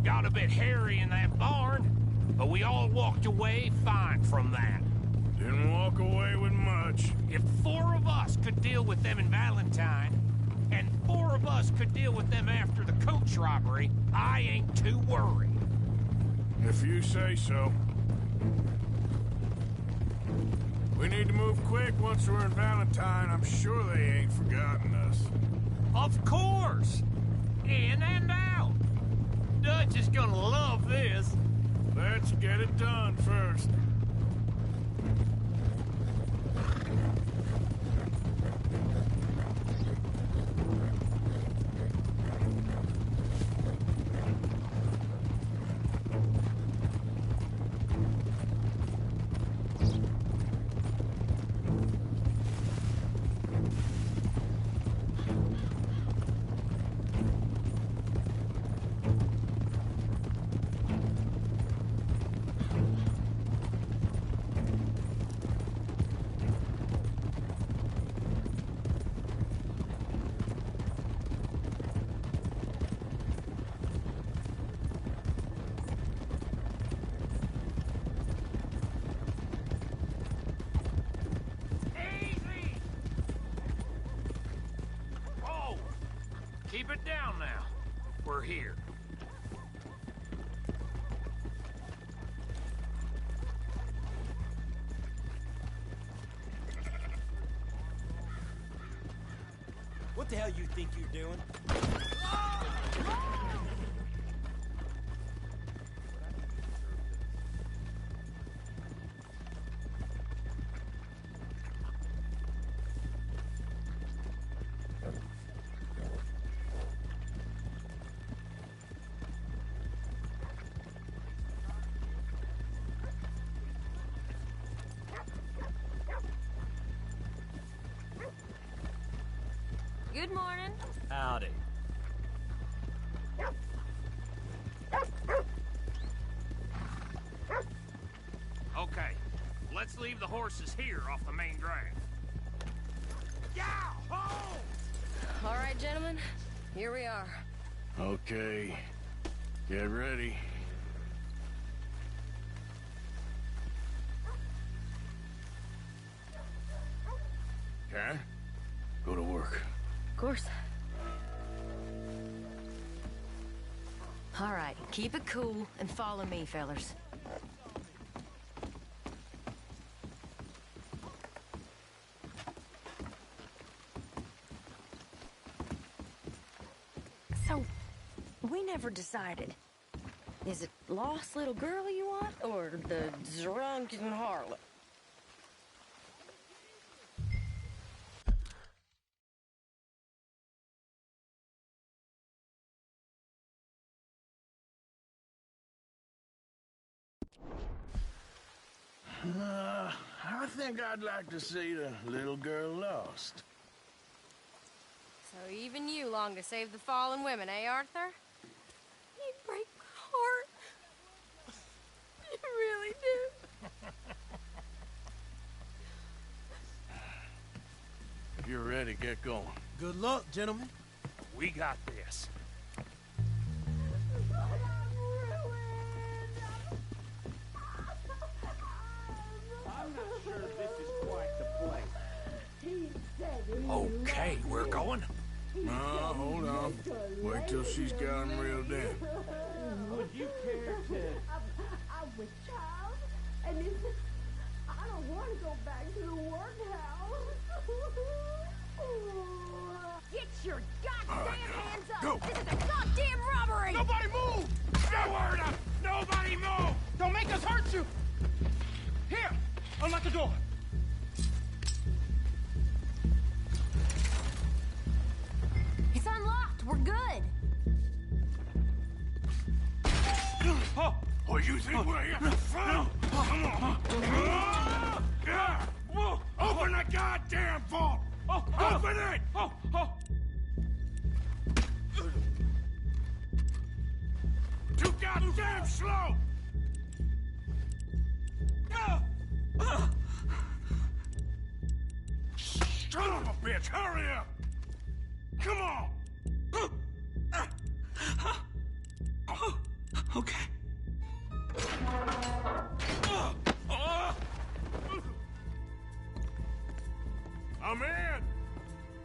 Speaker 9: Got a bit hairy in that barn, but we all walked away fine from that.
Speaker 1: Didn't walk away with much.
Speaker 9: If 4 of us could deal with them in Valentine, and 4 of us could deal with them after the coach robbery, I ain't too worried.
Speaker 1: If you say so. We need to move quick once we're in Valentine. I'm sure they ain't forgotten us.
Speaker 9: Of course! In and out. Dutch is gonna love this.
Speaker 1: Let's get it done first.
Speaker 9: Keep it down now. We're here.
Speaker 4: What the hell you think you're doing?
Speaker 11: Good morning.
Speaker 4: Howdy.
Speaker 9: Okay, let's leave the horses here off the main drag.
Speaker 11: All right, gentlemen. Here we are.
Speaker 1: Okay. Get ready. Karen, go to work.
Speaker 11: Of course. All right, keep it cool and follow me, fellers. So, we never decided. Is it lost little girl you want, or the drunken harlot?
Speaker 1: I think I'd like to see the little girl lost.
Speaker 11: So even you long to save the fallen women, eh, Arthur? You break my heart. You really do.
Speaker 1: If you're ready, get going.
Speaker 19: Good luck, gentlemen.
Speaker 9: We got this. I'm not sure this is quite the place. Okay, we're going.
Speaker 1: No, hold on. Wait till she's got him reeled in.
Speaker 9: Would you care to...
Speaker 7: I'm with child, and I don't want to go back to the workhouse.
Speaker 11: Get your goddamn hands up!
Speaker 1: Go.
Speaker 11: This is a goddamn robbery!
Speaker 6: Nobody move! Nowhere to... Nobody move!
Speaker 4: Don't make us hurt you! Here! Unlock the door!
Speaker 11: It's unlocked. We're good.
Speaker 1: Oh, you think we're here for fun? Come on. Open the goddamn vault! Open it! Too goddamn slow! Son of a bitch, hurry up! Come on!
Speaker 12: Okay.
Speaker 1: I'm in!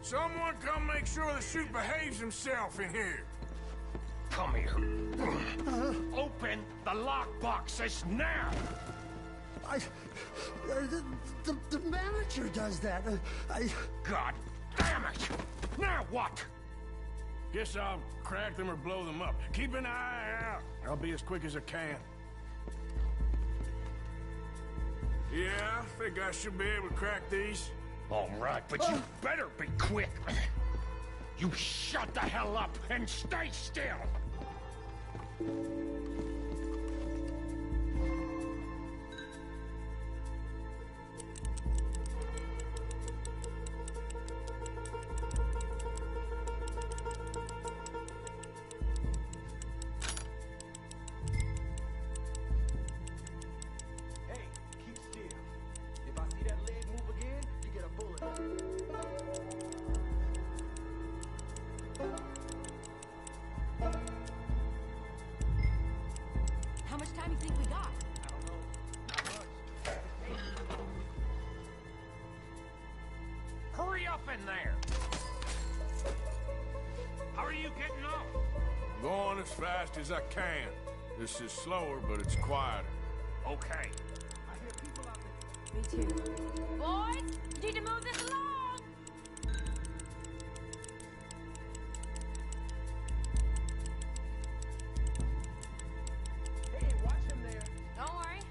Speaker 1: Someone come make sure the chute behaves himself in here.
Speaker 6: Come here. Open the lockboxes now!
Speaker 7: The manager does that.
Speaker 6: God damn it! Now what?
Speaker 1: Guess I'll crack them or blow them up. Keep an eye out. I'll be as quick as I can. Yeah, I think I should be able to crack these.
Speaker 6: All right, but you better be quick. You shut the hell up and stay still!
Speaker 11: How much time do you think we got?
Speaker 6: Hurry up in there! How are you getting off?
Speaker 1: Going as fast as I can. This is slower, but it's quieter.
Speaker 6: Okay.
Speaker 11: Me too. Boys, you need to move this along!
Speaker 6: Hey, watch him there.
Speaker 11: Don't worry.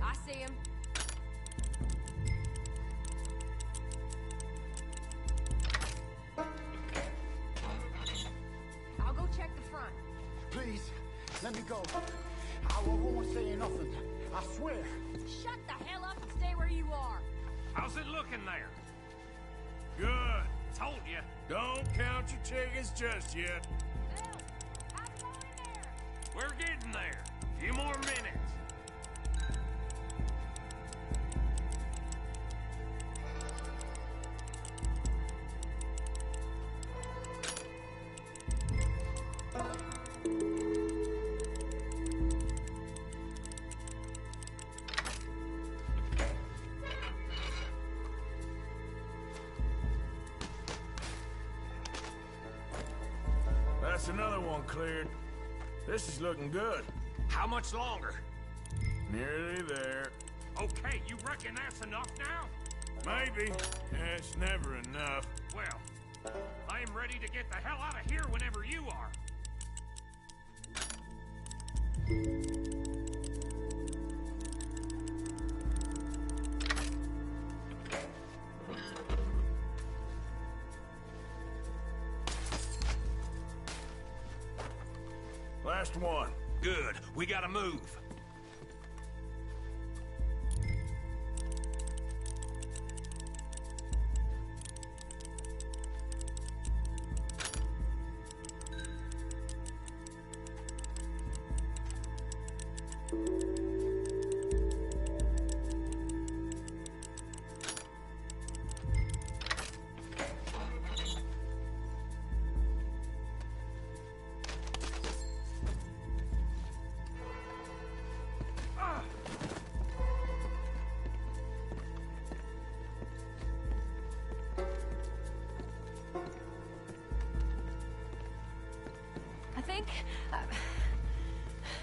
Speaker 11: I see him. I'll go check the front.
Speaker 7: Please, let me go. I won't say nothing. I swear.
Speaker 11: Shut the hell up and stay where you are.
Speaker 6: How's it looking there?
Speaker 1: Good.
Speaker 6: Told you.
Speaker 1: Don't count your chickens just yet.
Speaker 6: We're getting there. A few more minutes.
Speaker 1: That's another one cleared. This is looking good.
Speaker 6: How much longer?
Speaker 1: Nearly there.
Speaker 6: Okay, you reckon that's enough now?
Speaker 1: Maybe. Yeah, it's never enough.
Speaker 6: Well, I am ready to get the hell out of here whenever you are.
Speaker 1: Last one.
Speaker 6: Good. We gotta move.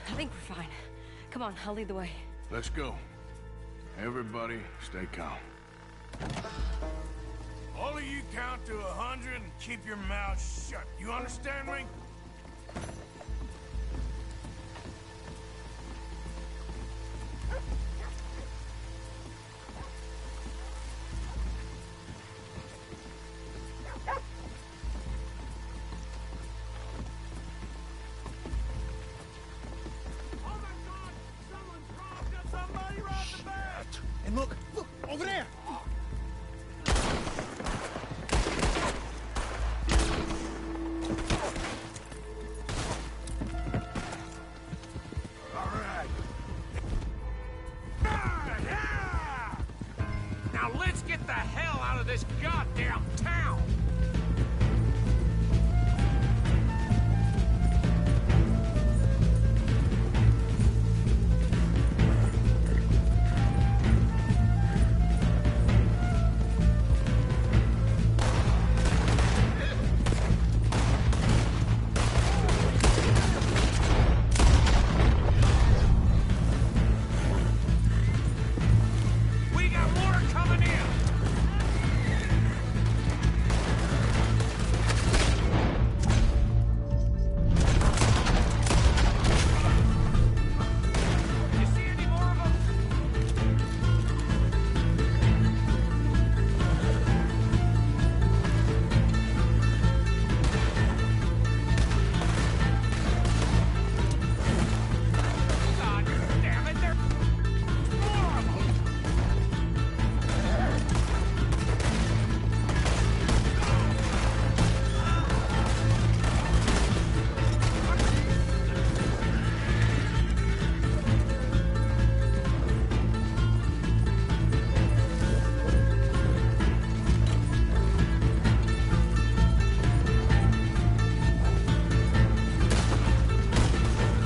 Speaker 11: I think we're fine. Come on, I'll lead the way.
Speaker 1: Let's go. Everybody, stay calm. of you count to 100 and keep your mouth shut. You understand me?
Speaker 18: And look, over there!
Speaker 9: Now let's get the hell out of this goddamn town! We got more coming in! You see any more of them? God damn it, there's more of them!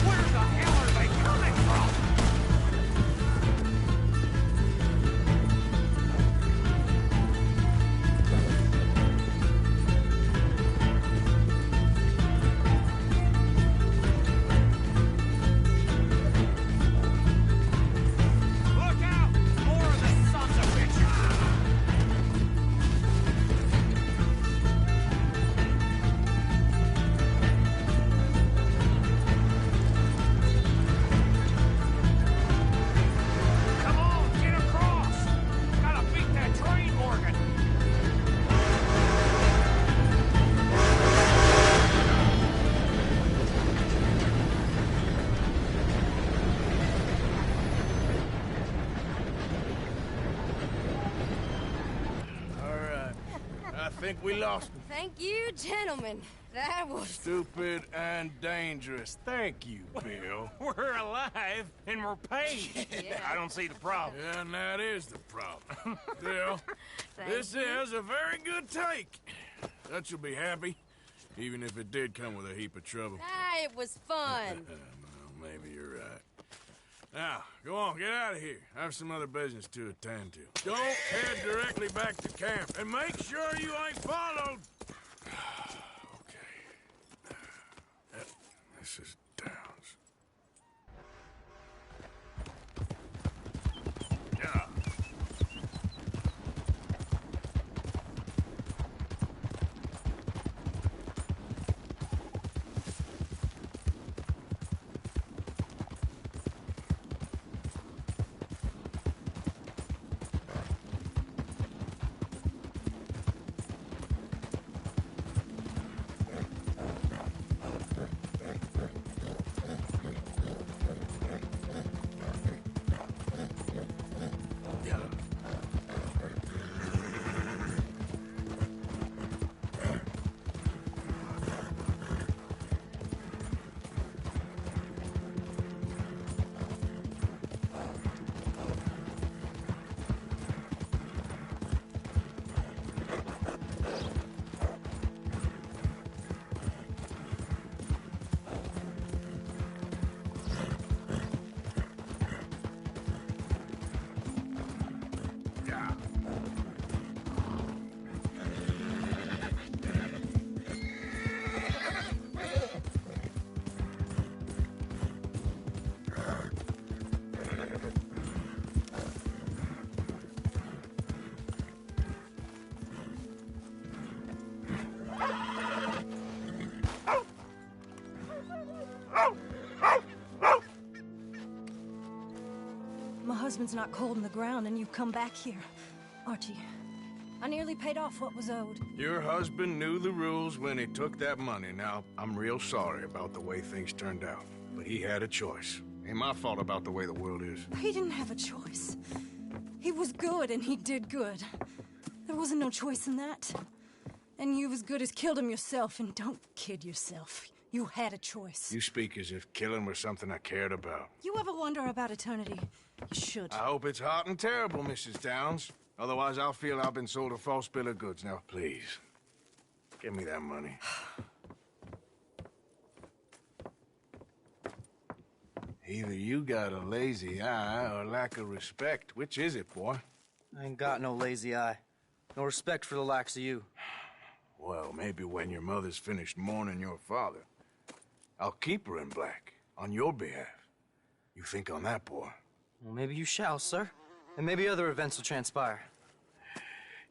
Speaker 9: Where the hell are they coming from? Look out! More of the sons of bitches! Come on, get across! Gotta beat that train, Morgan!
Speaker 1: All right. I think we lost him.
Speaker 11: Thank you, gentlemen. That was...
Speaker 1: Stupid and dangerous. Thank you, Bill.
Speaker 6: We're alive and we're paid. I don't see the problem.
Speaker 1: Yeah, and that is the problem. Bill, this is a very good take. That you'll be happy, even if it did come with a heap of trouble.
Speaker 11: Ah, it was fun.
Speaker 1: Well, maybe you're right. Now, go on, get out of here. I have some other business to attend to. Don't head directly back to camp, and make sure you ain't followed. Okay. This is Downs. Yeah.
Speaker 14: husband's not cold in the ground and you come back here. Archie, I nearly paid off what was owed.
Speaker 1: Your husband knew the rules when he took that money. Now, I'm real sorry about the way things turned out. But he had a choice. Ain't my fault about the way the world is.
Speaker 14: He didn't have a choice. He was good and he did good. There wasn't no choice in that. And you as good as killed him yourself, and don't kid yourself. You had a choice.
Speaker 1: You speak as if killing was something I cared about.
Speaker 14: You ever wonder about eternity? You should.
Speaker 1: I hope it's hot and terrible, Mrs. Downs. Otherwise, I'll feel I've been sold a false bill of goods. Now, please, give me that money. Either you got a lazy eye or lack of respect. Which is it, boy?
Speaker 17: I ain't got no lazy eye. No respect for the likes of you.
Speaker 1: Well, maybe when your mother's finished mourning your father, I'll keep her in black, on your behalf. You think on that, boy?
Speaker 17: Well, maybe you shall, sir. And maybe other events will transpire.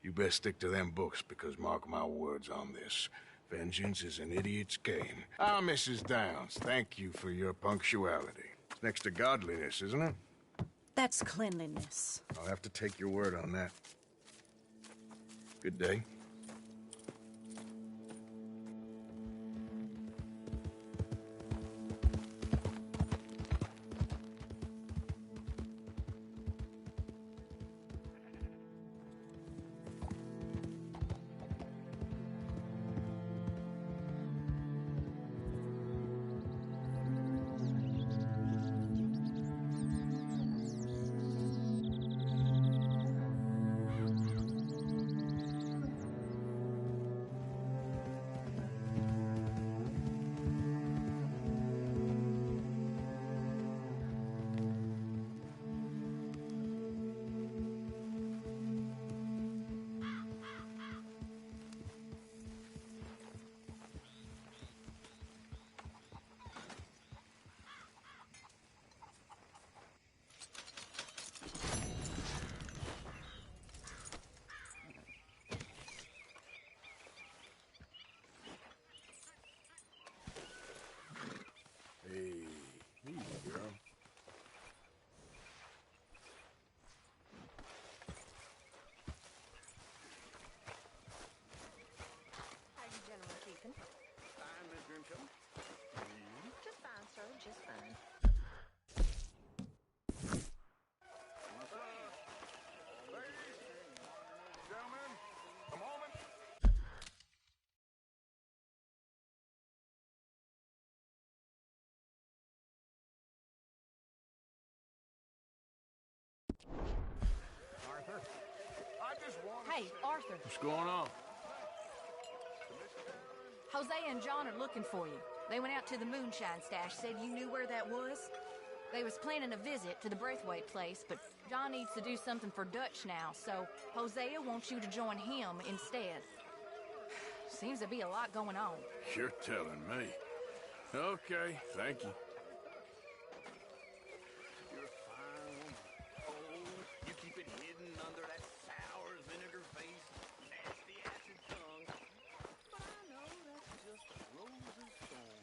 Speaker 1: You best stick to them books, because mark my words on this. Vengeance is an idiot's game. Ah, Mrs. Downs, thank you for your punctuality. It's next to godliness, isn't it?
Speaker 14: That's cleanliness.
Speaker 1: I'll have to take your word on that. Good day.
Speaker 11: Just fine, sir, just fine.
Speaker 6: Arthur?
Speaker 23: Hey, Arthur.
Speaker 1: What's going on?
Speaker 23: Jose and John are looking for you. They went out to the moonshine stash, said you knew where that was. They was planning a visit to the Braithwaite place, but John needs to do something for Dutch now, so Hosea wants you to join him instead. Seems to be a lot going on.
Speaker 1: You're telling me. Okay, thank you.
Speaker 12: You're a fine woman. Oh, you keep it hidden under that sour vinegar face, nasty acid tongue. But I know that's just Rose's thorn.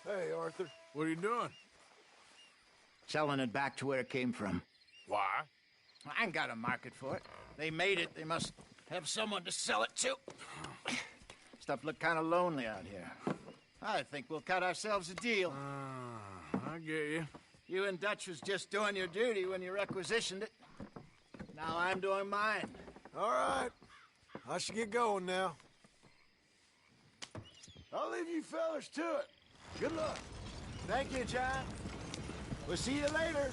Speaker 1: Hey, Arthur. What are you doing?
Speaker 7: Selling it back to where it came from.
Speaker 1: Why?
Speaker 7: I ain't got a market for it. They made it. They must have someone to sell it to. Stuff look kind of lonely out here. I think we'll cut ourselves a deal.
Speaker 1: I get you.
Speaker 7: You and Dutch was just doing your duty when you requisitioned it. Now I'm doing mine.
Speaker 2: All right. I should get going now. I'll leave you fellas to it. Good luck.
Speaker 7: Thank you, John. We'll see you later.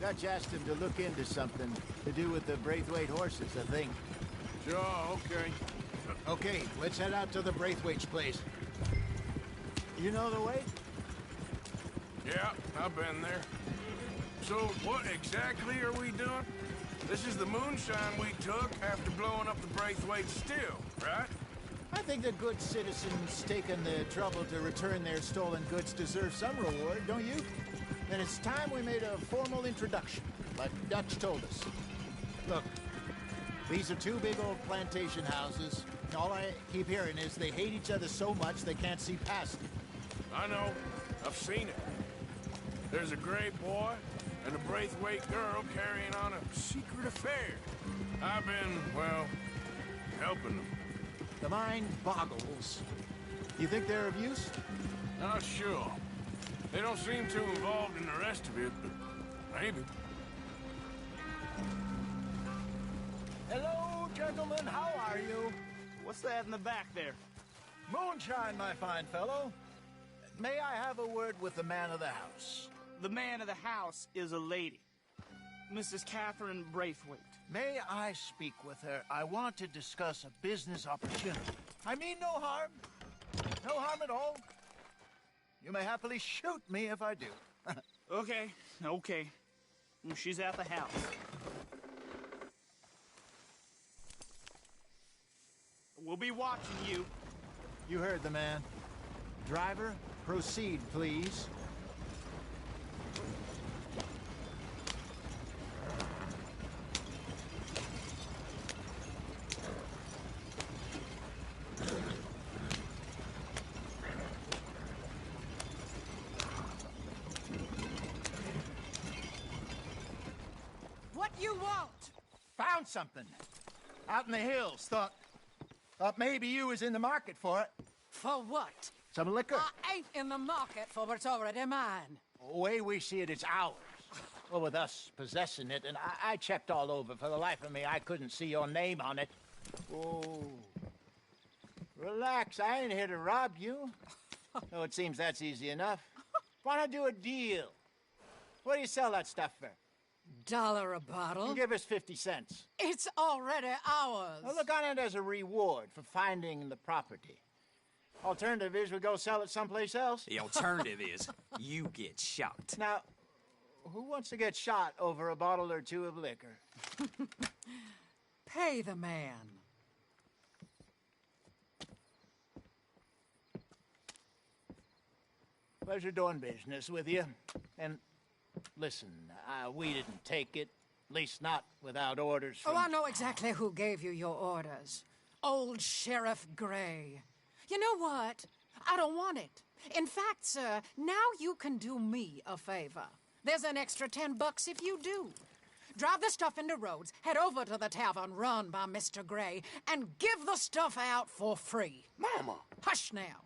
Speaker 7: Dutch asked him to look into something to do with the Braithwaite horses, I think.
Speaker 1: Sure, okay.
Speaker 7: Okay, let's head out to the Braithwaite's place. You know the way?
Speaker 1: Yeah, I've been there. So what exactly are we doing? This is the moonshine we took after blowing up the Braithwaite still, right?
Speaker 7: I think the good citizens taking the trouble to return their stolen goods deserve some reward, don't you? And it's time we made a formal introduction, like Dutch told us. Look, these are two big old plantation houses. All I keep hearing is they hate each other so much they can't see past it.
Speaker 1: I know. I've seen it. There's a gray boy and a Braithwaite girl carrying on a secret affair. I've been, well, helping them.
Speaker 7: The mind boggles. You think they're of use?
Speaker 1: Not sure. They don't seem too involved in the rest of it, but maybe.
Speaker 7: Hello, gentlemen. How are you?
Speaker 4: What's that in the back there?
Speaker 7: Moonshine, my fine fellow. May I have a word with the man of the house?
Speaker 4: The man of the house is a lady. Mrs. Catherine Braithwaite.
Speaker 7: May I speak with her? I want to discuss a business opportunity. I mean no harm. No harm at all. You may happily shoot me if I do.
Speaker 4: Okay. She's at the house. We'll be watching you.
Speaker 7: You heard the man. Driver, proceed, please.
Speaker 14: What you want?
Speaker 7: Found something. Out in the hills. Thought maybe you was in the market for it.
Speaker 14: For what?
Speaker 7: Some liquor.
Speaker 14: I ain't in the market for what's already mine.
Speaker 7: The way we see it, it's ours. Well, with us possessing it, and I checked all over. For the life of me, I couldn't see your name on it. Oh. Relax, I ain't here to rob you. Oh, it seems that's easy enough. Why not do a deal? What do you sell that stuff for?
Speaker 14: $1 a bottle?
Speaker 7: You give us 50 cents.
Speaker 14: It's already ours.
Speaker 7: Well, look on it as a reward for finding the property. Alternative is we go sell it someplace else.
Speaker 5: The alternative is you get shot.
Speaker 7: Now, who wants to get shot over a bottle or two of liquor?
Speaker 14: Pay the man.
Speaker 7: Pleasure doing business with you. And listen, we didn't take it. At least not without orders from...
Speaker 14: Oh, I know exactly who gave you your orders. Old Sheriff Gray. You know what? I don't want it. In fact, sir, now you can do me a favor. There's an extra $10 if you do. Drive the stuff into Rhodes, head over to the tavern run by Mr. Gray, and give the stuff out for free.
Speaker 3: Mama!
Speaker 14: Hush now.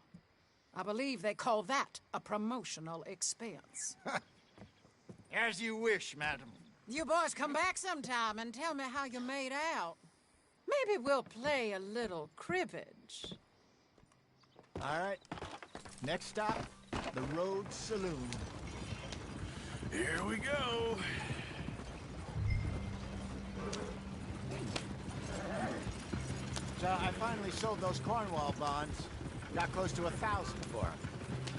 Speaker 14: I believe they call that a promotional expense.
Speaker 7: As you wish, madam.
Speaker 14: You boys come back sometime and tell me how you made out. Maybe we'll play a little cribbage.
Speaker 7: All right. Next stop, the Rhodes Saloon.
Speaker 1: Here we go.
Speaker 7: So I finally sold those Cornwall bonds. Got close to 1,000 for them.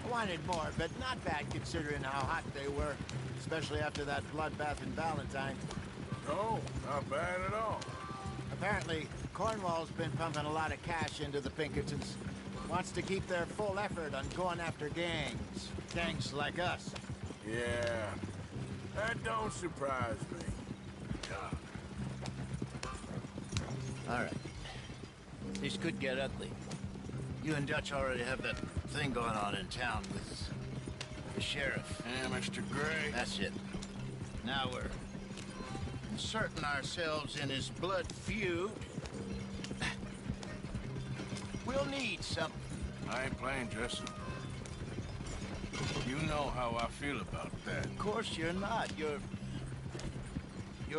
Speaker 7: I wanted more, but not bad considering how hot they were, especially after that bloodbath in Valentine.
Speaker 1: Oh, not bad at all.
Speaker 7: Apparently, Cornwall's been pumping a lot of cash into the Pinkertons. Wants to keep their full effort on going after gangs. Gangs like us.
Speaker 1: Yeah, that don't surprise me.
Speaker 7: All right. This could get ugly. You and Dutch already have that thing going on in town with the sheriff.
Speaker 1: Yeah, Mr. Gray.
Speaker 7: That's it. Now we're inserting ourselves in his blood feud. We'll need something.
Speaker 1: I ain't playing, Jesse. You know how I feel about that.
Speaker 7: Of course you're not. You're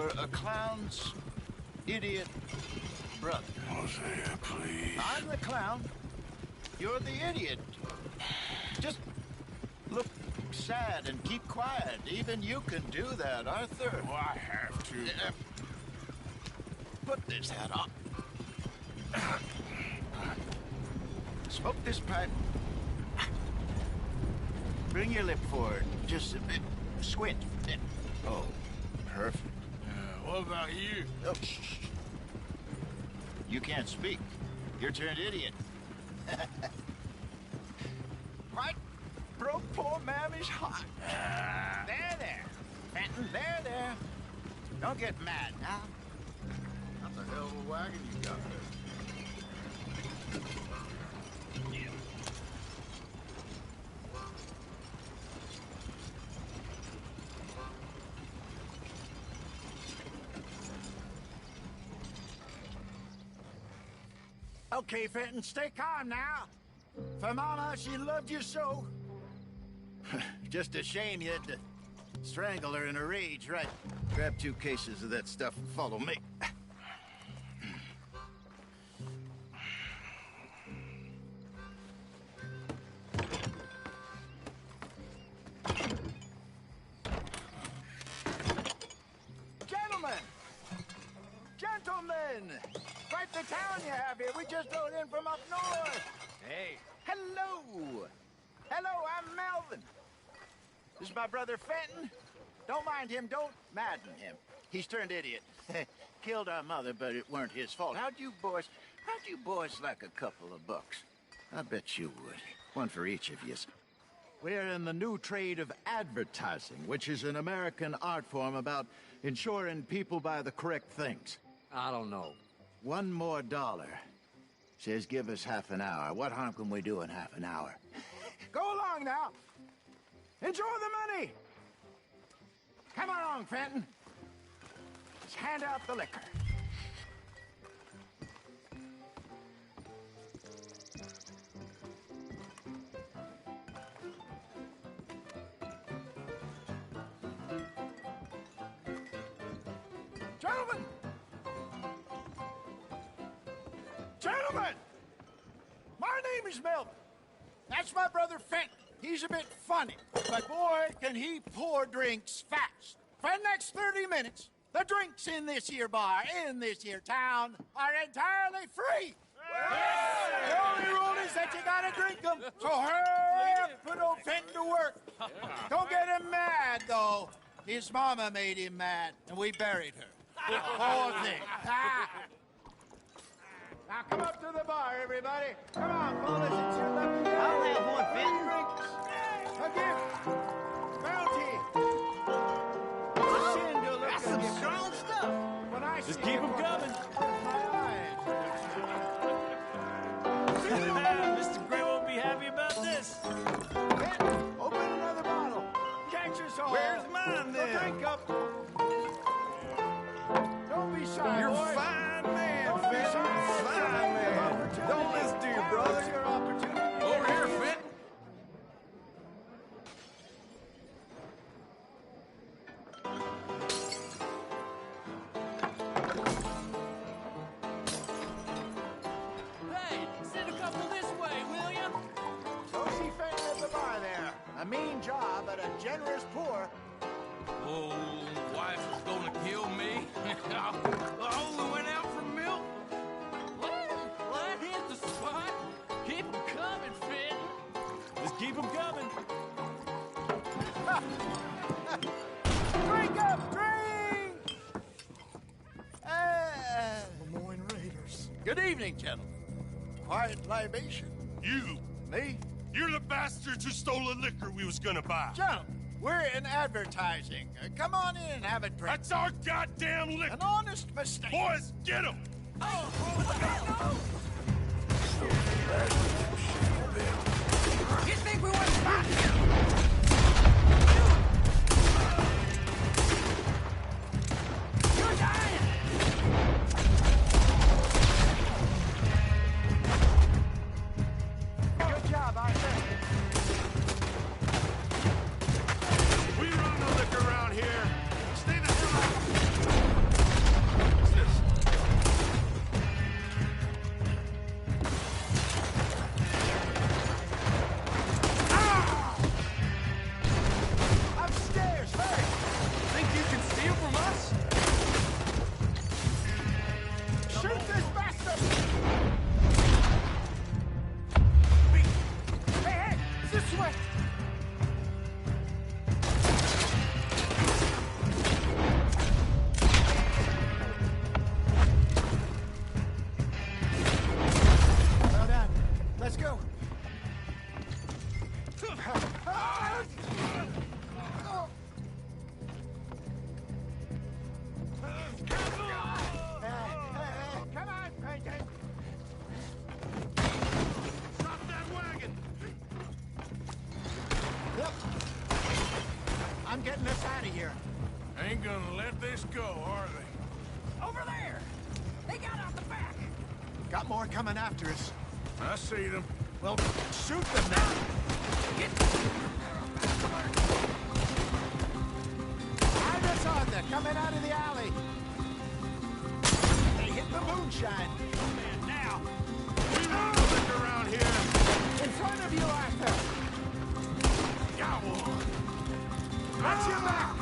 Speaker 7: a clown's idiot brother.
Speaker 1: Hosea, please.
Speaker 7: I'm the clown. You're the idiot. Just look sad and keep quiet. Even you can do that, Arthur.
Speaker 1: Oh, I have to.
Speaker 7: Put this hat on. Smoke this pipe.
Speaker 13: Bring your lip forward. Just a bit. Squint. Oh, perfect.
Speaker 1: What about you?
Speaker 13: Oh, shh. You can't speak. You're turned idiot. Right? Broke poor Mammy's heart. There. Fenton, there. Don't get mad now.
Speaker 3: That's a hell of a wagon you got there.
Speaker 13: Okay, Fenton, stay calm now. For Mama, she loved you so. Just a shame you had to strangle her in a rage, right? Grab 2 cases of that stuff and follow me. Gentlemen! Quite the town you have here. We just rode in from up north. Hey. Hello. I'm Melvin. This is my brother Fenton. Don't mind him. Don't madden him. He's turned idiot. Killed our mother, but it weren't his fault. How'd you boys like a couple of bucks? I bet you would. One for each of yous. We're in the new trade of advertising, which is an American art form about ensuring people buy the correct things.
Speaker 5: I don't know.
Speaker 13: $1 more. Says give us half an hour. What harm can we do in half an hour? Go along now. Enjoy the money. Come along, Fenton. Let's hand out the liquor. Gentlemen! My name is Melvin. That's my brother Fenton. He's a bit funny, but boy, can he pour drinks fast. For the next 30 minutes, the drinks in this here bar, in this here town, are entirely free. Yeah. The only rule is that you gotta drink them. So hurry up, put old Fenton to work. Don't get him mad, though. His mama made him mad, and we buried her. Poor thing. Now come up to the bar, everybody. Come on, fellas, it's your lucky day.
Speaker 17: I'll have one, Fenton.
Speaker 13: A gift. Bounty.
Speaker 17: That's some strong stuff.
Speaker 13: Just keep them coming.
Speaker 6: Mr. Gray won't be happy about this.
Speaker 13: Open another bottle. Catch us all.
Speaker 6: Where's mine, then?
Speaker 13: So drink up. Don't be shy,
Speaker 6: You're
Speaker 13: boy.
Speaker 6: fine, man,
Speaker 13: Don't be
Speaker 6: Fenton.
Speaker 13: shy.
Speaker 6: Fine, man. Don't listen to your brother.
Speaker 13: Now's your opportunity.
Speaker 6: Over here, Fenton.
Speaker 9: Hey, send a couple this way, will ya?
Speaker 13: Go see Fenton at the bar there. A mean job, but a generous pour.
Speaker 9: Oh, wife is gonna kill me. I only went out for milk. Well, hit the spot. Keep 'em coming, Fenton.
Speaker 6: Just keep them coming.
Speaker 13: Drink up, drink!
Speaker 15: Lemoyne Raiders.
Speaker 13: Good evening, gentlemen. Quiet libation.
Speaker 1: You?
Speaker 13: Me?
Speaker 1: You're the bastards who stole the liquor we was gonna buy.
Speaker 13: Gentlemen, we're in advertising. Come on in and have a drink.
Speaker 1: That's our goddamn liquor.
Speaker 13: An honest mistake.
Speaker 1: Boys, get him!
Speaker 22: You think we wouldn't spot you? You're dying!
Speaker 13: Good job, Arthur.
Speaker 1: We run the liquor around here. Stay the hell out. What's this? go, are they?
Speaker 13: Over there! They got out the back! Got more coming after us.
Speaker 1: I see them.
Speaker 13: Well, shoot them now! Privates on there, coming out of the alley! They hit the moonshine!
Speaker 1: Man, now! We want to lick around here!
Speaker 13: In front of you, Arthur!
Speaker 1: Got one!
Speaker 13: Watch your back!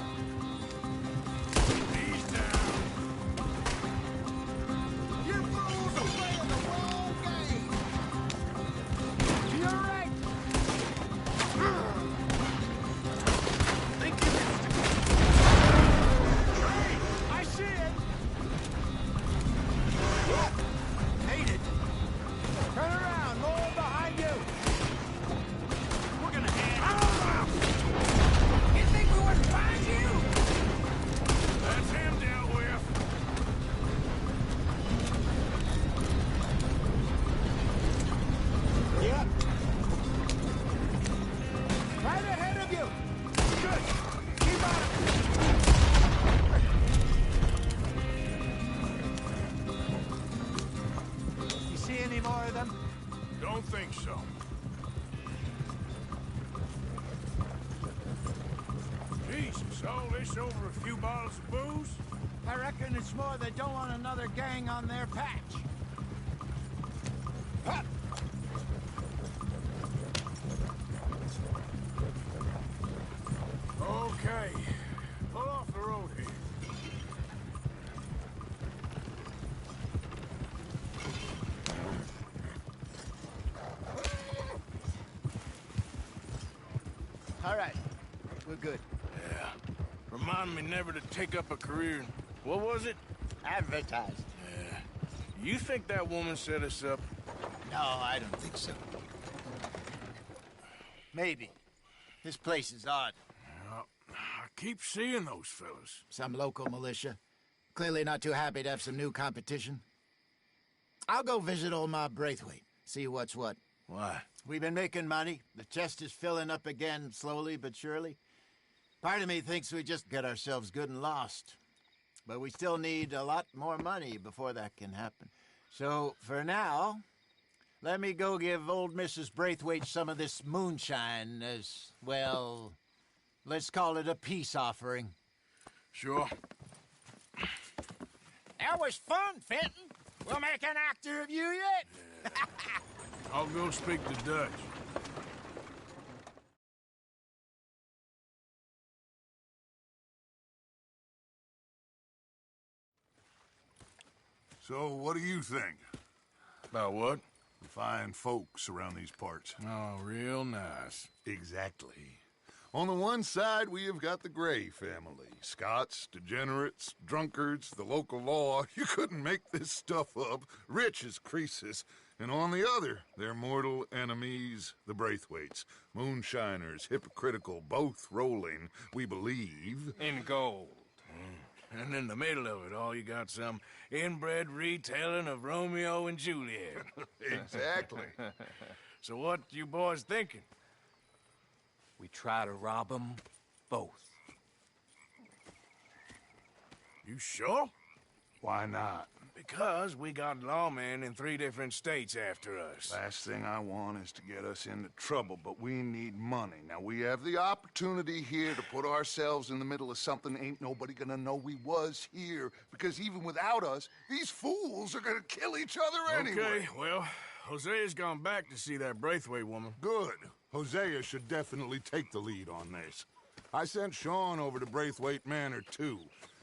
Speaker 1: He's down!
Speaker 13: You fools are playing the wrong game! To your right! Think you missed it! I see it! Made it! Turn around, more behind you!
Speaker 1: We're gonna head...
Speaker 13: You think we wouldn't find you?
Speaker 1: That's him dealt with.
Speaker 13: Yep. Right ahead of you! Good! Keep on it! You see any more of them?
Speaker 1: Don't think so. Jesus, all this over a few bottles of booze?
Speaker 13: I reckon it's more they don't want another gang on their patch. Huh.
Speaker 1: Okay. Pull off the road here.
Speaker 13: All right. We're good.
Speaker 1: Yeah. Remind me never to take up a career in... What was it?
Speaker 13: Advertised.
Speaker 1: Yeah. You think that woman set us up?
Speaker 13: No, I don't think so. Maybe. This place is odd.
Speaker 1: Well, I keep seeing those fellas.
Speaker 13: Some local militia. Clearly not too happy to have some new competition. I'll go visit old Ma Braithwaite. See what's what.
Speaker 1: Why?
Speaker 13: We've been making money. The chest is filling up again, slowly but surely. Part of me thinks we just get ourselves good and lost. But we still need a lot more money before that can happen. So, for now, let me go give old Mrs. Braithwaite some of this moonshine as, well, let's call it a peace offering.
Speaker 1: Sure.
Speaker 13: That was fun, Fenton. We'll make an actor of you yet.
Speaker 1: I'll go speak to Dutch.
Speaker 3: So, what do you think?
Speaker 1: About what?
Speaker 3: The fine folks around these parts.
Speaker 1: Oh, real nice.
Speaker 3: Exactly. On the one side, we have got the Gray family. Scots, degenerates, drunkards, the local law. You couldn't make this stuff up. Rich as Croesus. And on the other, their mortal enemies, the Braithwaites. Moonshiners, hypocritical, both rolling, we believe...
Speaker 1: in gold. And in the middle of it all, you got some inbred retelling of Romeo and Juliet.
Speaker 3: Exactly.
Speaker 1: So what you boys thinking?
Speaker 9: We try to rob them both.
Speaker 1: You sure?
Speaker 3: Why not?
Speaker 1: Because we got lawmen in 3 different states after us.
Speaker 3: Last thing I want is to get us into trouble, but we need money. Now, we have the opportunity here to put ourselves in the middle of something ain't nobody gonna know we was here, because even without us, these fools are gonna kill each other anyway.
Speaker 1: Okay, well, Hosea's gone back to see that Braithwaite woman.
Speaker 3: Good. Hosea should definitely take the lead on this. I sent Sean over to Braithwaite Manor, too.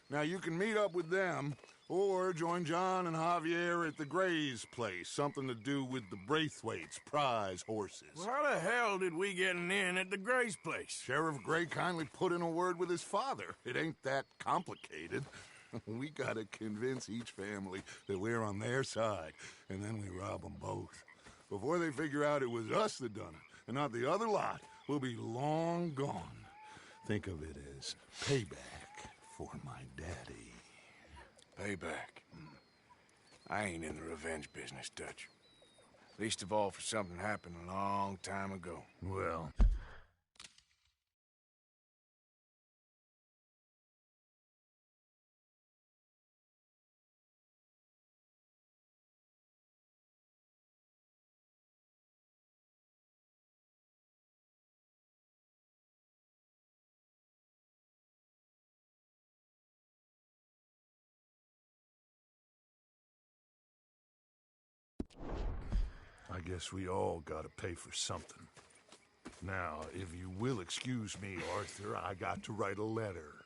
Speaker 3: Now, you can meet up with them, or join John and Javier at the Gray's place. Something to do with the Braithwaites' prize horses.
Speaker 1: Well, how the hell did we get in at the Gray's place?
Speaker 3: Sheriff Gray kindly put in a word with his father. It ain't that complicated. We gotta convince each family that we're on their side, and then we rob them both. Before they figure out it was us that done it, and not the other lot, we'll be long gone. Think of it as payback for my daddy.
Speaker 1: Payback. I ain't in the revenge business, Dutch. Least of all for something happened a long time ago.
Speaker 3: Well... I guess we all gotta pay for something. Now, if you will excuse me, Arthur, I got to write a letter.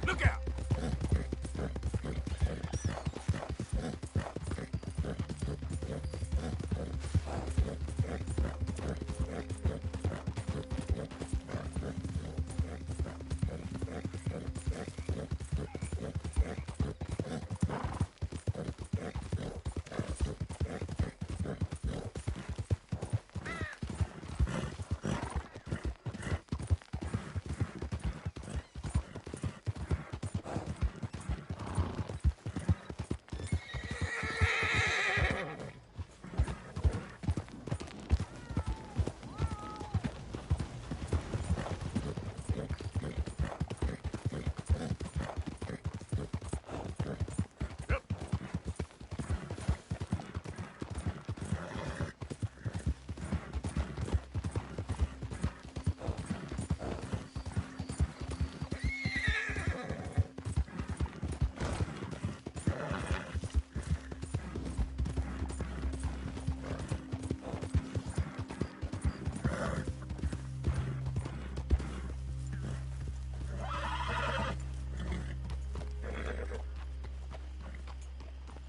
Speaker 1: Look out!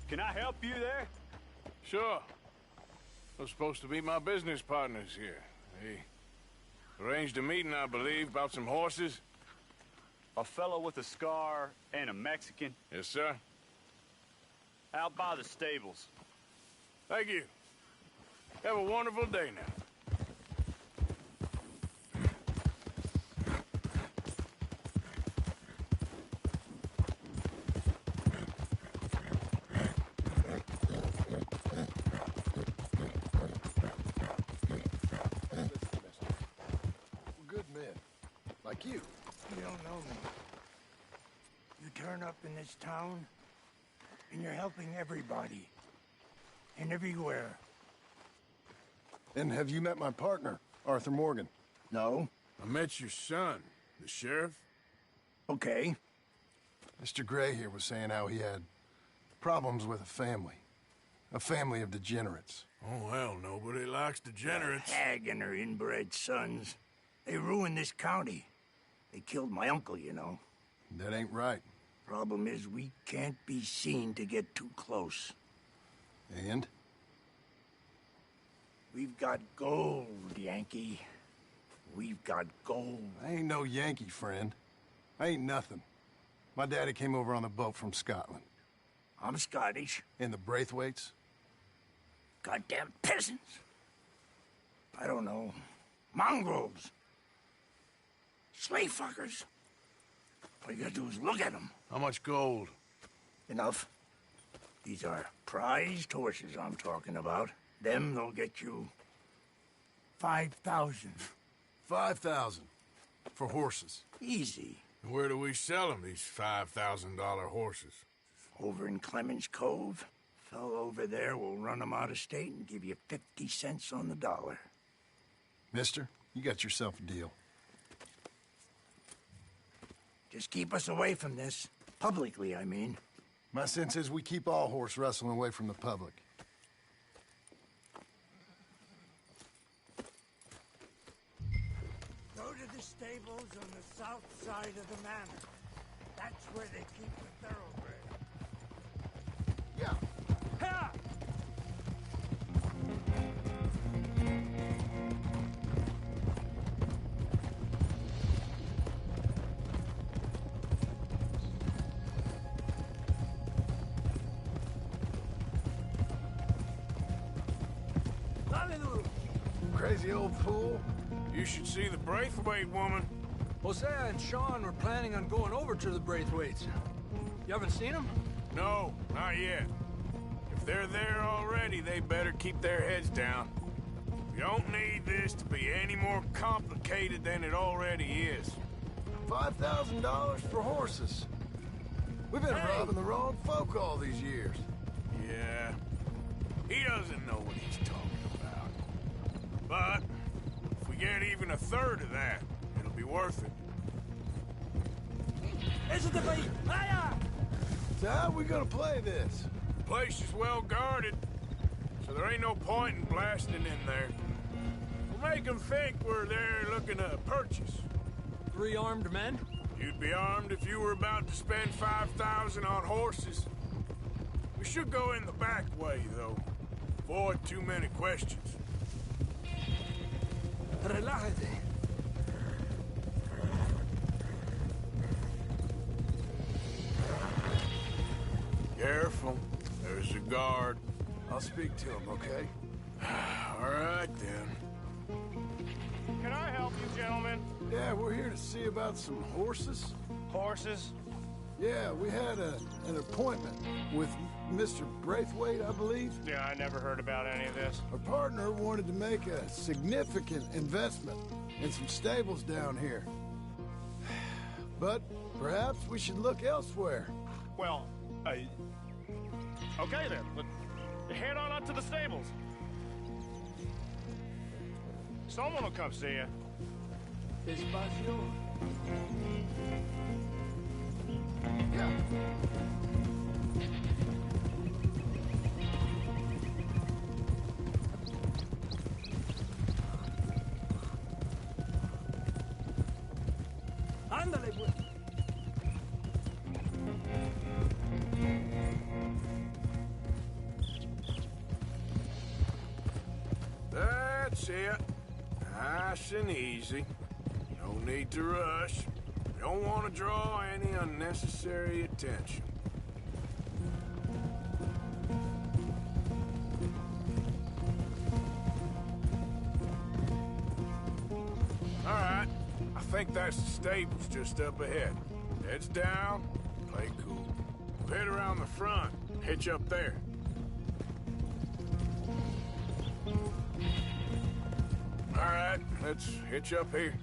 Speaker 6: Can I help you there?
Speaker 1: Sure. They're supposed to be my business partners here. They arranged a meeting, I believe, about some horses.
Speaker 6: A fellow with a scar and a Mexican.
Speaker 1: Yes, sir.
Speaker 6: Out by the stables.
Speaker 1: Thank you. Have a wonderful day now.
Speaker 15: You. You don't know me. You turn up in this town, and you're helping everybody. And everywhere.
Speaker 2: And have you met my partner, Arthur Morgan?
Speaker 15: No.
Speaker 1: I met your son, the sheriff.
Speaker 15: Okay.
Speaker 2: Mr. Gray here was saying how he had problems with a family of degenerates.
Speaker 1: Oh, well, nobody likes degenerates.
Speaker 15: Hag and her inbred sons. They ruined this county. They killed my uncle, you know.
Speaker 2: That ain't right.
Speaker 15: Problem is, we can't be seen to get too close.
Speaker 2: And?
Speaker 15: We've got gold, Yankee. We've got gold.
Speaker 2: I ain't no Yankee, friend. I ain't nothing. My daddy came over on the boat from Scotland.
Speaker 15: I'm Scottish.
Speaker 2: And the Braithwaites?
Speaker 15: Goddamn peasants. I don't know. Mongrels. Slave fuckers. All you gotta do is look at them.
Speaker 1: How much gold?
Speaker 15: Enough. These are prized horses I'm talking about. Them, they'll get you 5,000.
Speaker 2: 5,000 for horses.
Speaker 15: Easy.
Speaker 1: Where do we sell them, these $5,000 horses?
Speaker 15: Over in Clemens Cove. Fellow over there will run them out of state and give you 50 cents on the dollar.
Speaker 2: Mister, you got yourself a deal.
Speaker 15: Just keep us away from this. Publicly, I mean.
Speaker 2: My sense is we keep all horse wrestling away from the public.
Speaker 15: Go to the stables on the south side of the manor. That's where they keep the thoroughbred.
Speaker 2: Yeah.
Speaker 15: Ha!
Speaker 2: Crazy old fool.
Speaker 1: You should see the Braithwaite woman.
Speaker 10: Hosea and Sean were planning on going over to the Braithwaites. You haven't seen them?
Speaker 1: No, not yet. If they're there already, they better keep their heads down. We don't need this to be any more complicated than it already is.
Speaker 2: $5,000 for horses. We've been robbing the wrong folk all these years.
Speaker 1: Yeah. He doesn't know what he's talking about. But if we get even a third of that, it'll be worth it.
Speaker 2: So how we gonna play this?
Speaker 1: The place is well guarded, so there ain't no point in blasting in there. We'll make them think we're there looking to purchase.
Speaker 10: 3 armed men?
Speaker 1: You'd be armed if you were about to spend 5,000 on horses. We should go in the back way, though. Avoid too many questions.
Speaker 18: Relájate.
Speaker 1: Careful. There's a guard.
Speaker 2: I'll speak to him, okay?
Speaker 1: All right, then.
Speaker 6: Can I help you, gentlemen?
Speaker 2: Yeah, we're here to see about some horses.
Speaker 6: Horses?
Speaker 2: Yeah, we had an appointment with Mr. Braithwaite, I believe.
Speaker 6: Yeah, I never heard about any of this.
Speaker 2: Our partner wanted to make a significant investment in some stables down here. But perhaps we should look elsewhere.
Speaker 6: Well, okay then. Let's head on up to the stables. Someone will come see you.
Speaker 2: Despacio. Yeah.
Speaker 10: Ándale, pues.
Speaker 1: That's it. Nice and easy. No need to rush. We don't want to draw any unnecessary attention. All right. I think that's the stables just up ahead. Heads down, play cool. We'll head around the front, hitch up there. All right, let's hitch up here.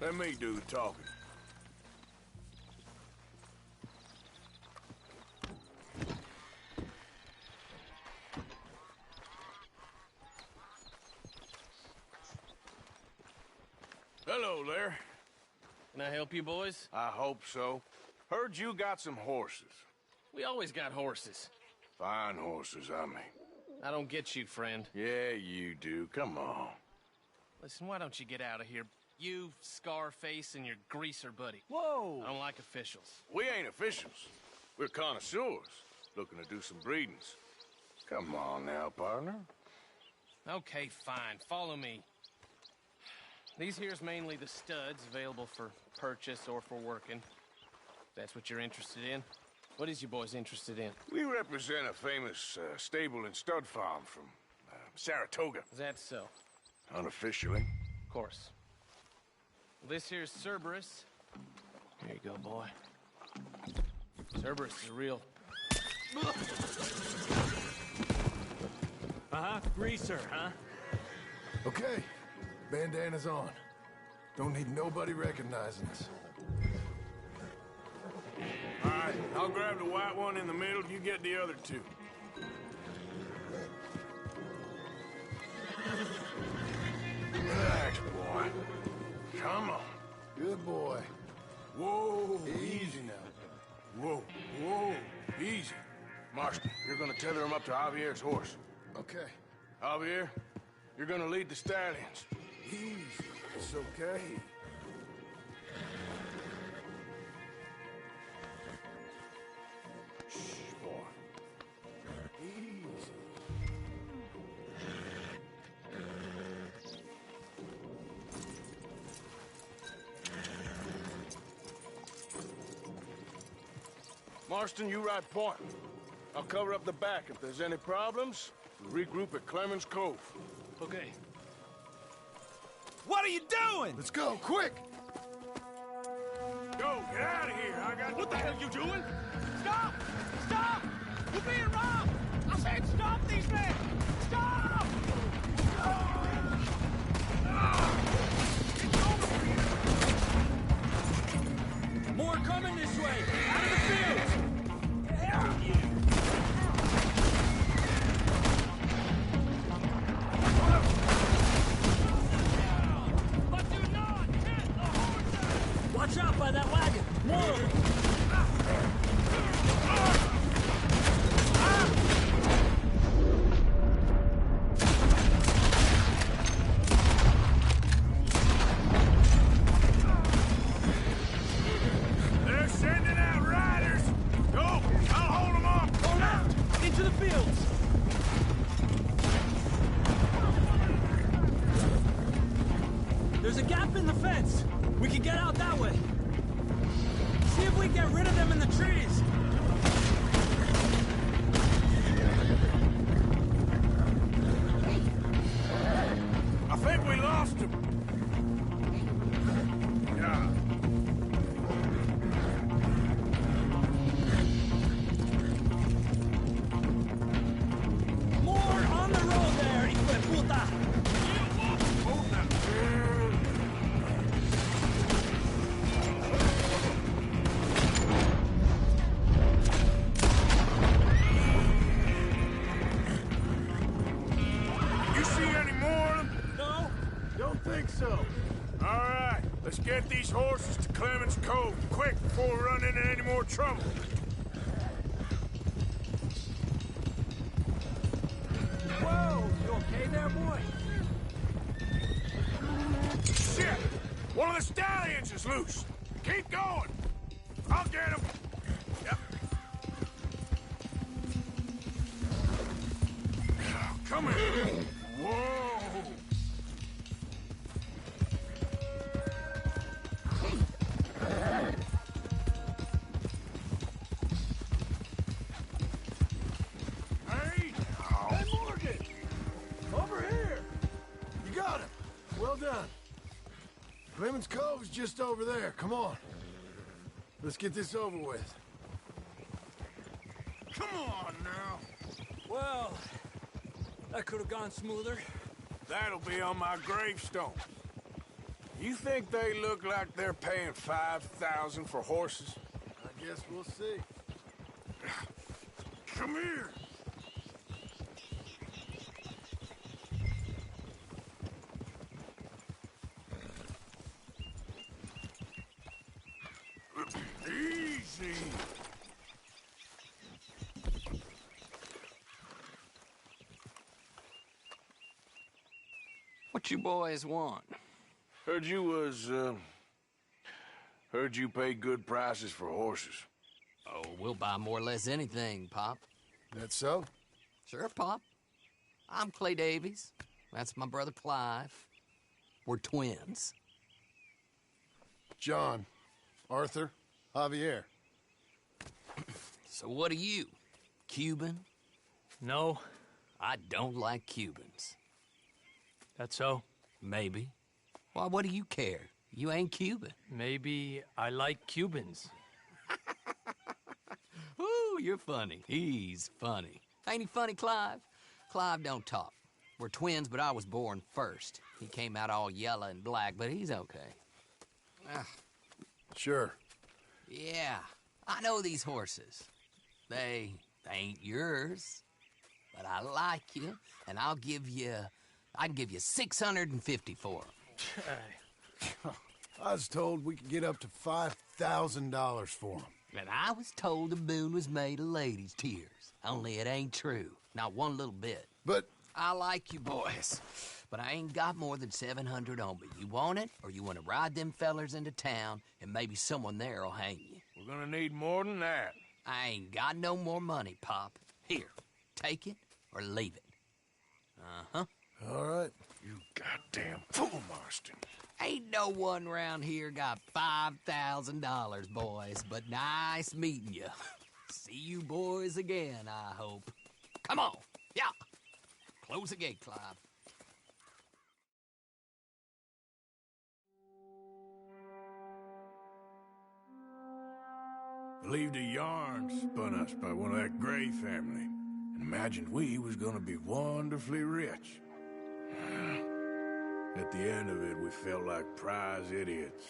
Speaker 1: Let me do the talking. Hello there.
Speaker 8: Can I help you, boys?
Speaker 1: I hope so. Heard you got some horses.
Speaker 8: We always got horses.
Speaker 1: Fine horses, I mean.
Speaker 8: I don't get you, friend.
Speaker 1: Yeah, you do. Come on.
Speaker 8: Listen, why don't you get out of here? You, Scarface, and your greaser buddy.
Speaker 1: Whoa!
Speaker 8: I don't like officials.
Speaker 1: We ain't officials. We're connoisseurs, looking to do some breedings. Come on now, partner.
Speaker 8: Okay, fine. Follow me. These here's mainly the studs available for purchase or for working. If that's what you're interested in. What is you boys interested in?
Speaker 1: We represent a famous stable and stud farm from Saratoga.
Speaker 8: Is that so?
Speaker 1: Unofficially.
Speaker 8: Of course. This here's Cerberus. Here you go, boy. Cerberus is real.
Speaker 10: Greaser, huh?
Speaker 2: Okay, bandana's on. Don't need nobody recognizing us.
Speaker 1: All right, I'll grab the white one in the middle. You get the other two. Relax, boy. Come on.
Speaker 2: Good boy.
Speaker 1: Whoa.
Speaker 2: Easy now.
Speaker 1: Whoa, whoa. Easy. Marston, you're gonna tether him up to Javier's horse.
Speaker 2: Okay.
Speaker 1: Javier, you're gonna lead the stallions.
Speaker 2: Easy. It's okay.
Speaker 1: Shh, boy.
Speaker 2: Easy.
Speaker 1: Marston, you ride point. I'll cover up the back. If there's any problems, we'll regroup at Clemens Cove.
Speaker 8: Okay.
Speaker 4: What are you doing?
Speaker 2: Let's go, quick!
Speaker 1: Go, get out of here. I got...
Speaker 6: What the hell are you doing? Stop! Stop! You're being robbed! I said stop these men! Stop!
Speaker 10: More coming this way! Out of the fields!
Speaker 6: But do not hit the horses!
Speaker 10: Watch out by that wagon! More of them! There's a gap in the fence. We can get out that way. See if we can get rid of them in the trees.
Speaker 1: I think we lost him. Yeah.
Speaker 10: More on the road there, hijo de puta.
Speaker 1: You see any more of them?
Speaker 10: No.
Speaker 1: Don't think so. All right, let's get these horses to Clemens Cove quick before we run into any more trouble.
Speaker 10: Whoa, you okay there, boy?
Speaker 1: Shit! One of the stallions is loose. Keep going. I'll get him. Yep. Come here. Whoa. Hey!
Speaker 2: Hey, Morgan! Over here! You got him. Well done. Clemens Cove's just over there. Come on. Let's get this over with.
Speaker 1: Come on now.
Speaker 10: Well, that could have gone smoother.
Speaker 1: That'll be on my gravestone. You think they look like they're paying $5,000 for horses?
Speaker 2: I guess we'll see.
Speaker 1: Come here. Easy.
Speaker 5: What you boys want?
Speaker 1: Heard you pay good prices for horses.
Speaker 5: Oh, we'll buy more or less anything, Pop.
Speaker 2: That so?
Speaker 5: Sure, Pop. I'm Clay Davies. That's my brother Clive. We're twins.
Speaker 2: John, Arthur, Javier.
Speaker 5: So what are you? Cuban?
Speaker 10: No.
Speaker 5: I don't like Cubans.
Speaker 10: That's so?
Speaker 5: Maybe. Why, what do you care? You ain't Cuban.
Speaker 10: Maybe I like Cubans.
Speaker 5: Ooh, you're funny. He's funny. Ain't he funny, Clive? Clive don't talk. We're twins, but I was born first. He came out all yellow and black, but he's okay.
Speaker 2: Sure.
Speaker 5: Yeah, I know these horses. They ain't yours. But I like you, and I can give you $650 for them.
Speaker 2: I was told we could get up to $5,000 for them.
Speaker 5: And I was told the moon was made of ladies' tears. Only it ain't true. Not one little bit.
Speaker 2: But
Speaker 5: I like you boys, but I ain't got more than $700 on me. You want it, or you want to ride them fellers into town, and maybe someone there'll hang you?
Speaker 1: We're gonna need more than that.
Speaker 5: I ain't got no more money, Pop. Here, take it or leave it. Uh-huh.
Speaker 2: All right.
Speaker 1: You goddamn fool, Marston.
Speaker 5: Ain't no one round here got $5,000, boys, but nice meeting you. See you boys again, I hope. Come on, yeah. Close the gate, Clive.
Speaker 1: Believed a yarn spun us by one of that Gray family, and imagined we was gonna be wonderfully rich. At the end of it, we felt like prize idiots.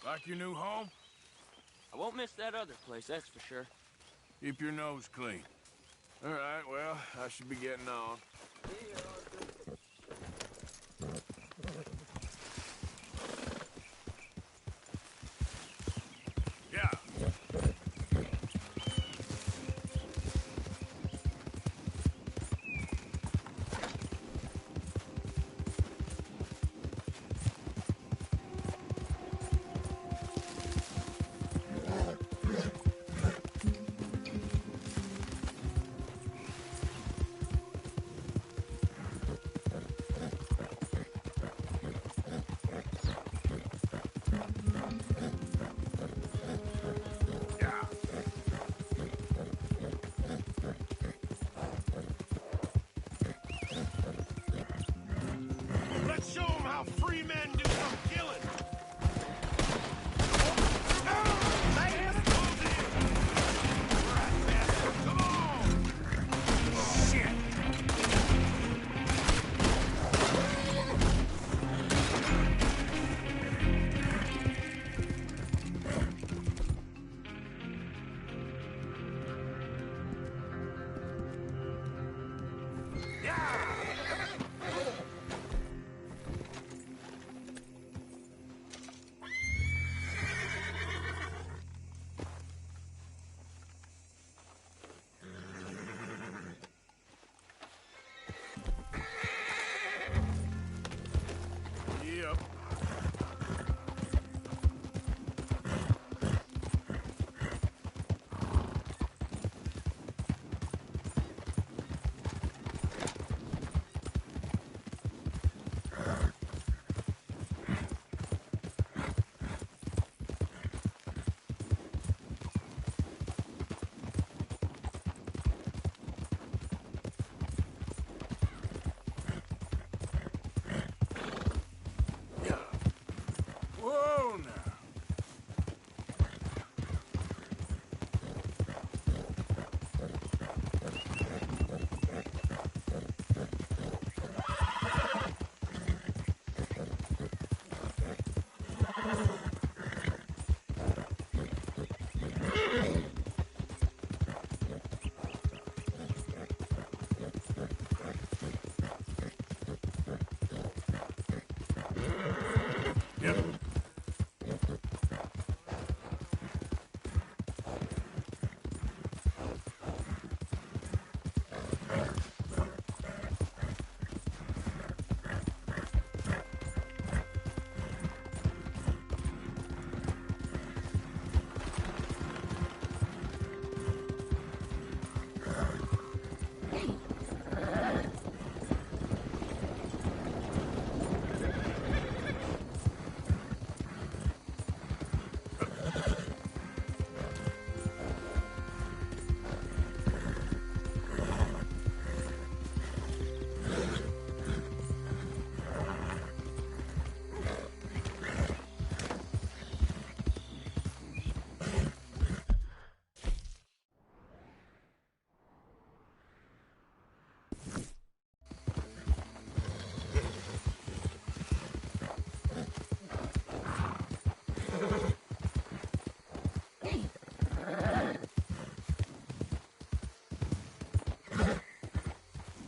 Speaker 1: Like your new home?
Speaker 16: I won't miss that other place, that's for sure.
Speaker 1: Keep your nose clean. All right, well, I should be getting on. Yeah.
Speaker 6: Let's show them how free men do some killing. Yep. Whoa, now. Yep.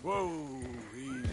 Speaker 6: Whoa, easy.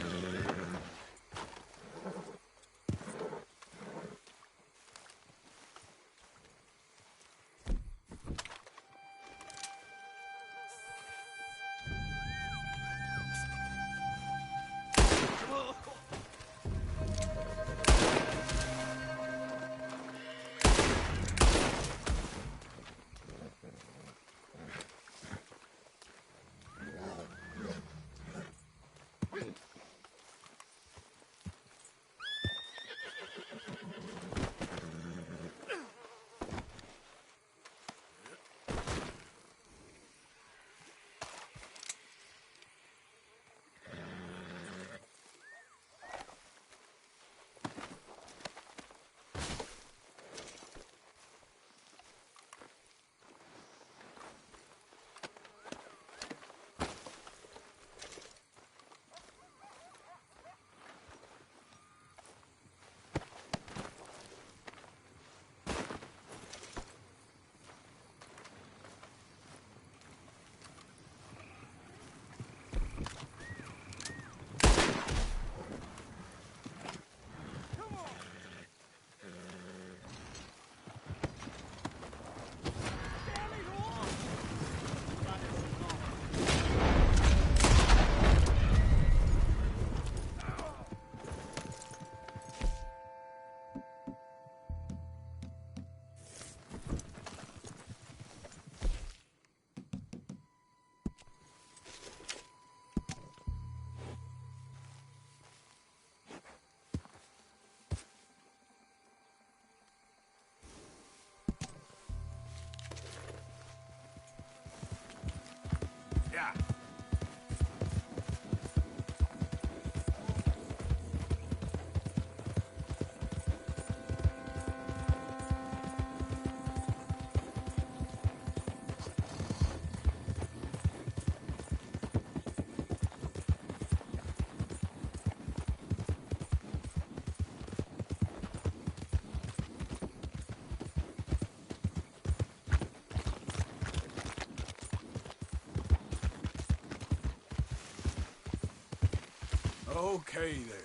Speaker 1: Okay, there.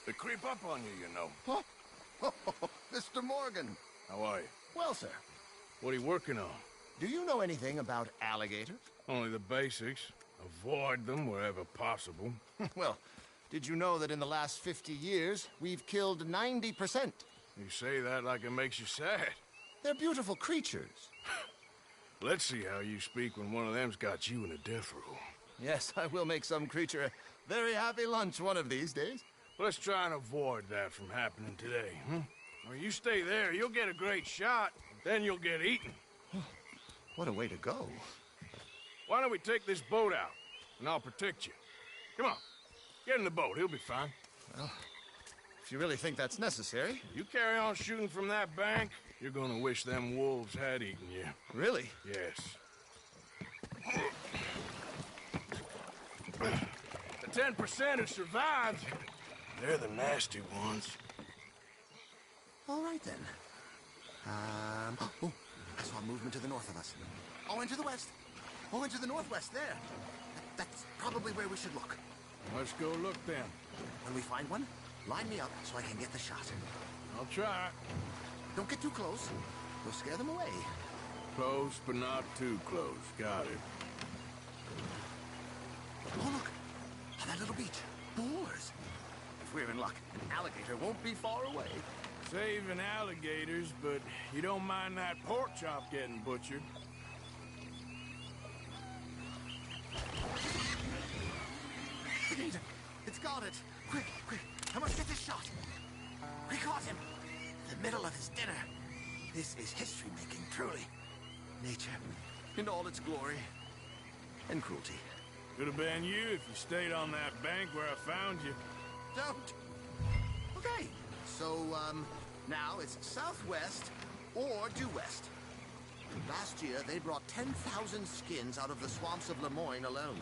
Speaker 1: They creep up on you, you know.
Speaker 13: Mr. Morgan.
Speaker 1: How are you?
Speaker 13: Well, sir.
Speaker 1: What are you working on?
Speaker 13: Do you know anything about alligators?
Speaker 1: Only the basics. Avoid them wherever possible.
Speaker 13: Well, did you know that in the last 50 years, we've killed 90%?
Speaker 1: You say that like it makes you sad.
Speaker 13: They're beautiful creatures.
Speaker 1: Let's see how you speak when one of them's got you in a death row.
Speaker 13: Yes, I will make some creature a very happy lunch one of these days.
Speaker 1: Let's try and avoid that from happening today, huh? Well, you stay there, you'll get a great shot, then you'll get eaten.
Speaker 13: What a way to go.
Speaker 1: Why don't we take this boat out, and I'll protect you. Come on, get in the boat, he'll be fine.
Speaker 13: Well, if you really think that's necessary.
Speaker 1: You carry on shooting from that bank, you're gonna wish them wolves had eaten you.
Speaker 13: Really?
Speaker 1: Yes. The 10% who survived, they're the nasty ones.
Speaker 13: All right, then. Oh, I saw movement to the north of us. Oh, into the west. Oh, into the northwest, there. That's probably where we should look.
Speaker 1: Let's go look, then.
Speaker 13: When we find one, line me up so I can get the shot.
Speaker 1: I'll try.
Speaker 13: Don't get too close. You'll scare them away.
Speaker 1: Close, but not too close. Got it.
Speaker 13: Oh, look. On that little beach. Boars. If we're in luck, an alligator won't be far away.
Speaker 1: Saving alligators, but you don't mind that pork chop getting butchered.
Speaker 13: The gator. It's got it. Quick, quick. I must get this shot. We caught him. In the middle of his dinner. This is history-making, truly. Nature in all its glory and cruelty.
Speaker 1: Could have been you if you stayed on that bank where I found you.
Speaker 13: Don't. Okay. So, now it's southwest or due west. Last year, they brought 10,000 skins out of the swamps of Lemoyne alone.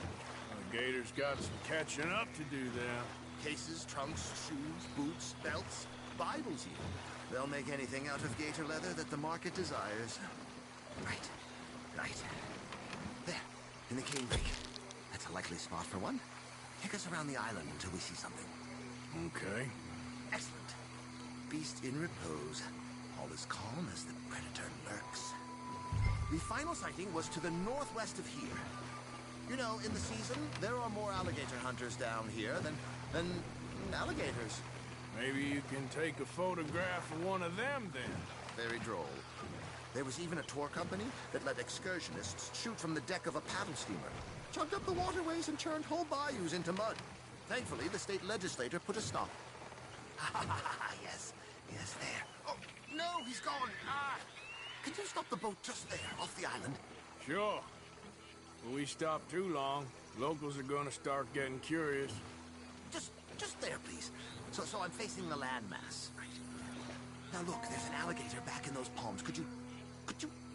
Speaker 1: The gators got some catching up to do there.
Speaker 13: Cases, trunks, shoes, boots, belts, Bibles even. They'll make anything out of gator leather that the market desires. Right. Right. There, in the canebrake. That's a likely spot for one. Take us around the island until we see something.
Speaker 1: Okay.
Speaker 13: Excellent. Beast in repose. All as calm as the predator lurks. The final sighting was to the northwest of here. You know, in the season, there are more alligator hunters down here than alligators.
Speaker 1: Maybe you can take a photograph of one of them, then.
Speaker 13: Very droll. There was even a tour company that let excursionists shoot from the deck of a paddle steamer. Chugged up the waterways and churned whole bayous into mud. Thankfully, the state legislature put a stop. Yes. Yes, there. Oh, no, he's gone. Can you stop the boat just there, off the island?
Speaker 1: Sure. If we stop too long, locals are gonna start getting curious.
Speaker 13: Just there, please. So I'm facing the landmass. Right. Now look, there's an alligator back in those palms. Could you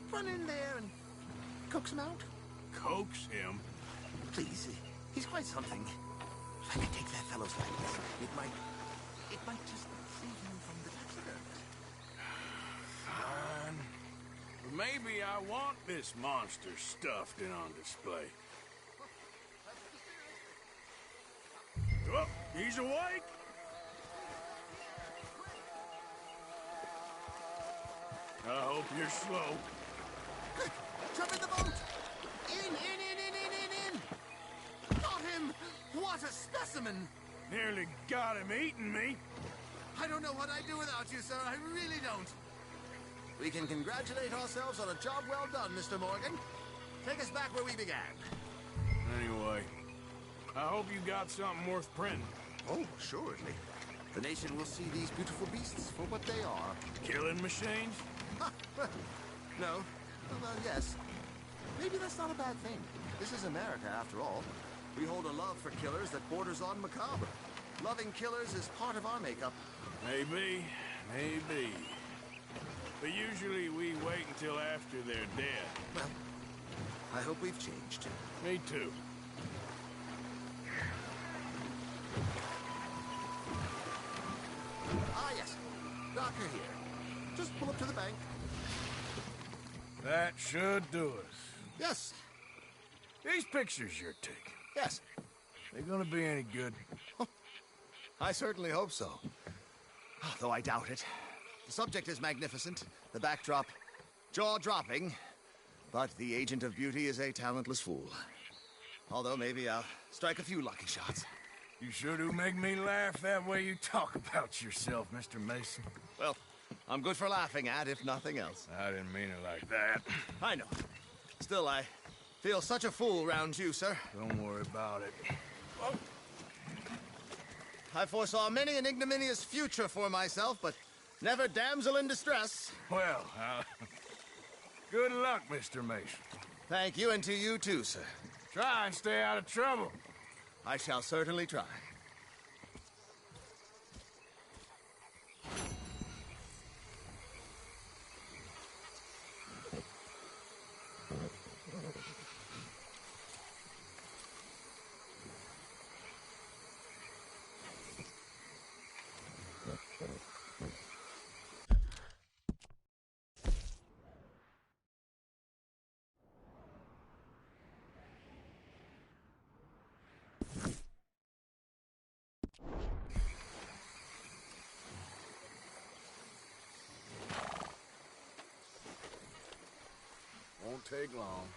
Speaker 13: run in there and coax him out?
Speaker 1: Coax him?
Speaker 13: Please. He's quite something. If I could take that fellow's likeness, it might just save him from the taxidermist.
Speaker 1: Fine. But maybe I want this monster stuffed and on display. Oh, he's awake! I hope you're slow.
Speaker 13: Quick! Jump in the boat! In! Got him! What a specimen!
Speaker 1: Nearly got him eating me.
Speaker 13: I don't know what I'd do without you, sir. I really don't. We can congratulate ourselves on a job well done, Mr. Morgan. Take us back where we began.
Speaker 1: Anyway, I hope you got something worth printing.
Speaker 13: Oh, assuredly. The nation will see these beautiful beasts for what they are.
Speaker 1: Killing machines?
Speaker 13: No. Well, yes. Maybe that's not a bad thing. This is America, after all. We hold a love for killers that borders on macabre. Loving killers is part of our makeup.
Speaker 1: Maybe. But usually we wait until after they're dead.
Speaker 13: Well, I hope we've changed.
Speaker 1: Me too.
Speaker 13: Ah, yes. Doctor here.
Speaker 19: Just pull up to the bank.
Speaker 1: That should do us.
Speaker 19: Yes.
Speaker 1: These pictures you're taking,
Speaker 19: Yes.
Speaker 1: they gonna be any good?
Speaker 19: I certainly hope so. Though I doubt it. The subject is magnificent, the backdrop jaw-dropping, but the agent of beauty is a talentless fool. Although maybe I'll strike a few lucky shots.
Speaker 1: You sure do make me laugh that way you talk about yourself, Mr. Mason.
Speaker 19: Well, I'm good for laughing at, if nothing else.
Speaker 1: I didn't mean it like that.
Speaker 19: I know. Still, I feel such a fool round you, sir.
Speaker 1: Don't worry about it.
Speaker 19: I foresaw many an ignominious future for myself, but never damsel in distress.
Speaker 1: Well, good luck, Mr. Mason.
Speaker 19: Thank you, and to you too, sir.
Speaker 1: Try and stay out of trouble.
Speaker 19: I shall certainly try.
Speaker 1: Won't take long.